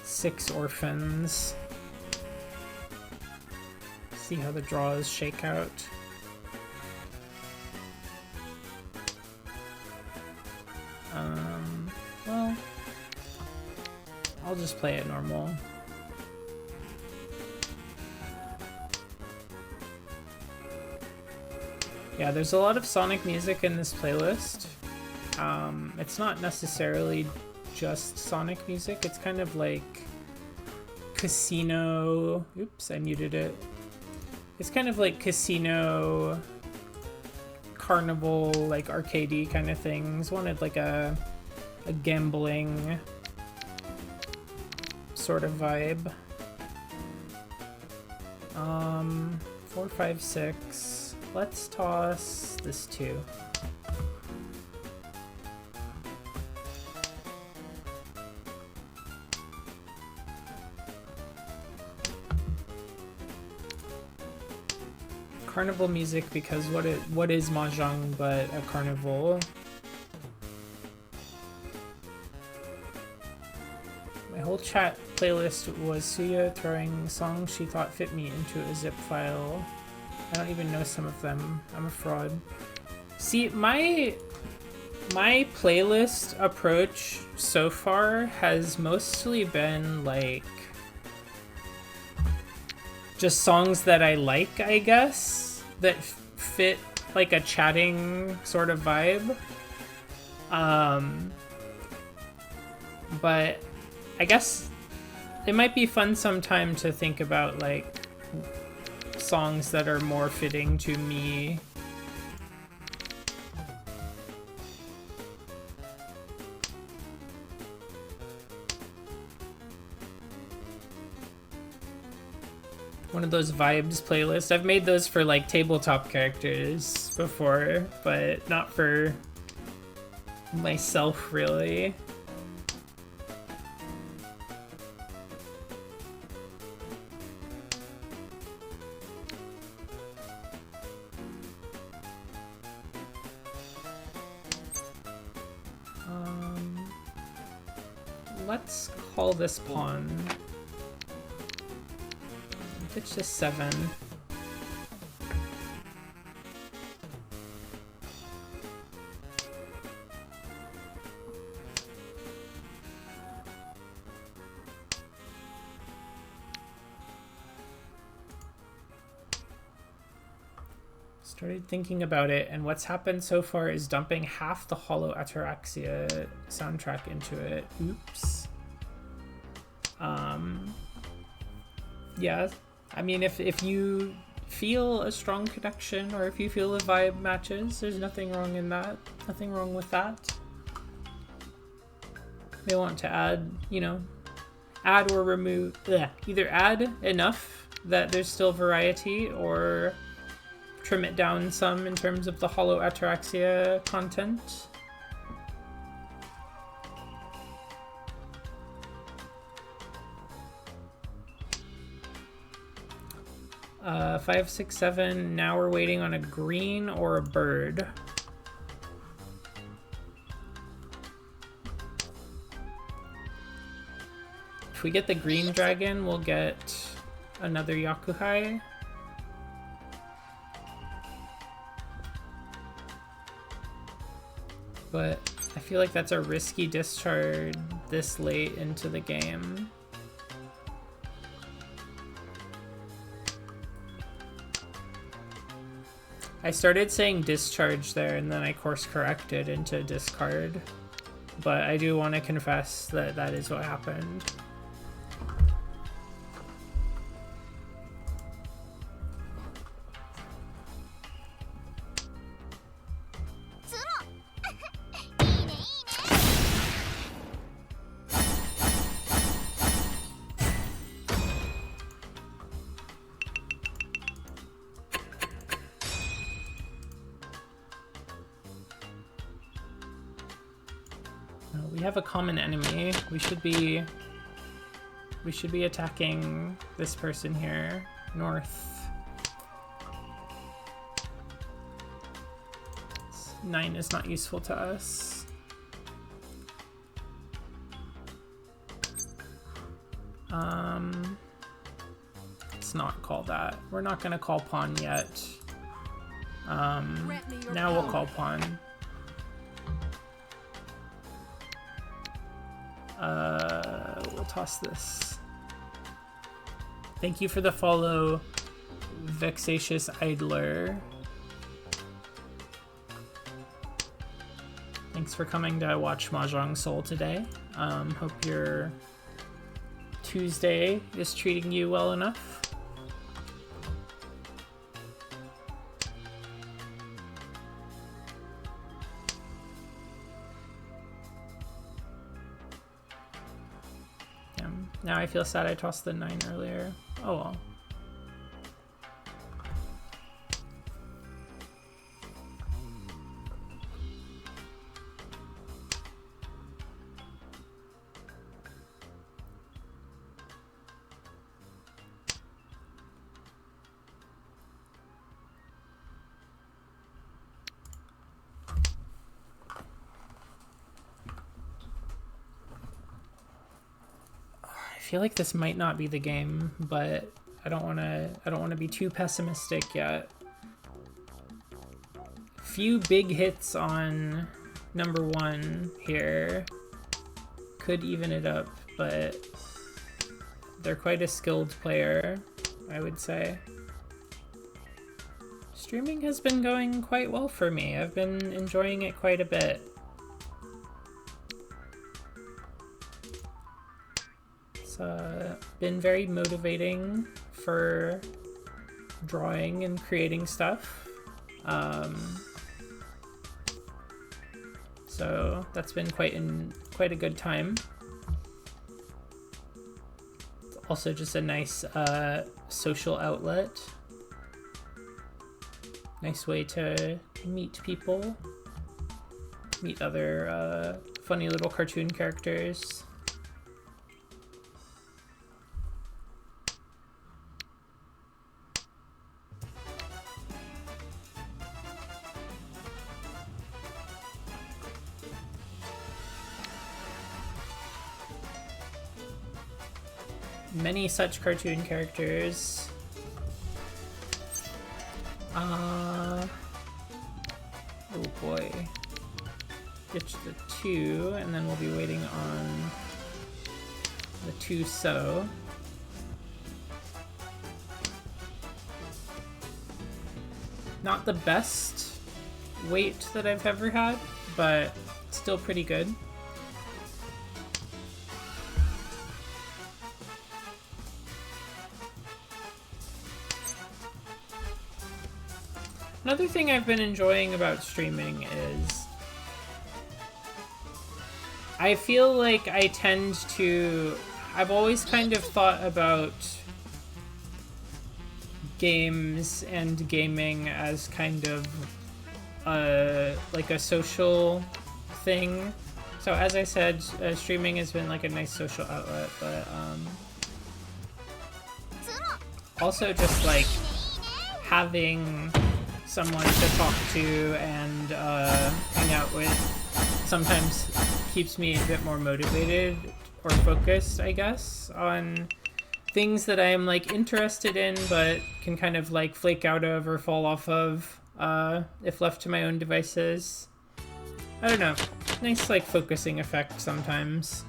Six orphans. See how the draws shake out. Well, I'll just play it normal. Yeah, there's a lot of Sonic music in this playlist. It's not necessarily just Sonic music. It's kind of like casino... Oops, I muted it. It's kind of like casino, carnival, like arcadey kind of things. Wanted like a gambling sort of vibe. 4, 5, 6. Let's toss this 2. Carnival music, because what is Mahjong but a carnival? My whole chat playlist was Suya throwing songs she thought fit me into a zip file. I don't even know some of them. I'm a fraud. See, my playlist approach so far has mostly been like just songs that I like, I guess, that fit like a chatting sort of vibe. But I guess it might be fun sometime to think about like songs that are more fitting to me. One of those vibes playlists. I've made those for like tabletop characters before, but not for myself really. Let's call this pawn. Pitch to 7. Started thinking about it, and what's happened so far is dumping half the Hollow Ataraxia soundtrack into it. Oops. Yeah, I mean, if you feel a strong connection, or if you feel the vibe matches, there's nothing wrong in that. Nothing wrong with that. They want to add, you know, add or remove, either add enough that there's still variety, or trim it down some in terms of the Hollow Ataraxia content. Uh, 5, 6, 7. Now we're waiting on a green or a bird. If we get the green dragon, we'll get another Yakuhai. But I feel like that's a risky discard this late into the game. I started saying discharge there, and then I course corrected into discard. But I do want to confess that that is what happened. We have a common enemy. We should be attacking this person here, north. 9 is not useful to us. Let's not call that. We're not gonna call pawn yet. Now we'll call pawn. We'll toss this. Thank you for the follow, Vexatious Idler. Thanks for coming to watch Mahjong Soul today. Hope your Tuesday is treating you well enough. Damn, now I feel sad I tossed the 9 earlier. Oh well. I feel like this might not be the game, but I don't want to be too pessimistic yet. Few big hits on number 1 here could even it up, but they're quite a skilled player, I would say. Streaming has been going quite well for me. I've been enjoying it quite a bit. Been very motivating for drawing and creating stuff. So that's been quite a good time. It's also just a nice social outlet. Nice way to meet people, meet other funny little cartoon characters. Many such cartoon characters. Oh boy. Ditch the 2, and then we'll be waiting on the 2 so. Not the best weight that I've ever had, but still pretty good. Another thing I've been enjoying about streaming is I feel like I tend to... I've always kind of thought about games and gaming as kind of like a social thing. So as I said, streaming has been like a nice social outlet, but also just like having someone to talk to and hang out with sometimes keeps me a bit more motivated or focused, I guess, on things that I am like interested in but can kind of like flake out of or fall off of if left to my own devices. I don't know. Nice like focusing effect sometimes.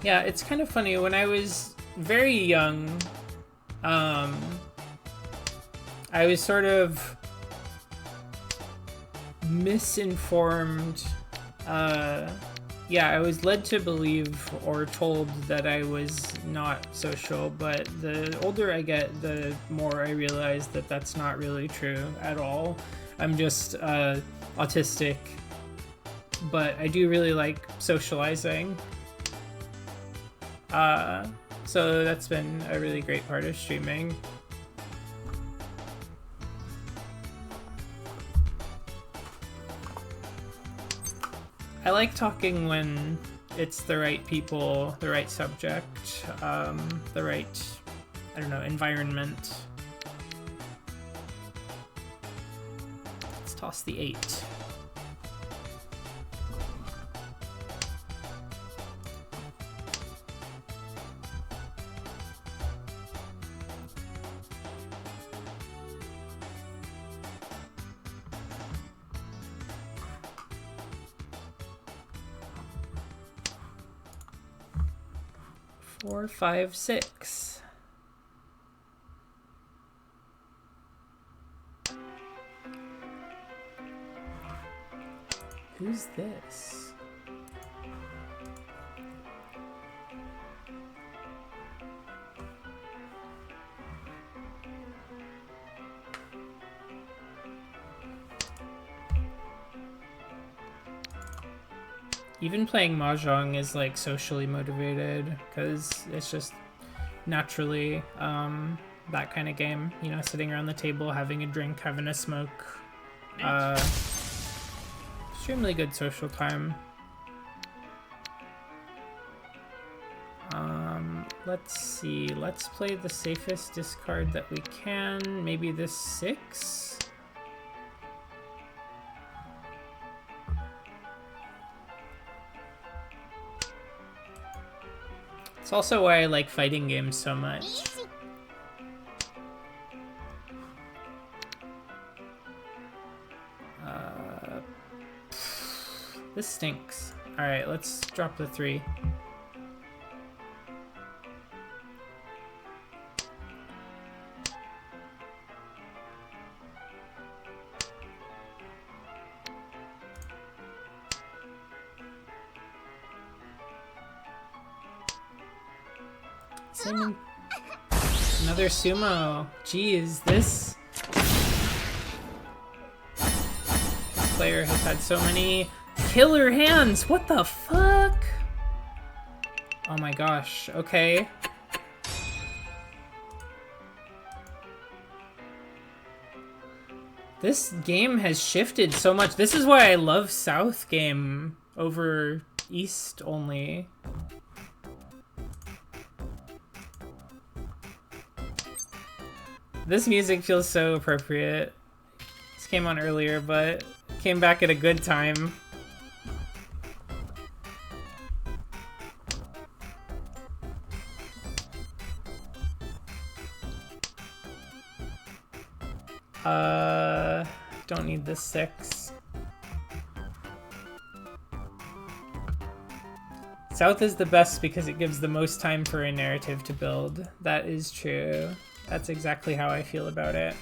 Yeah, it's kind of funny. When I was very young, I was sort of misinformed. Yeah, I was led to believe or told that I was not social, but the older I get, the more I realize that that's not really true at all. I'm just autistic, but I do really like socializing. So that's been a really great part of streaming. I like talking when it's the right people, the right subject, the right, I don't know, environment. Let's toss the 8. 4, 5, 6. Who's this? Even playing Mahjong is like socially motivated because it's just naturally that kind of game, you know, sitting around the table, having a drink, having a smoke. Extremely good social time. Let's see, let's play the safest discard that we can. Maybe this 6? It's also why I like fighting games so much. This stinks. Alright, let's drop the 3. Another sumo. Jeez, this player has had so many killer hands. What the fuck? Oh my gosh. Okay. This game has shifted so much. This is why I love South game over East only. This music feels so appropriate. This came on earlier, but came back at a good time. Don't need this 6. South is the best because it gives the most time for a narrative to build. That is true. That's exactly how I feel about it.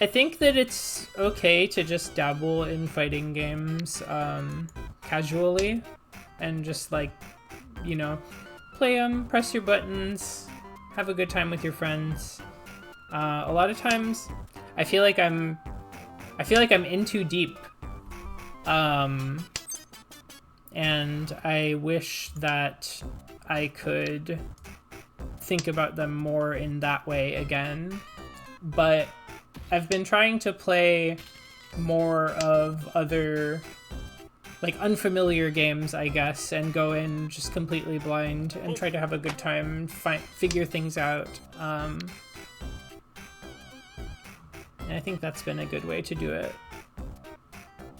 I think that it's okay to just dabble in fighting games casually and just like, you know, play them, press your buttons, have a good time with your friends. A lot of times I feel like I'm in too deep. And I wish that I could think about them more in that way again. But I've been trying to play more of other, like, unfamiliar games, I guess, and go in just completely blind and try to have a good time, figure things out. And I think that's been a good way to do it.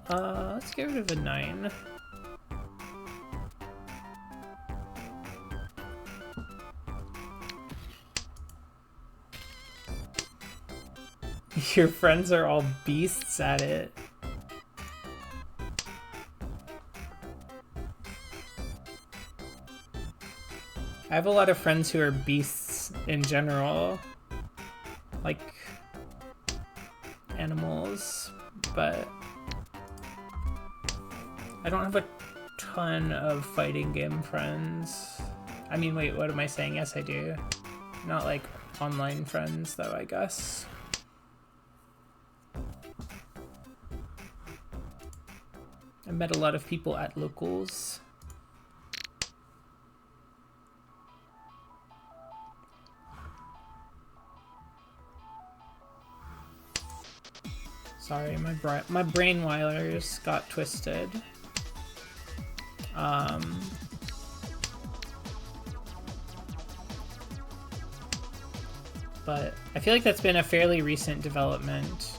Let's get rid of a 9. Your friends are all beasts at it. I have a lot of friends who are beasts in general. Like animals, but I don't have a ton of fighting game friends. I mean, wait, what am I saying? Yes, I do. Not like online friends, though, I guess. I met a lot of people at locals. Sorry, my brain wires got twisted. But I feel like that's been a fairly recent development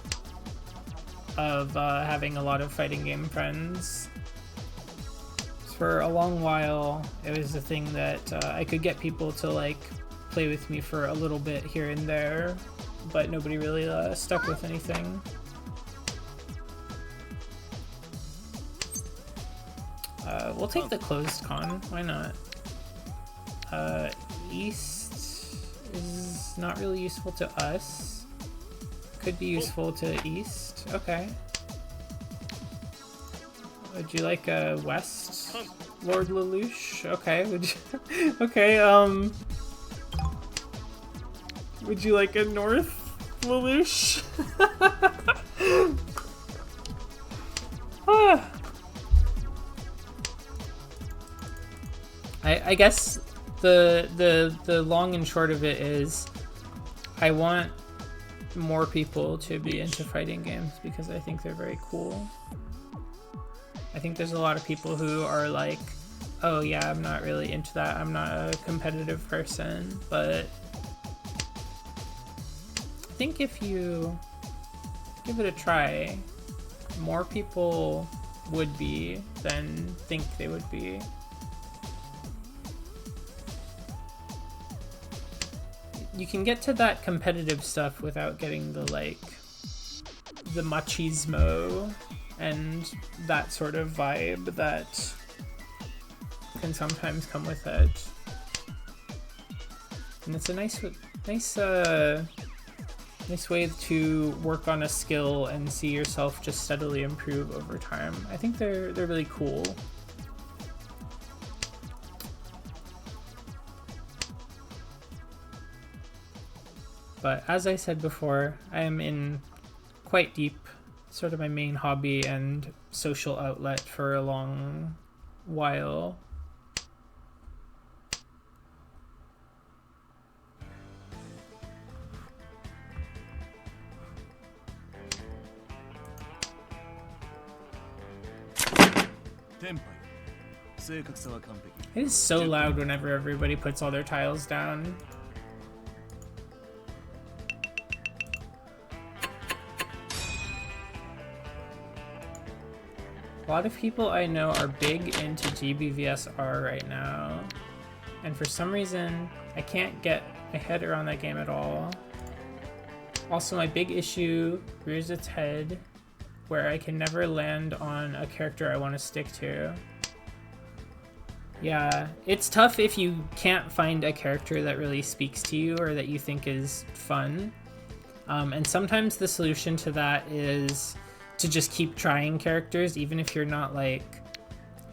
of having a lot of fighting game friends. For a long while, it was a thing that I could get people to like play with me for a little bit here and there, but nobody really stuck with anything. We'll take the closed con. Why not? East is not really useful to us. Could be useful to East. Okay. Would you like a West, Lord Lelouch? Okay. Would you? Okay. Would you like a North Lelouch? I guess the long and short of it is I want more people to be into fighting games because I think they're very cool. I think there's a lot of people who are like, oh yeah, I'm not really into that. I'm not a competitive person, but I think if you give it a try, more people would be than think they would be. You can get to that competitive stuff without getting the the machismo and that sort of vibe that can sometimes come with it. And it's a nice way to work on a skill and see yourself just steadily improve over time. I think they're really cool. But as I said before, I am in quite deep, sort of my main hobby and social outlet for a long while. It is so loud whenever everybody puts all their tiles down. A lot of people I know are big into GBVSR right now, and for some reason I can't get my head around that game at all. Also, my big issue rears its head where I can never land on a character I want to stick to. Yeah, it's tough if you can't find a character that really speaks to you or that you think is fun. And sometimes the solution to that is to just keep trying characters even if you're not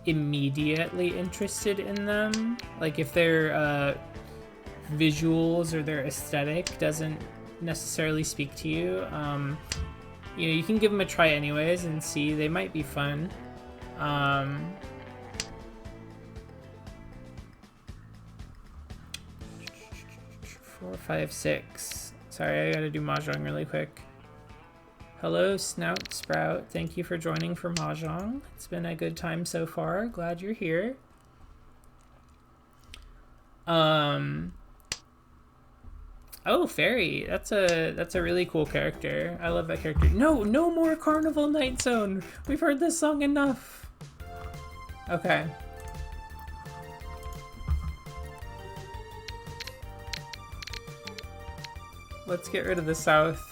immediately interested in them. Like if their visuals or their aesthetic doesn't necessarily speak to you, you can give them a try anyways and see. They might be fun. 4, 5, 6. Sorry, I gotta do Mahjong really quick. Hello, Snout Sprout. Thank you for joining for Mahjong. It's been a good time so far. Glad you're here. Oh, Fairy. That's a really cool character. I love that character. No more Carnival Night Zone. We've heard this song enough. Okay. Let's get rid of the South.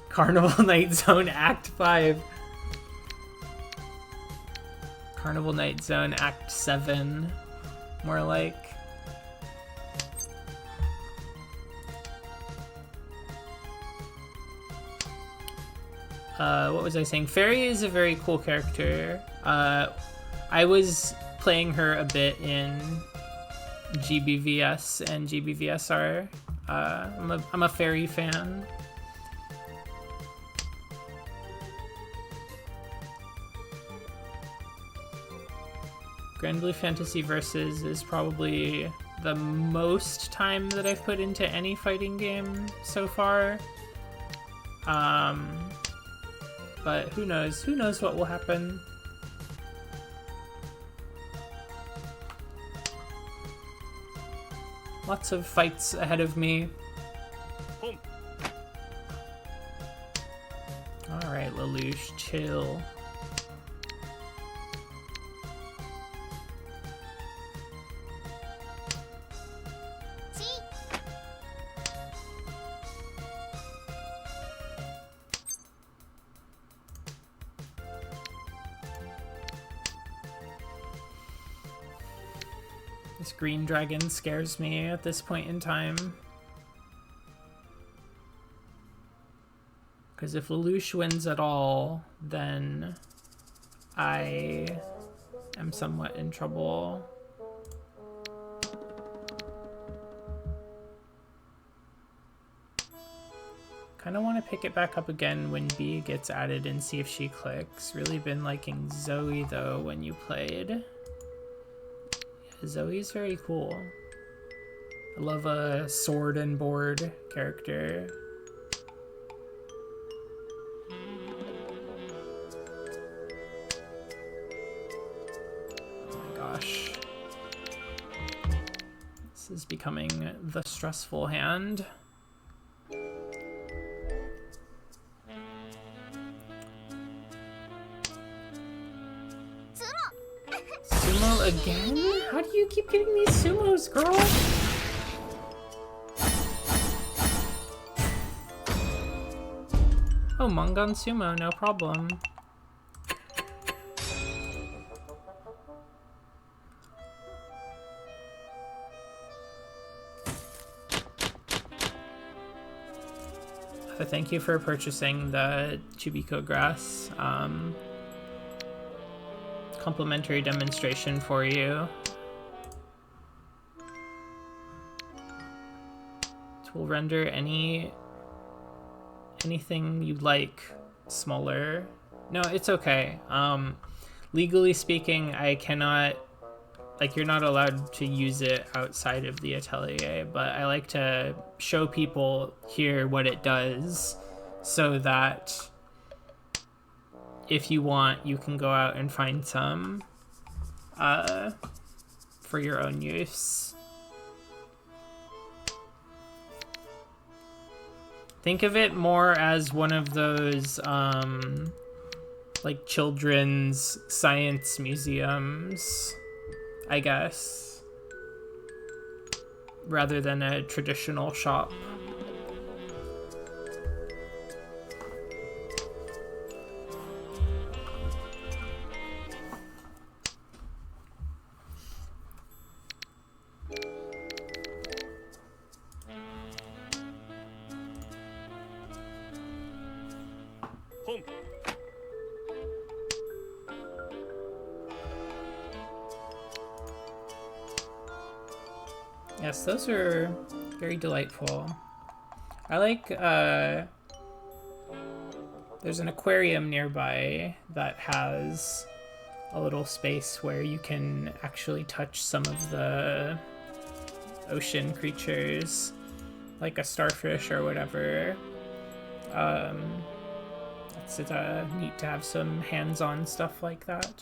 Carnival Night Zone Act 5. Carnival Night Zone Act 7. More like. What was I saying? Fairy is a very cool character. I was playing her a bit in GBVS and GBVSR. I'm a Fairy fan. Grand Blue Fantasy Versus is probably the most time that I've put into any fighting game so far. But who knows? Who knows what will happen? Lots of fights ahead of me. Alright, Lelouch, chill. This green dragon scares me at this point in time. Because if Lelouch wins at all, then I am somewhat in trouble. Kind of want to pick it back up again when B gets added and see if she clicks. Really been liking Zoe though when you played. Yeah, Zoe's very cool. I love a sword and board character. Oh my gosh. This is becoming the stressful hand. Sumo again? How do you keep getting these sumos, girl? Oh, Mongon Sumo, no problem. Thank you for purchasing the Chubiko grass. Complimentary demonstration for you. It will render anything you'd like smaller. No, it's okay. Legally speaking, I cannot, like, you're not allowed to use it outside of the atelier, but I like to show people here what it does so that if you want, you can go out and find some for your own use. Think of it more as one of those like children's science museums, I guess, rather than a traditional shop. Yes, those are very delightful. I like, there's an aquarium nearby that has a little space where you can actually touch some of the ocean creatures, like a starfish or whatever. It's neat to have some hands-on stuff like that.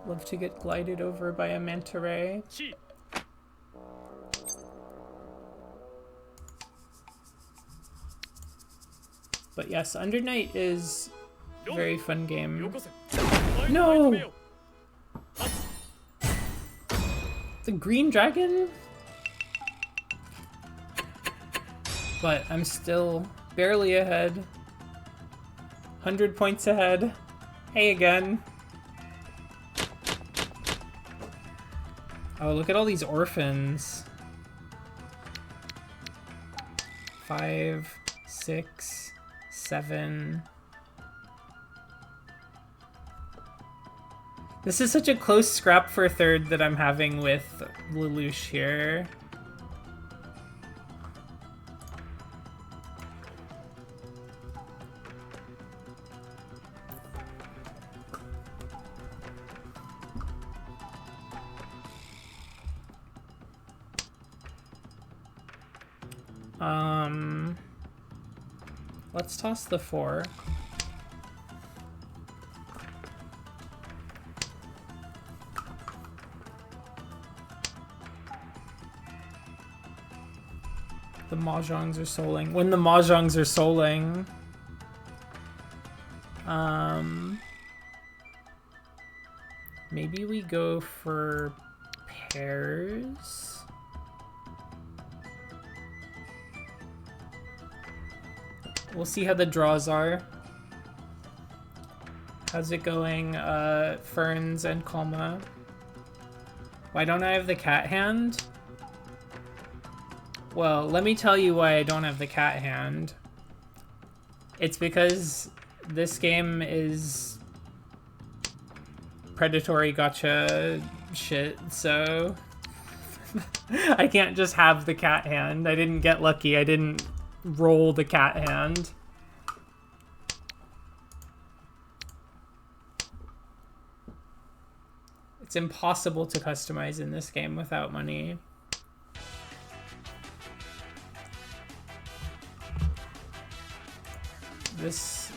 Love to get glided over by a manta ray. But yes, Under Night is a very fun game. No! The green dragon? But I'm still barely ahead. 100 points ahead. Hey again. Oh, look at all these orphans. 5, 6, 7. This is such a close scrap for third that I'm having with Lelouch here. Let's toss the 4. The Mahjongs are souling. When the Mahjongs are souling. Maybe we go for pairs. We'll see how the draws are. How's it going, Ferns and Kalma? Why don't I have the cat hand? Well, let me tell you why I don't have the cat hand. It's because this game is predatory gacha shit, so I can't just have the cat hand. I didn't get lucky. I didn't roll the cat hand. It's impossible to customize in this game without money. This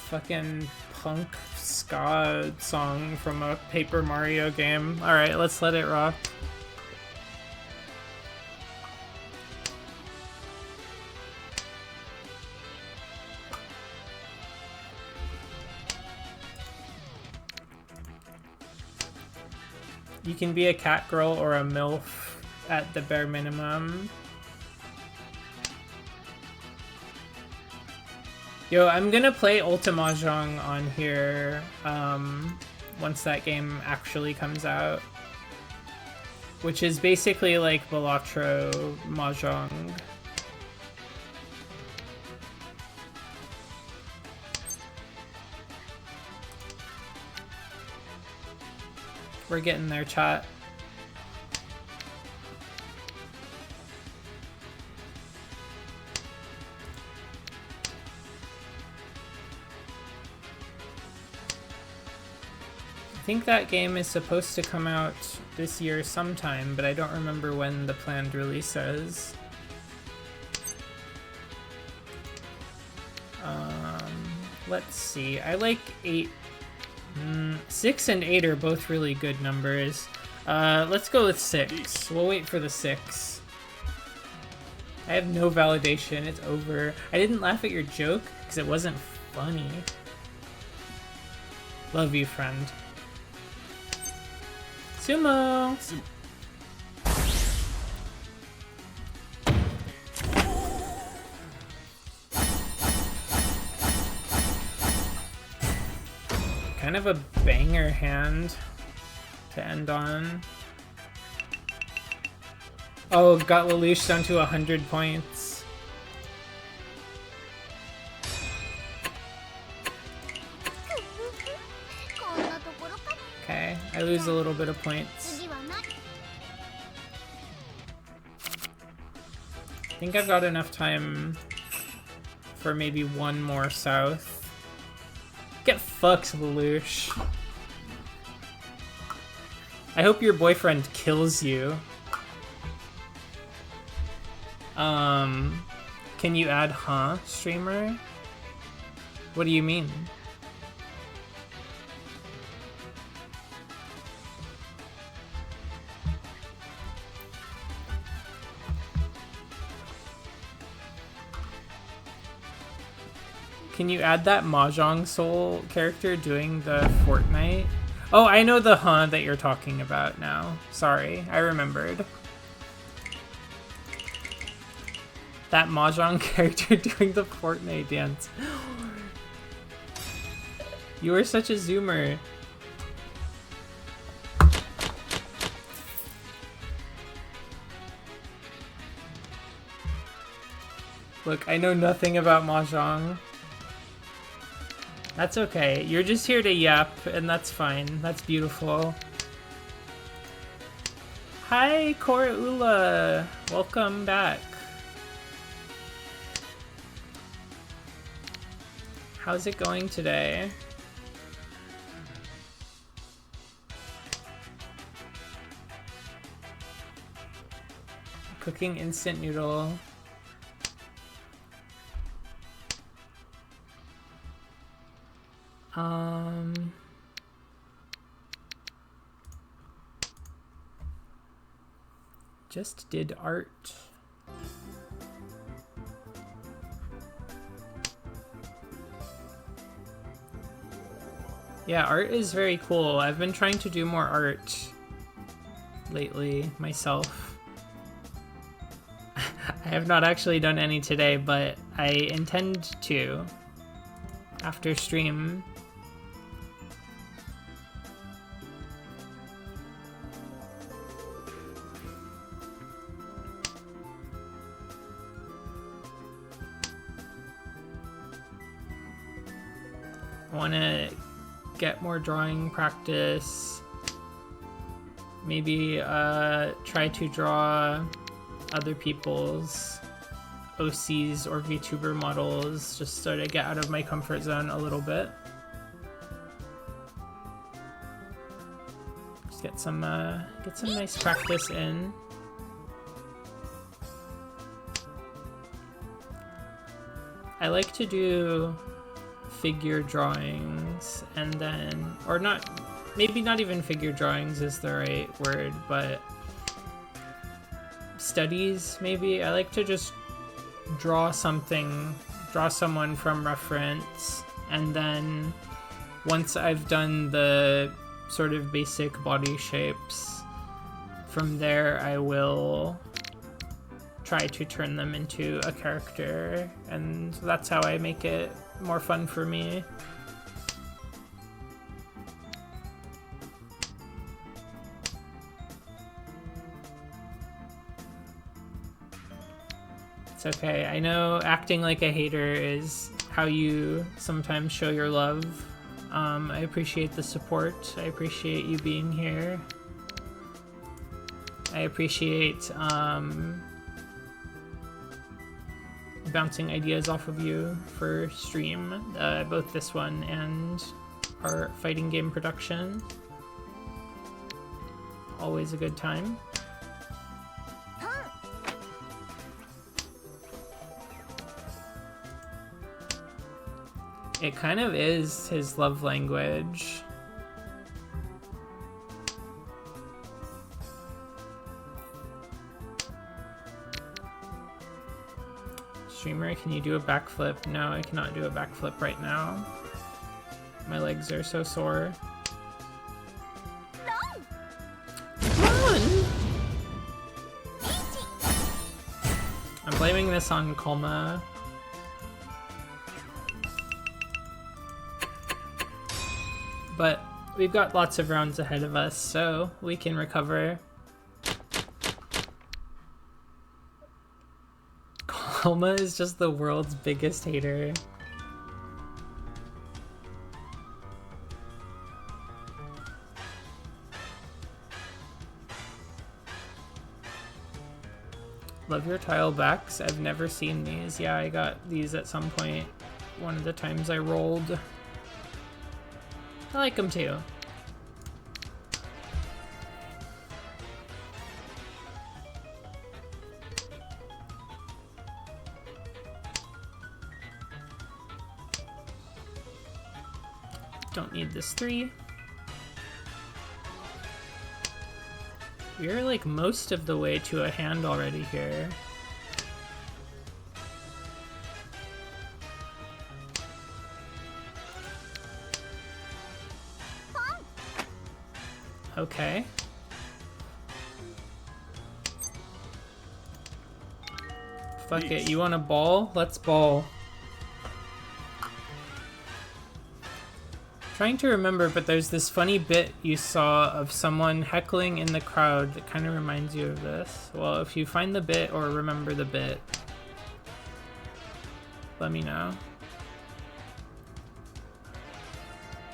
fucking punk ska song from a Paper Mario game. Alright, let's let it rock. You can be a cat girl or a MILF at the bare minimum. Yo, I'm gonna play Mahjong on here once that game actually comes out. Which is basically like Balatro Mahjong. We're getting there, chat. I think that game is supposed to come out this year sometime, but I don't remember when the planned release is. Let's see. I like 8. 6 and 8 are both really good numbers. Let's go with 6. We'll wait for the 6. I have no validation. It's over. I didn't laugh at your joke because it wasn't funny. Love you, friend. Sumo! Kind of a banger hand to end on. Oh, got Lelouch down to 100 points. Okay, I lose a little bit of points. I think I've got enough time for maybe one more south. Get fucked, Lelouch. I hope your boyfriend kills you. Can you add streamer? What do you mean? Can you add that Mahjong Soul character doing the Fortnite? Oh, I know the that you're talking about now. Sorry, I remembered. That Mahjong character doing the Fortnite dance. You are such a zoomer. Look, I know nothing about Mahjong. That's okay. You're just here to yap, and that's fine. That's beautiful. Hi, Korula. Welcome back. How's it going today? Cooking instant noodle. Just did art. Yeah, art is very cool. I've been trying to do more art lately myself. I have not actually done any today, but I intend to after stream. I want to get more drawing practice. Maybe try to draw other people's OCs or VTuber models, just so to get out of my comfort zone a little bit. Just get some nice practice in. I like to do figure drawings and then, or not, maybe not even figure drawings is the right word, but studies maybe. I like to just draw something, draw someone from reference, and then once I've done the sort of basic body shapes, from there I will try to turn them into a character, and that's how I make it more fun for me. It's okay. I know acting like a hater is how you sometimes show your love. I appreciate the support. I appreciate you being here. I appreciate bouncing ideas off of you for stream, both this one and our fighting game production. Always a good time. It kind of is his love language. Streamer, can you do a backflip? No, I cannot do a backflip right now. My legs are so sore. Run! I'm blaming this on Kolma. But we've got lots of rounds ahead of us, so we can recover. Kolma is just the world's biggest hater. Love your tile backs. I've never seen these. Yeah, I got these at some point. One of the times I rolled. I like them too. Don't need this 3. We're like most of the way to a hand already here. Okay. Fuck it, you want a ball? Let's ball. Trying to remember, but there's this funny bit you saw of someone heckling in the crowd that kind of reminds you of this. Well, if you find the bit or remember the bit, let me know.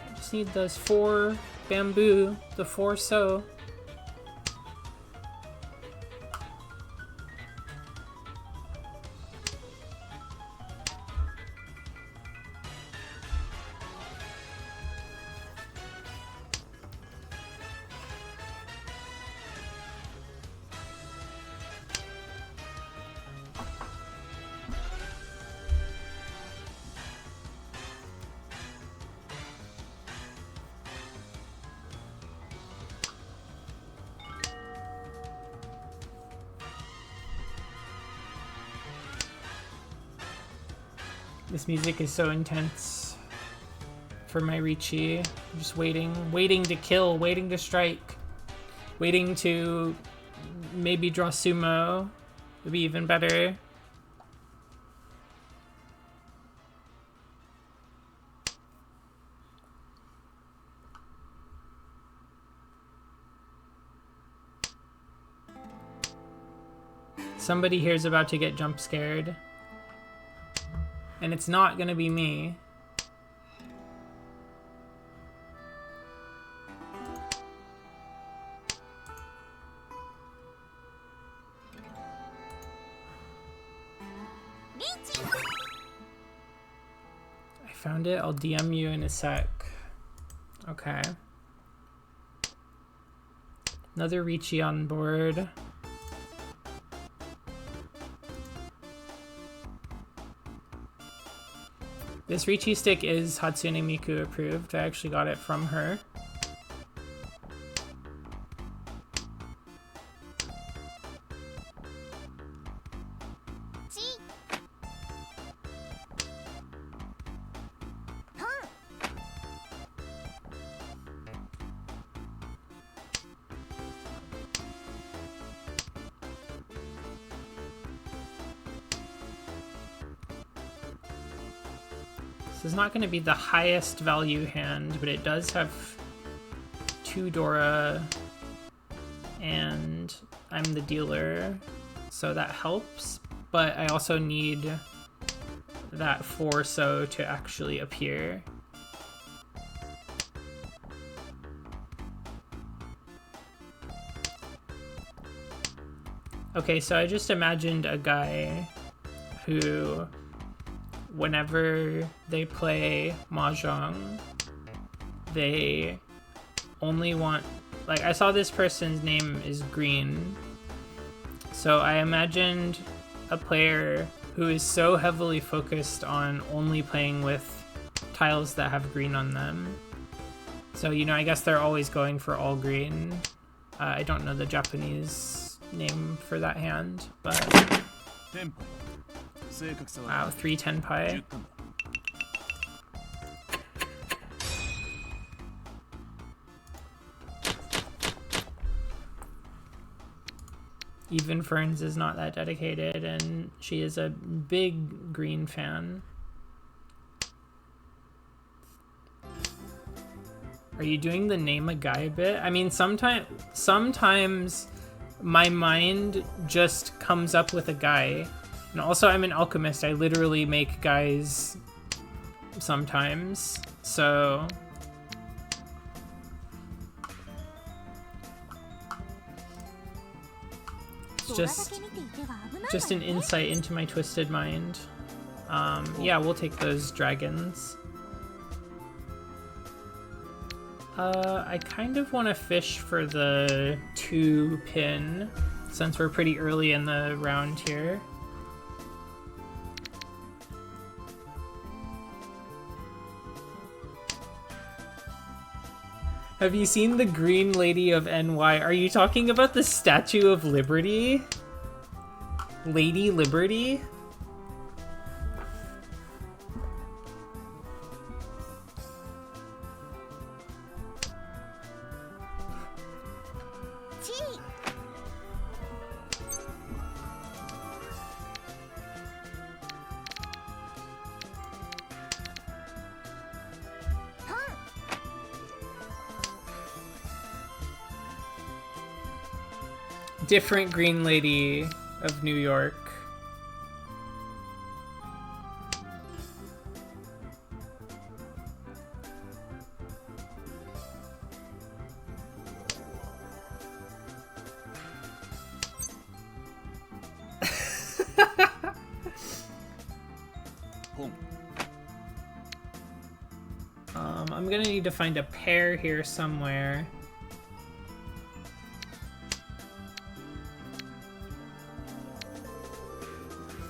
I just need those 4 bamboo, the 4 so. This music is so intense. for my Richi. I'm just waiting to kill, waiting to strike, waiting to maybe draw sumo. Would be even better. Somebody here's about to get jump scared. And it's not gonna be me. I found it. I'll DM you in a sec. Okay. Another Richi on board. This Richi stick is Hatsune Miku approved. I actually got it from her. This is not going to be the highest value hand, but it does have 2 Dora, and I'm the dealer, so that helps. But I also need that 4-so to actually appear. Okay, so I just imagined a guy who, whenever they play Mahjong, they only want, like, I saw this person's name is Green. So I imagined a player who is so heavily focused on only playing with tiles that have green on them. So, you know, I guess they're always going for all green. I don't know the Japanese name for that hand, but wow, 3 tenpai. Even Ferns is not that dedicated, and she is a big green fan. Are you doing the name a guy bit? I mean, sometimes my mind just comes up with a guy. And also, I'm an alchemist. I literally make guys sometimes. So it's just an insight into my twisted mind. Yeah, we'll take those dragons. I kind of want to fish for the 2 pin, since we're pretty early in the round here. Have you seen the Green Lady of NY? Are you talking about the Statue of Liberty? Lady Liberty? Different Green Lady of New York. I'm gonna need to find a pair here somewhere.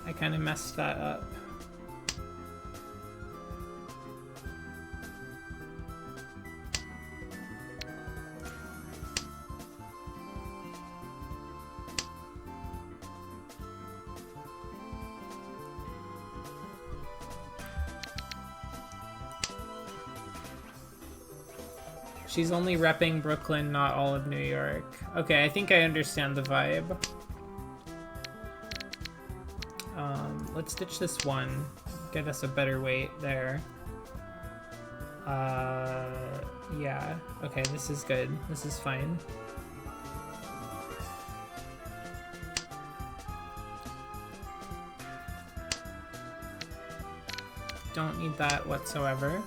I kind of messed that up. She's only repping Brooklyn, not all of New York. Okay, I think I understand the vibe. Let's ditch this one. Get us a better weight there. Yeah. Okay, this is good. This is fine. Don't need that whatsoever.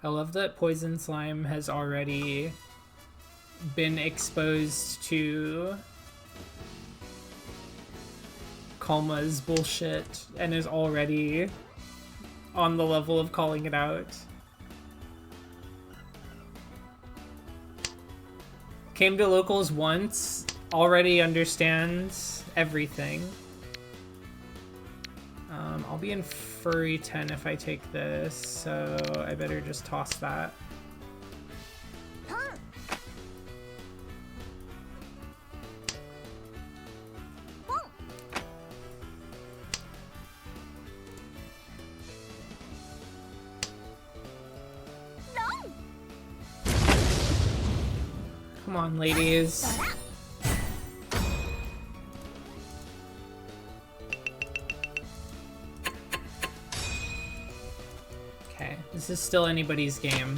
I love that Poison Slime has already been exposed to Kalma's bullshit and is already on the level of calling it out. Came to locals once, already understands everything. I'll be in Furry 10 if I take this, so I better just toss that. Come on, ladies. Okay, this is still anybody's game.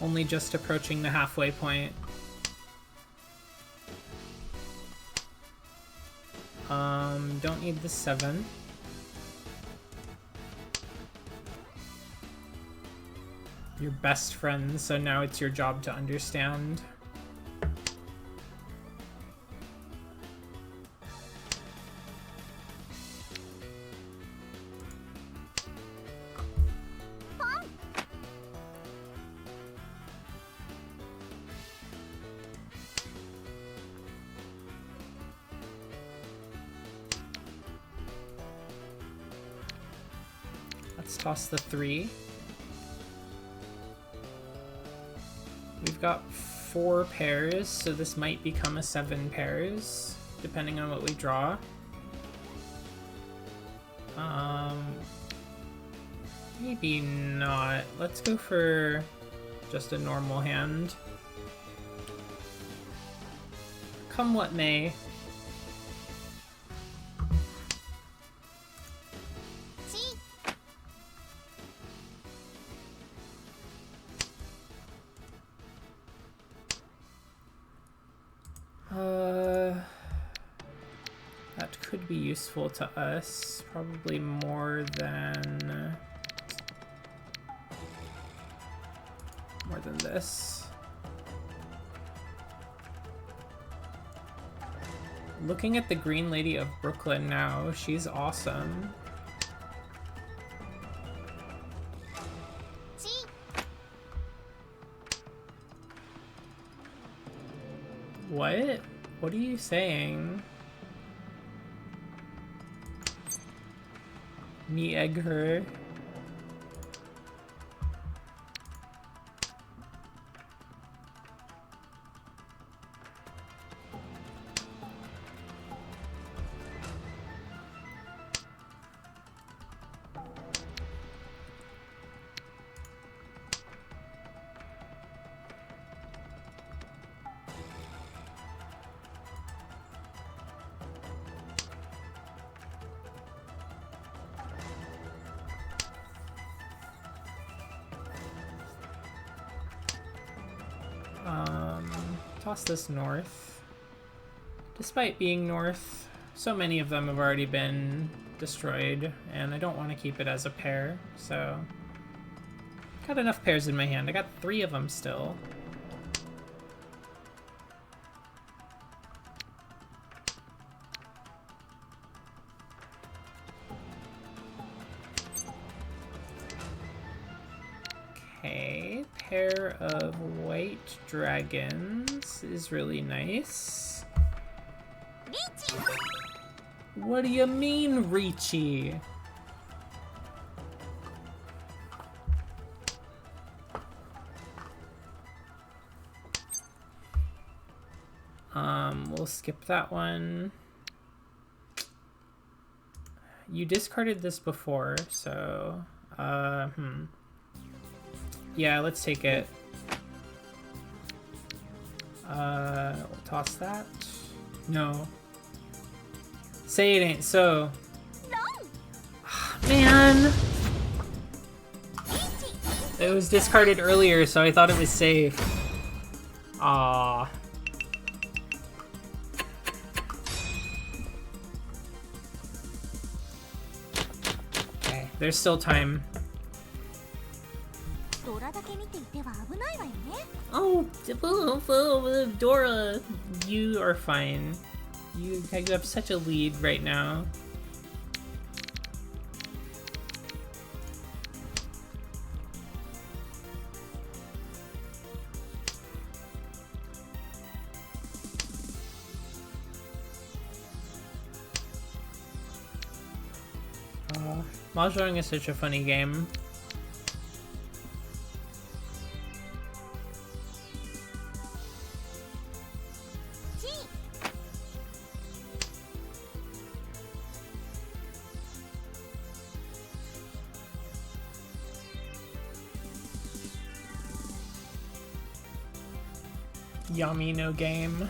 Only just approaching the halfway point. Don't need the 7. You're best friends, so now it's your job to understand. Let's toss the 3. We've got 4 pairs, so this might become a 7 pairs, depending on what we draw. Maybe not. Let's go for just a normal hand. Come what may. That could be useful to us, probably more than this. Looking at the Green Lady of Brooklyn now, she's awesome. What? What are you saying? Me egg her. Toss this north. Despite being north, so many of them have already been destroyed, and I don't want to keep it as a pair, so... Got enough pairs in my hand. I got 3 of them still. Okay, pair of white dragons is really nice. What do you mean, Reachy? We'll skip that one. You discarded this before, so yeah, let's take it. We'll toss that. No. Say it ain't so. Man! It was discarded earlier, so I thought it was safe. Aww. Okay, there's still time. Oh, Dora, you are fine. You have such a lead right now. Mahjong is such a funny game. Yummy no game.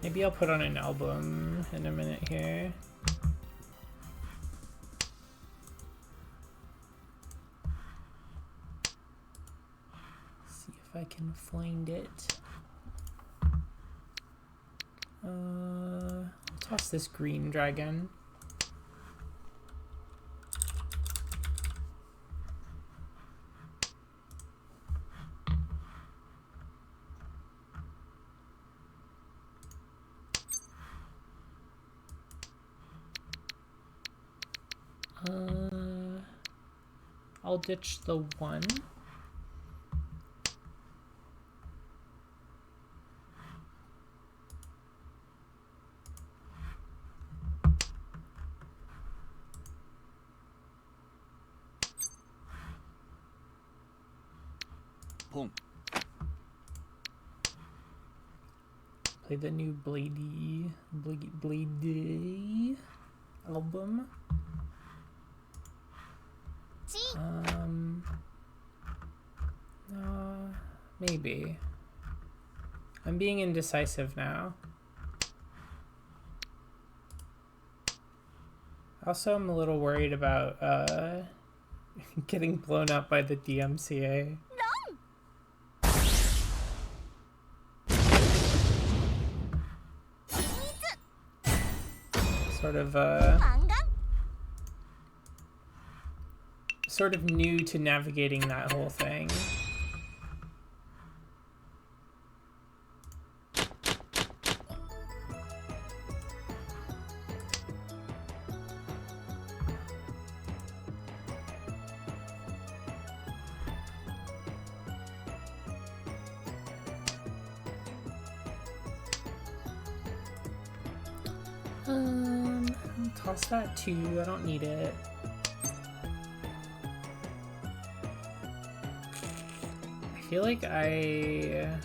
Maybe I'll put on an album in a minute here. See if I can find it. I'll toss this green dragon. I'll ditch the one. Boom. Play the new Bladey album. Maybe. I'm being indecisive now. Also, I'm a little worried about getting blown up by the DMCA. Sort of new to navigating that whole thing. I'll toss that too. I don't need it. I feel like I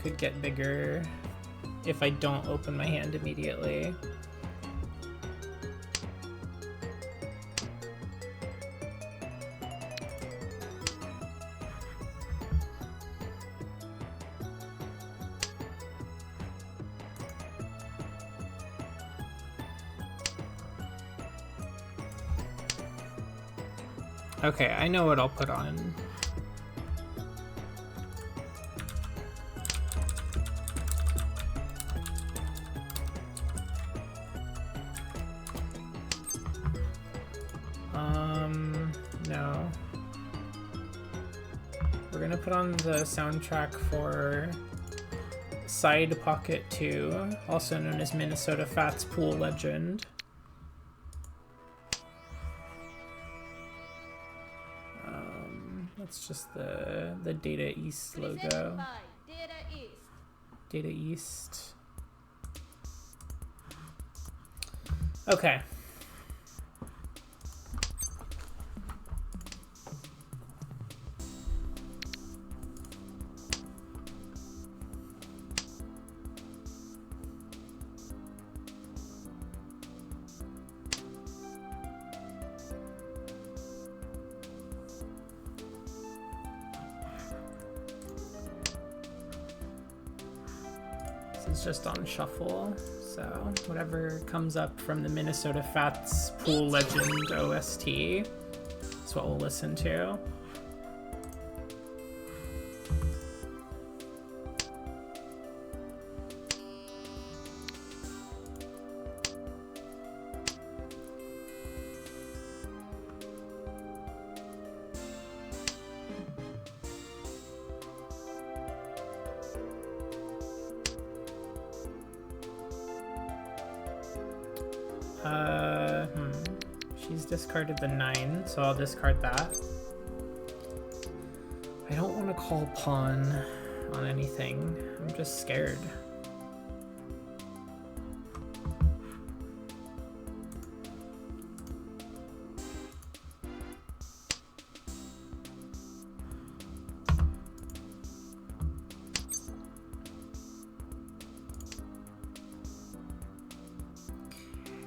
could get bigger if I don't open my hand immediately. Okay, I know what I'll put on. No. we're gonna put on the soundtrack for Side Pocket 2, also known as Minnesota Fats Pool Legend. That's just the Data East logo. Data East. Okay. It's just on shuffle, so whatever comes up from the Minnesota Fats Pool Legend OST is what we'll listen to. She's discarded the 9, so I'll discard that. I don't want to call pawn on anything. I'm just scared.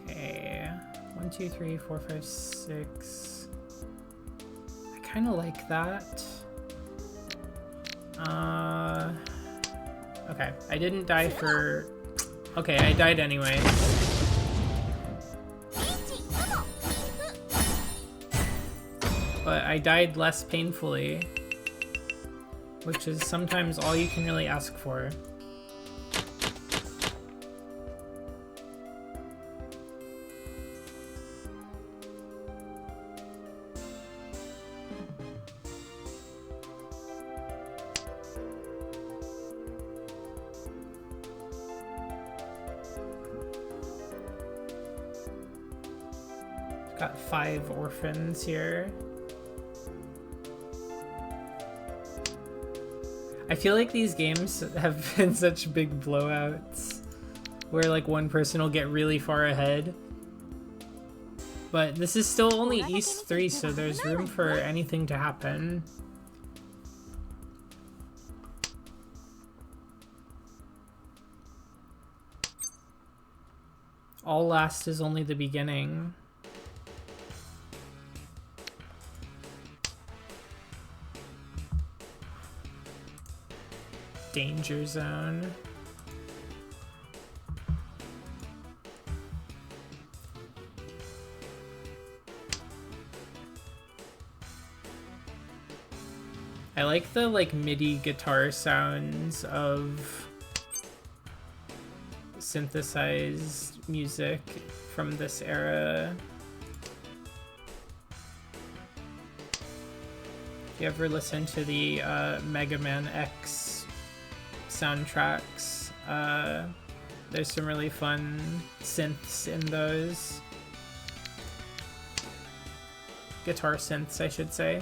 Okay, 1, 2, 3, 4, 5, 6. I kind of like that. Okay, I didn't die for... Okay, I died anyway. But I died less painfully, which is sometimes all you can really ask for. Got 5 orphans here. I feel like these games have been such big blowouts where like one person will get really far ahead. But this is still only East 3, so there's room for anything to happen. All last is only the beginning. Danger zone. I like the like MIDI guitar sounds of synthesized music from this era. If you ever listen to the Mega Man X soundtracks, there's some really fun synths in those. Guitar synths, I should say.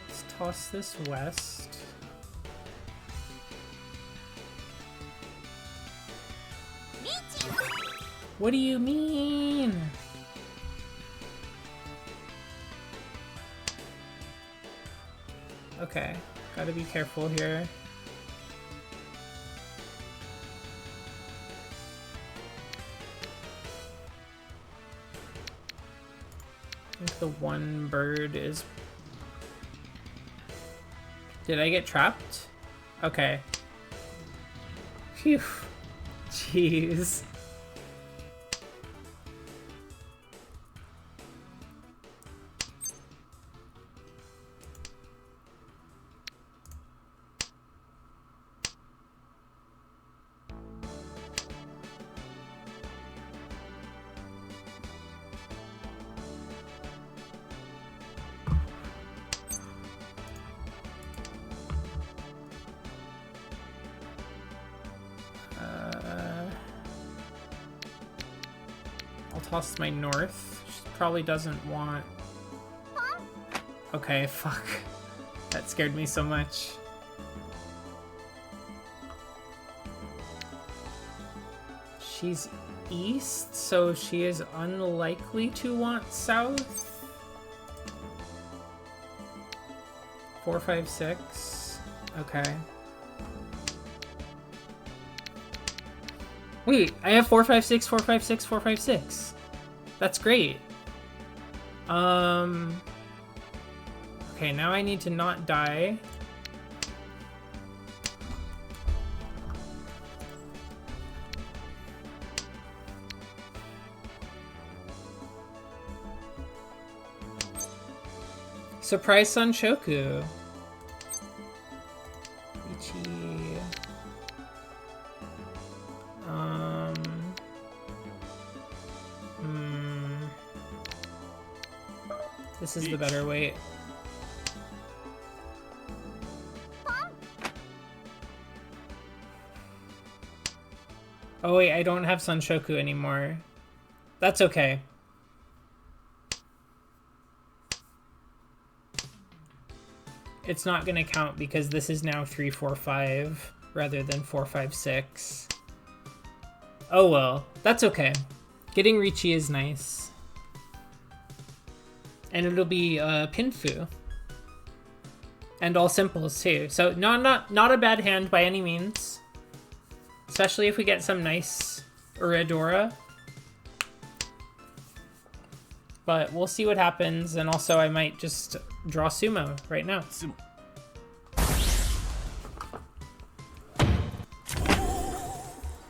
Let's toss this west. What do you mean? Okay, gotta be careful here. I think the one bird is... Did I get trapped? Okay. Phew. Jeez. I'll toss my north. She probably doesn't want... Okay, fuck. That scared me so much. She's east, so she is unlikely to want south. 4, 5, 6. Okay. Wait, I have 4, 5, 6, 4, 5, 6, 4, 5, 6. That's great. Okay, now I need to not die. Surprise Sanshoku. Ichi. This is the better weight. Oh wait, I don't have Sanshoku anymore. That's okay. It's not gonna count because this is now 3, 4, 5 rather than 4, 5, 6. Oh well, that's okay. Getting Ricci is nice. And it'll be Pinfu. And all simples too. So not a bad hand by any means. Especially if we get some nice Uradora. But we'll see what happens, and also I might just draw Sumo right now. Sumo.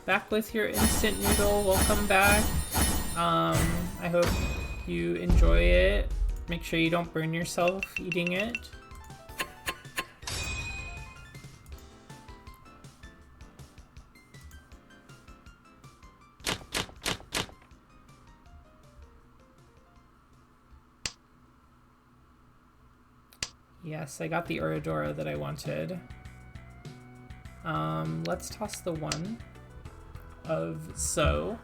Back with your instant noodle. Welcome back. I hope you enjoy it. Make sure you don't burn yourself eating it. Yes, I got the Uradora that I wanted. Let's toss the 1 of So.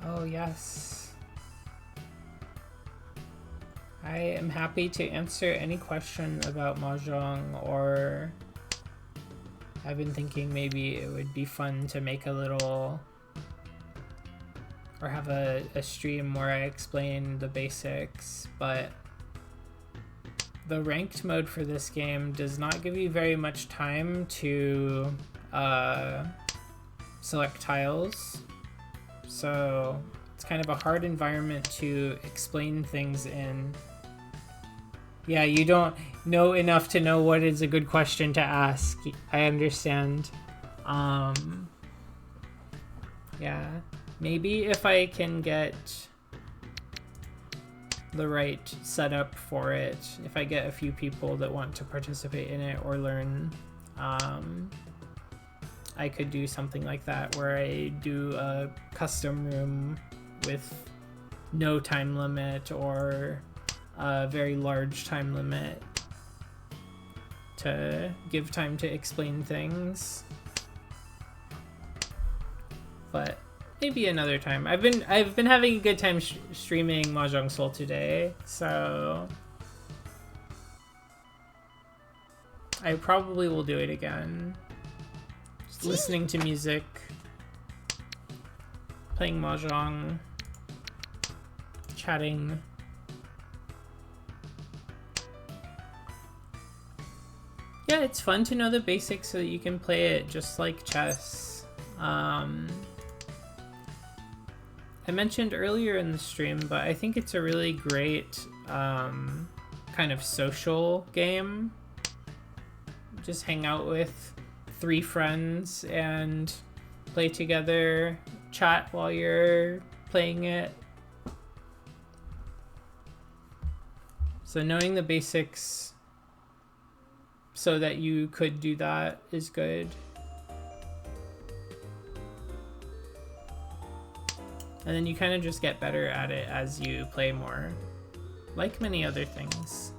Oh, yes. I am happy to answer any question about Mahjong, or I've been thinking maybe it would be fun to make a little, or have a stream where I explain the basics, but the ranked mode for this game does not give you very much time to select tiles, so it's kind of a hard environment to explain things in. Yeah, you don't know enough to know what is a good question to ask. I understand. Yeah, maybe if I can get the right setup for it, if I get a few people that want to participate in it or learn, I could do something like that where I do a custom room with no time limit or a very large time limit to give time to explain things. But Maybe another time. I've been having a good time streaming Mahjong Soul today, so I probably will do it again. Just listening to music, playing Mahjong, chatting. Yeah, it's fun to know the basics so that you can play it just like chess. I mentioned earlier in the stream, but I think it's a really great kind of social game. Just hang out with 3 friends and play together, chat while you're playing it. So knowing the basics so that you could do that is good. And then you kind of just get better at it as you play more, like many other things.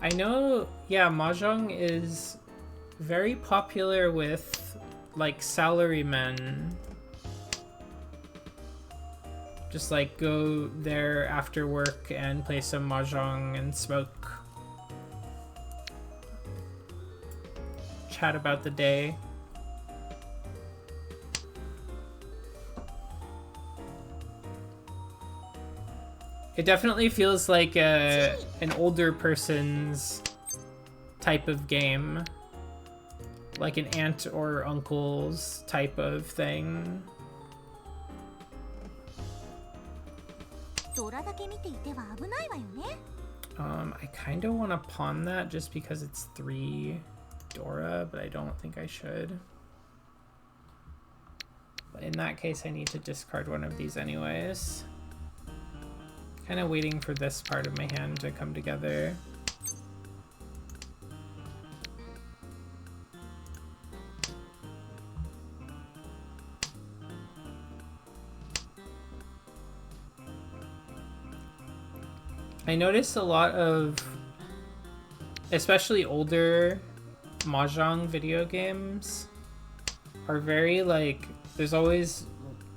I know, yeah, Mahjong is very popular with like salarymen. Just like go there after work and play some Mahjong and smoke. Chat about the day. It definitely feels like an older person's type of game. Like an aunt or uncle's type of thing. I kind of want to pawn that just because it's 3 Dora, but I don't think I should. But in that case, I need to discard one of these anyways. Kind of waiting for this part of my hand to come together. I noticed a lot of, especially older Mahjong video games are very like, there's always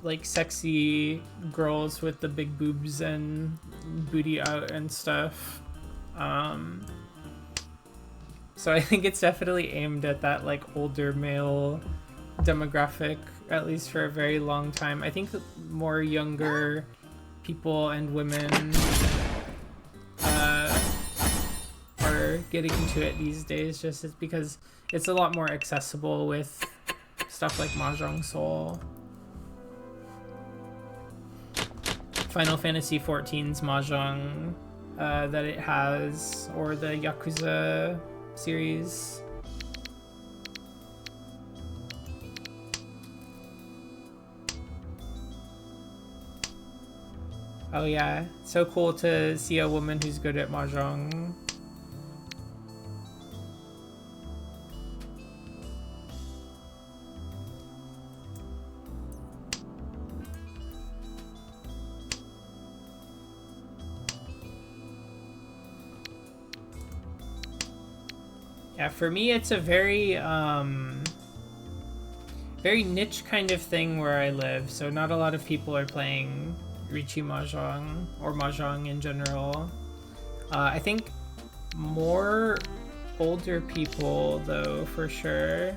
like sexy girls with the big boobs and booty out and stuff. So I think it's definitely aimed at that like older male demographic, at least for a very long time. I think more younger people and women are getting into it these days, just because it's a lot more accessible with stuff like Mahjong Soul. Final Fantasy XIV's Mahjong that it has, or the Yakuza series. Oh yeah, so cool to see a woman who's good at Mahjong. Yeah, for me it's a very very niche kind of thing where I live, so not a lot of people are playing Riichi Mahjong or Mahjong in general. I think more older people though, for sure.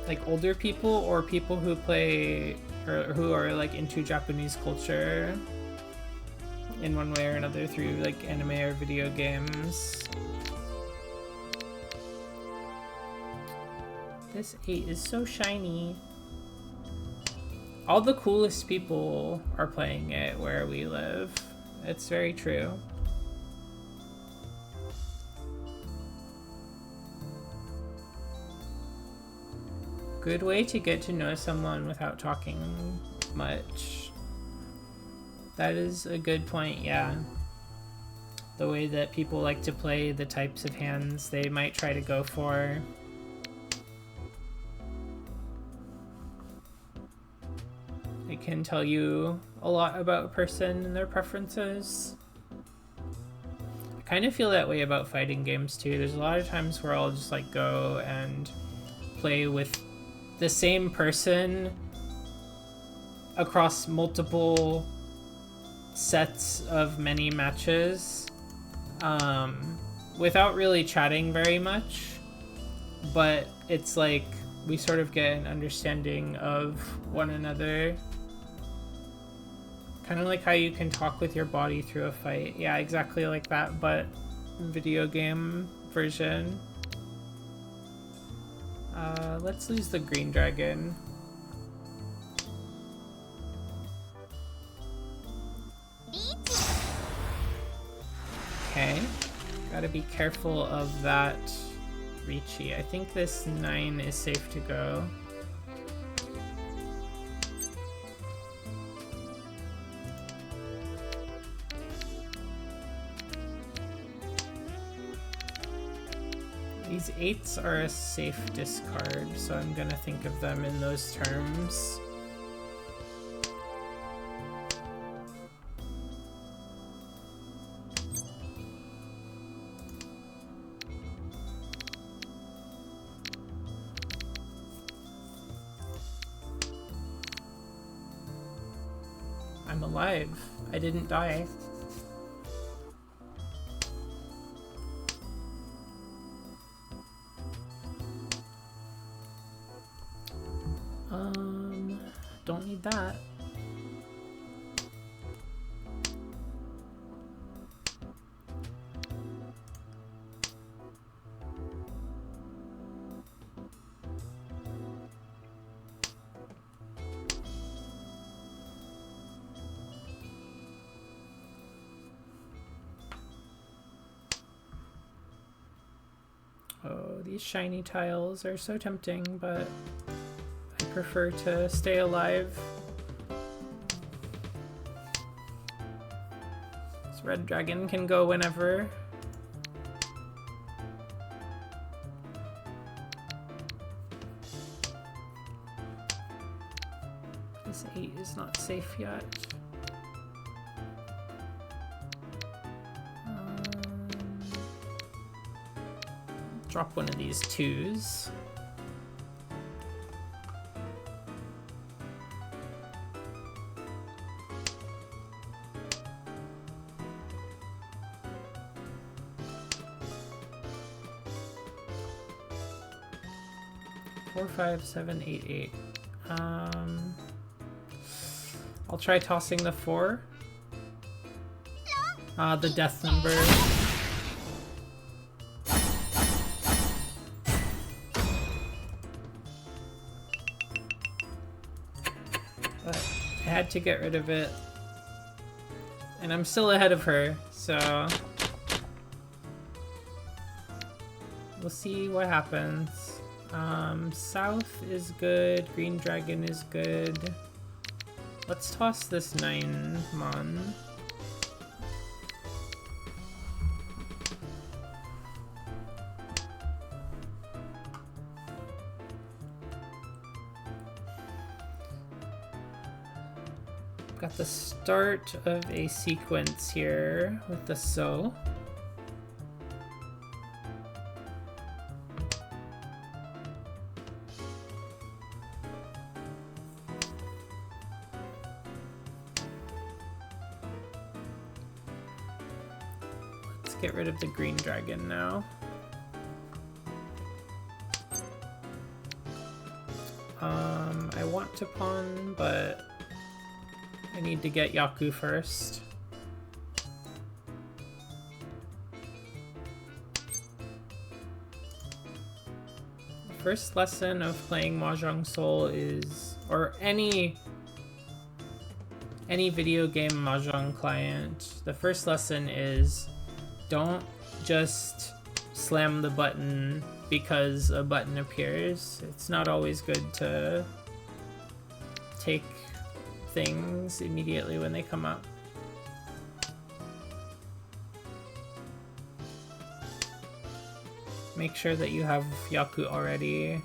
Like older people or people who play or who are like into Japanese culture in one way or another through like anime or video games. This 8 is so shiny. All the coolest people are playing it where we live. It's very true. Good way to get to know someone without talking much. That is a good point, yeah. The way that people like to play, the types of hands they might try to go for. can tell you a lot about a person and their preferences. I kind of feel that way about fighting games too. There's a lot of times where I'll just like go and play with the same person across multiple sets of many matches without really chatting very much, but it's like we sort of get an understanding of one another. Kind of like how you can talk with your body through a fight. Yeah, exactly like that, but video game version. Let's lose the green dragon. Okay, gotta be careful of that Ricci. I think this 9 is safe to go. These 8s are a safe discard, so I'm gonna think of them in those terms. I'm alive. I didn't die. Don't need that. Oh, these shiny tiles are so tempting, but I prefer to stay alive. This red dragon can go whenever. This 8 is not safe yet. Drop one of these 2s. Four, 5, 7, 8, 8. I'll try tossing the 4. The death number. I had to get rid of it. And I'm still ahead of her, so we'll see what happens. South is good, green dragon is good. Let's toss this 9 mon. Got the start of a sequence here with the so. Let's get rid of the green dragon now. I want to pawn, but I need to get Yaku first. The first lesson of playing Mahjong Soul is, or any video game Mahjong client, the first lesson is don't just slam the button because a button appears. It's not always good to take things immediately when they come up. Make sure that you have Yaku already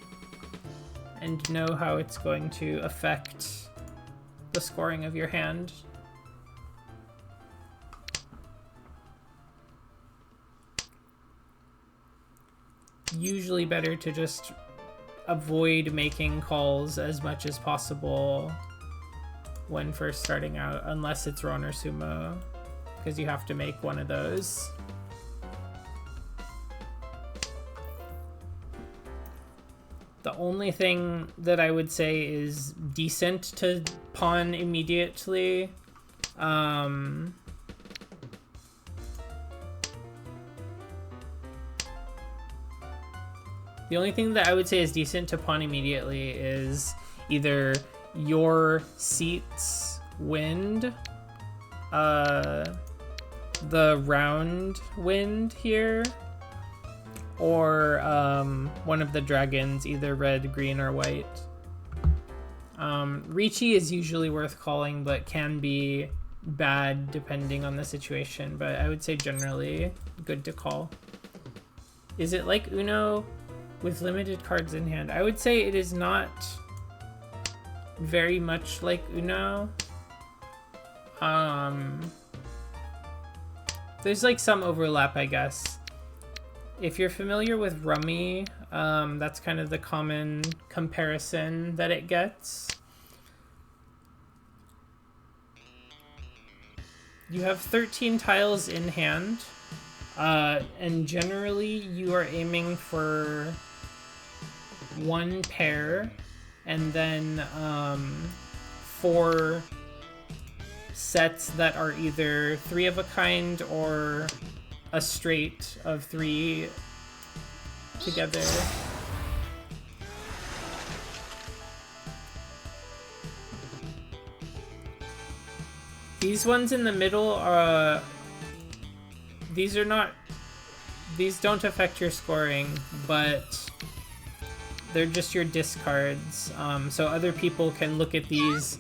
and know how it's going to affect the scoring of your hand. Usually better to just avoid making calls as much as possible when first starting out, unless it's Ron or Sumo, because you have to make one of those. The only thing that I would say is decent to pawn immediately. The only thing that I would say is decent to pawn immediately is either your seat's wind, the round wind here, or one of the dragons, either red, green, or white. Ricci is usually worth calling, but can be bad depending on the situation, but I would say generally good to call. Is it like Uno with limited cards in hand? I would say it is not very much like Uno. There's like some overlap, I guess. If you're familiar with Rummy, that's kind of the common comparison that it gets. You have 13 tiles in hand, and generally you are aiming for one pair, and then 4 sets that are either 3 of a kind or a straight of 3 together. These ones in the middle are these don't affect your scoring, but they're just your discards. So other people can look at these.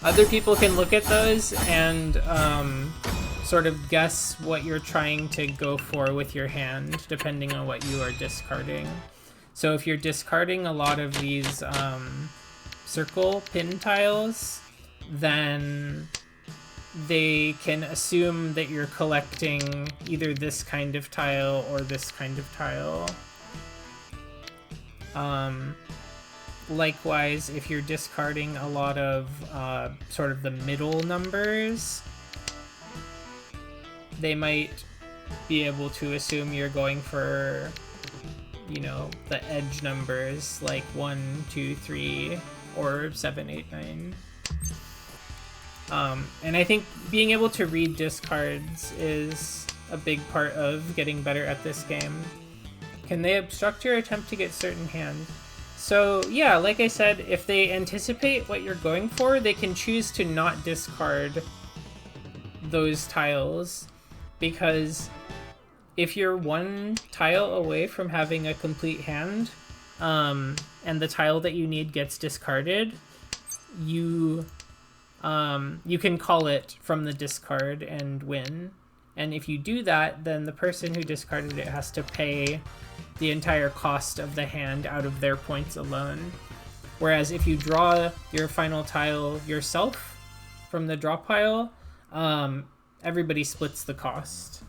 Other people can look at those and sort of guess what you're trying to go for with your hand, depending on what you are discarding. So if you're discarding a lot of these circle pin tiles, then they can assume that you're collecting either this kind of tile or this kind of tile. Likewise, if you're discarding a lot of sort of the middle numbers, they might be able to assume you're going for, you know, the edge numbers like 1, 2, 3, or 7, 8, 9. And I think being able to read discards is a big part of getting better at this game. Can they obstruct your attempt to get certain hands? So yeah, like I said, if they anticipate what you're going for, they can choose to not discard those tiles, because if you're one tile away from having a complete hand, and the tile that you need gets discarded, you can call it from the discard and win. And if you do that, then the person who discarded it has to pay the entire cost of the hand out of their points alone. Whereas if you draw your final tile yourself from the draw pile, everybody splits the cost.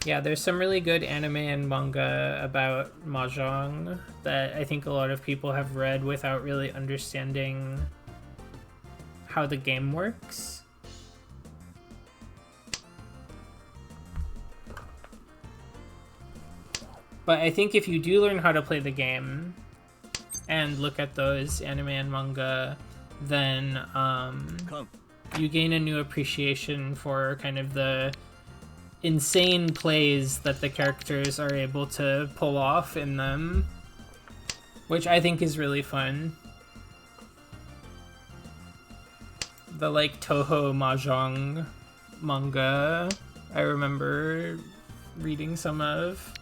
Yeah, there's some really good anime and manga about Mahjong that I think a lot of people have read without really understanding how the game works. But I think if you do learn how to play the game and look at those anime and manga, then you gain a new appreciation for kind of the insane plays that the characters are able to pull off in them, which I think is really fun. the like Toho Mahjong manga I remember reading some of.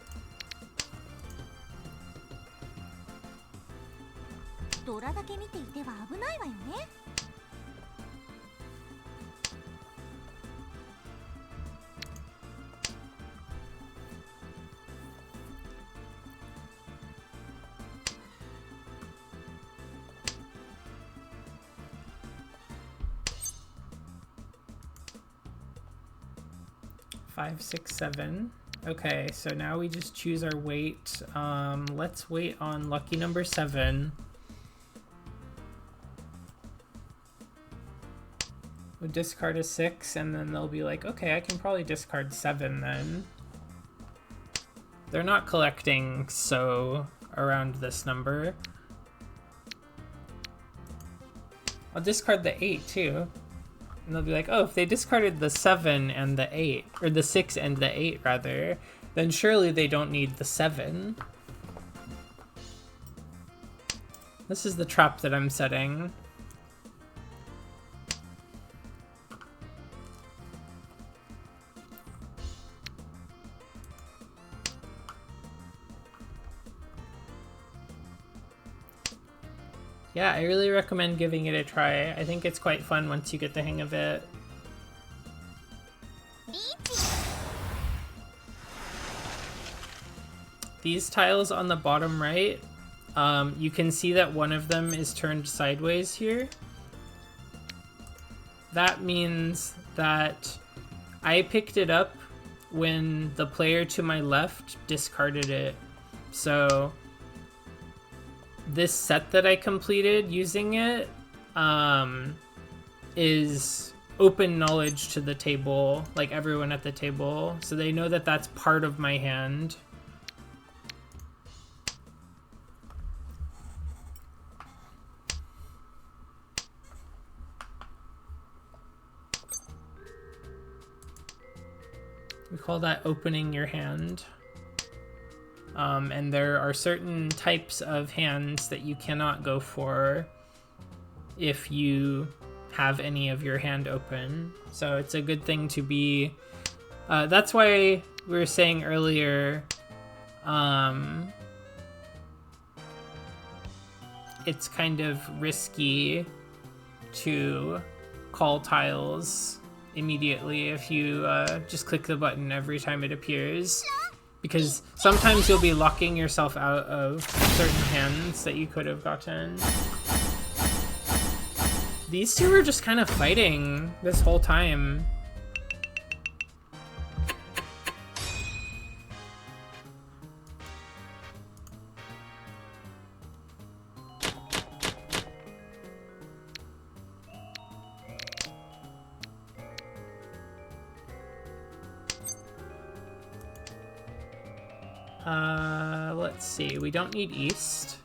ドラだけ見ていては危ないわよね。Five, 6, 7. Okay, so now we just choose our weight. Let's wait on lucky number 7. We'll discard a 6, and then they'll be like, okay, I can probably discard 7 then. They're not collecting so around this number. I'll discard the 8 too. And they'll be like, oh, if they discarded the 7 and the 8, or the 6 and the 8 rather, then surely they don't need the 7. This is the trap that I'm setting. Yeah, I really recommend giving it a try. I think it's quite fun once you get the hang of it. These tiles on the bottom right, you can see that one of them is turned sideways here. That means that I picked it up when the player to my left discarded it. So this set that I completed using it is open knowledge to the table, like everyone at the table, so they know that that's part of my hand. We call that opening your hand. And there are certain types of hands that you cannot go for if you have any of your hand open. So it's a good thing to be... that's why we were saying earlier, it's kind of risky to call tiles immediately if you just click the button every time it appears. Because sometimes you'll be locking yourself out of certain hands that you could have gotten. These two were just kind of fighting this whole time. Let's see, we don't need east.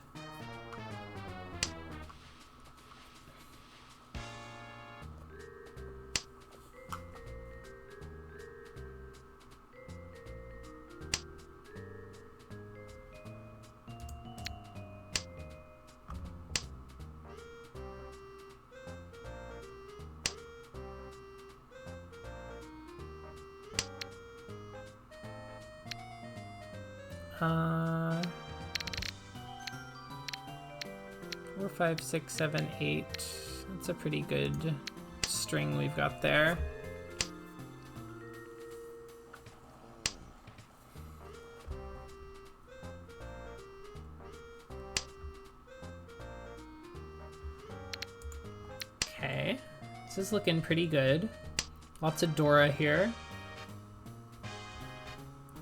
Four, 5, 6, 7, 8. That's a pretty good string we've got there. Okay, this is looking pretty good. Lots of Dora here.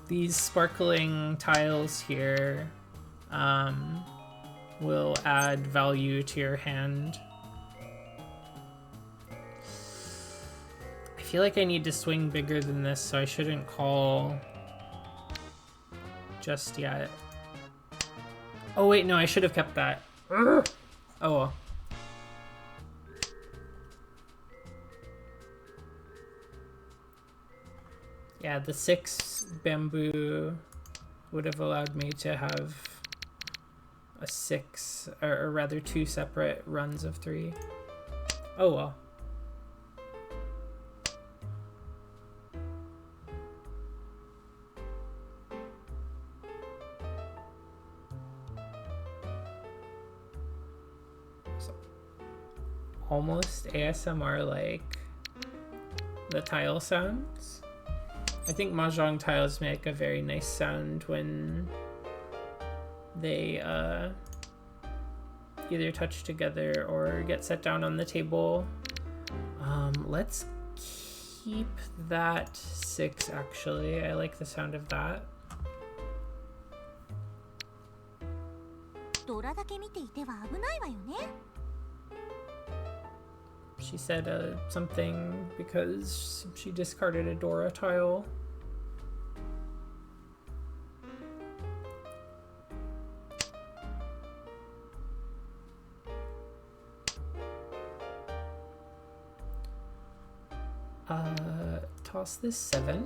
These sparkling tiles here will add value to your hand. I feel like I need to swing bigger than this, so I shouldn't call just yet. Oh wait, no, I should have kept that. Ugh. Oh well. Yeah, the 6 bamboo would have allowed me to have a 6, or rather 2 separate runs of 3. Oh well. almost ASMR like the tile sounds. I think Mahjong tiles make a very nice sound when they either touch together or get set down on the table. Let's keep that 6 actually. I like the sound of that. ドラだけ見ていては危ないわよね。 She said something because she discarded a Dora tile. Toss this 7.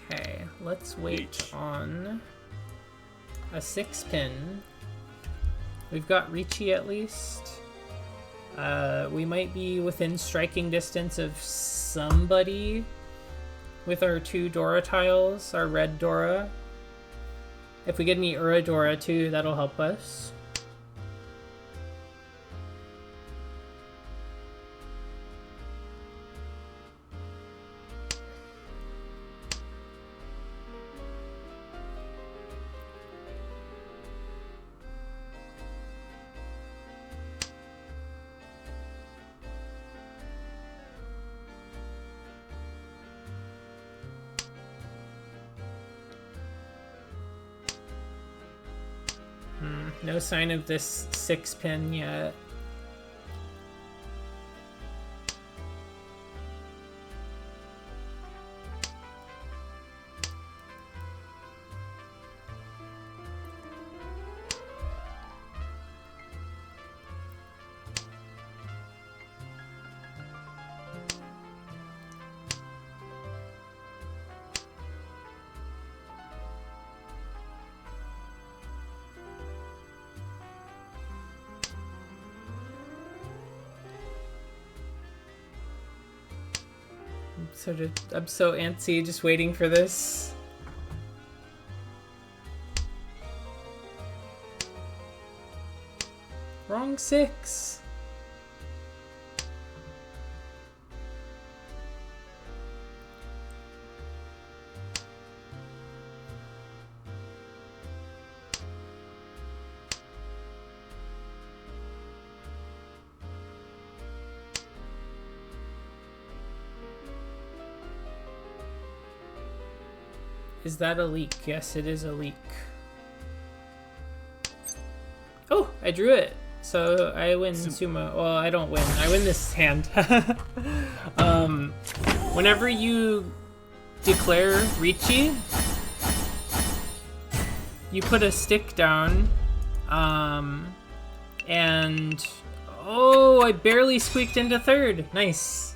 Okay, let's wait on a 6 pin. We've got Ricci at least. We might be within striking distance of somebody with our 2 Dora tiles, our red Dora. If we get any Ura Dora too, that'll help us. No sign of this 6 pin yet. I'm so antsy just waiting for this. Wrong 6. Is that a leak? Yes, it is a leak. Oh, I drew it. So I win sumo. Well, I don't win. I win this hand. Whenever you declare Ricci, you put a stick down. And oh, I barely squeaked into 3rd. Nice.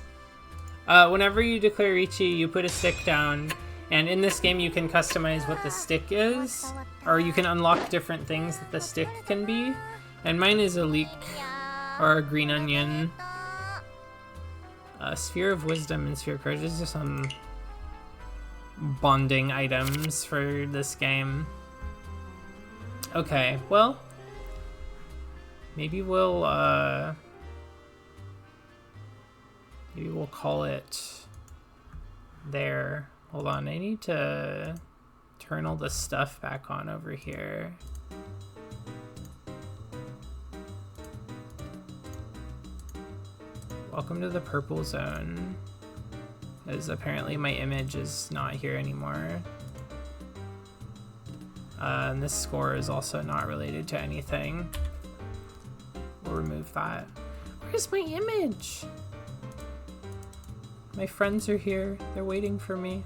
Whenever you declare Ricci, you put a stick down. And in this game, you can customize what the stick is, or you can unlock different things that the stick can be. And mine is a leek, or a green onion. Sphere of Wisdom and Sphere of Courage. These are some bonding items for this game. Okay, well, maybe we'll call it there. Hold on, I need to turn all the stuff back on over here. Welcome to the purple zone. As apparently my image is not here anymore. And this score is also not related to anything. We'll remove that. Where's my image? My friends are here. They're waiting for me.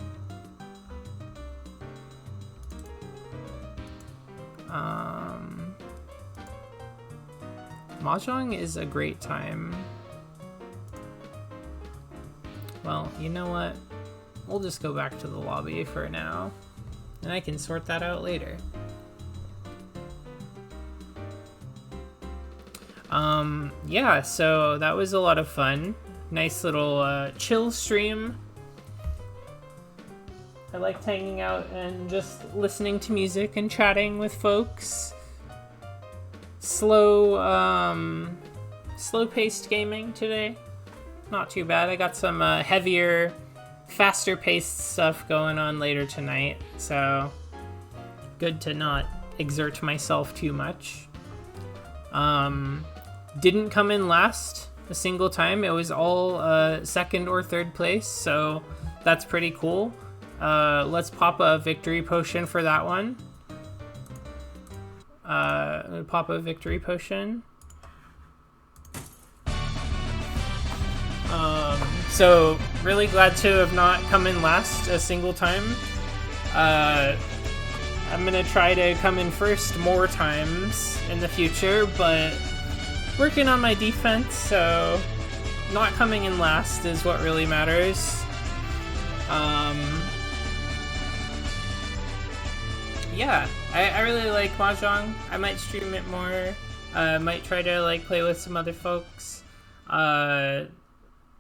Mahjong is a great time. Well, you know what? We'll just go back to the lobby for now, and I can sort that out later. Yeah, so that was a lot of fun. Nice little chill stream. I liked hanging out and just listening to music and chatting with folks. Slow-paced gaming today. Not too bad. I got some heavier, faster-paced stuff going on later tonight, so good to not exert myself too much. Didn't come in last a single time. It was all second or third place, so that's pretty cool. Let's pop a victory potion for that one. Pop a victory potion. So really glad to have not come in last a single time. I'm gonna try to come in first more times in the future, but working on my defense, so not coming in last is what really matters. Yeah, I really like Mahjong. I might stream it more. Might try to like play with some other folks.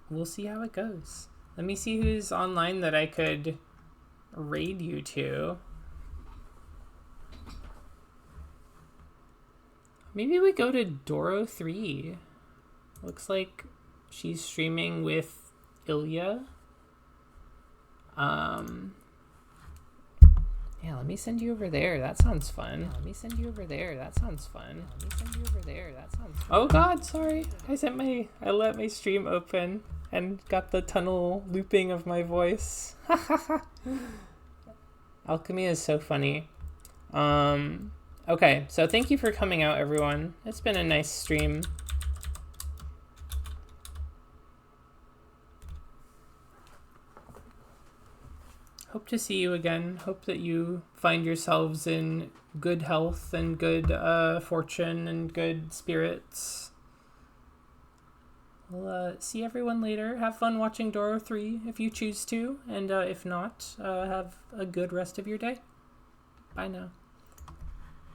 We'll see how it goes. Let me see who's online that I could raid you to. Maybe we go to Doro3. Looks like she's streaming with Ilya. Yeah, let me send you over there. That sounds fun. Oh god, sorry. I let my stream open and got the tunnel looping of my voice. Alchemy is so funny. Okay, so thank you for coming out, everyone. It's been a nice stream. Hope to see you again. Hope that you find yourselves in good health and good fortune and good spirits. We'll see everyone later. Have fun watching Doro 3 if you choose to, and if not, have a good rest of your day. Bye now.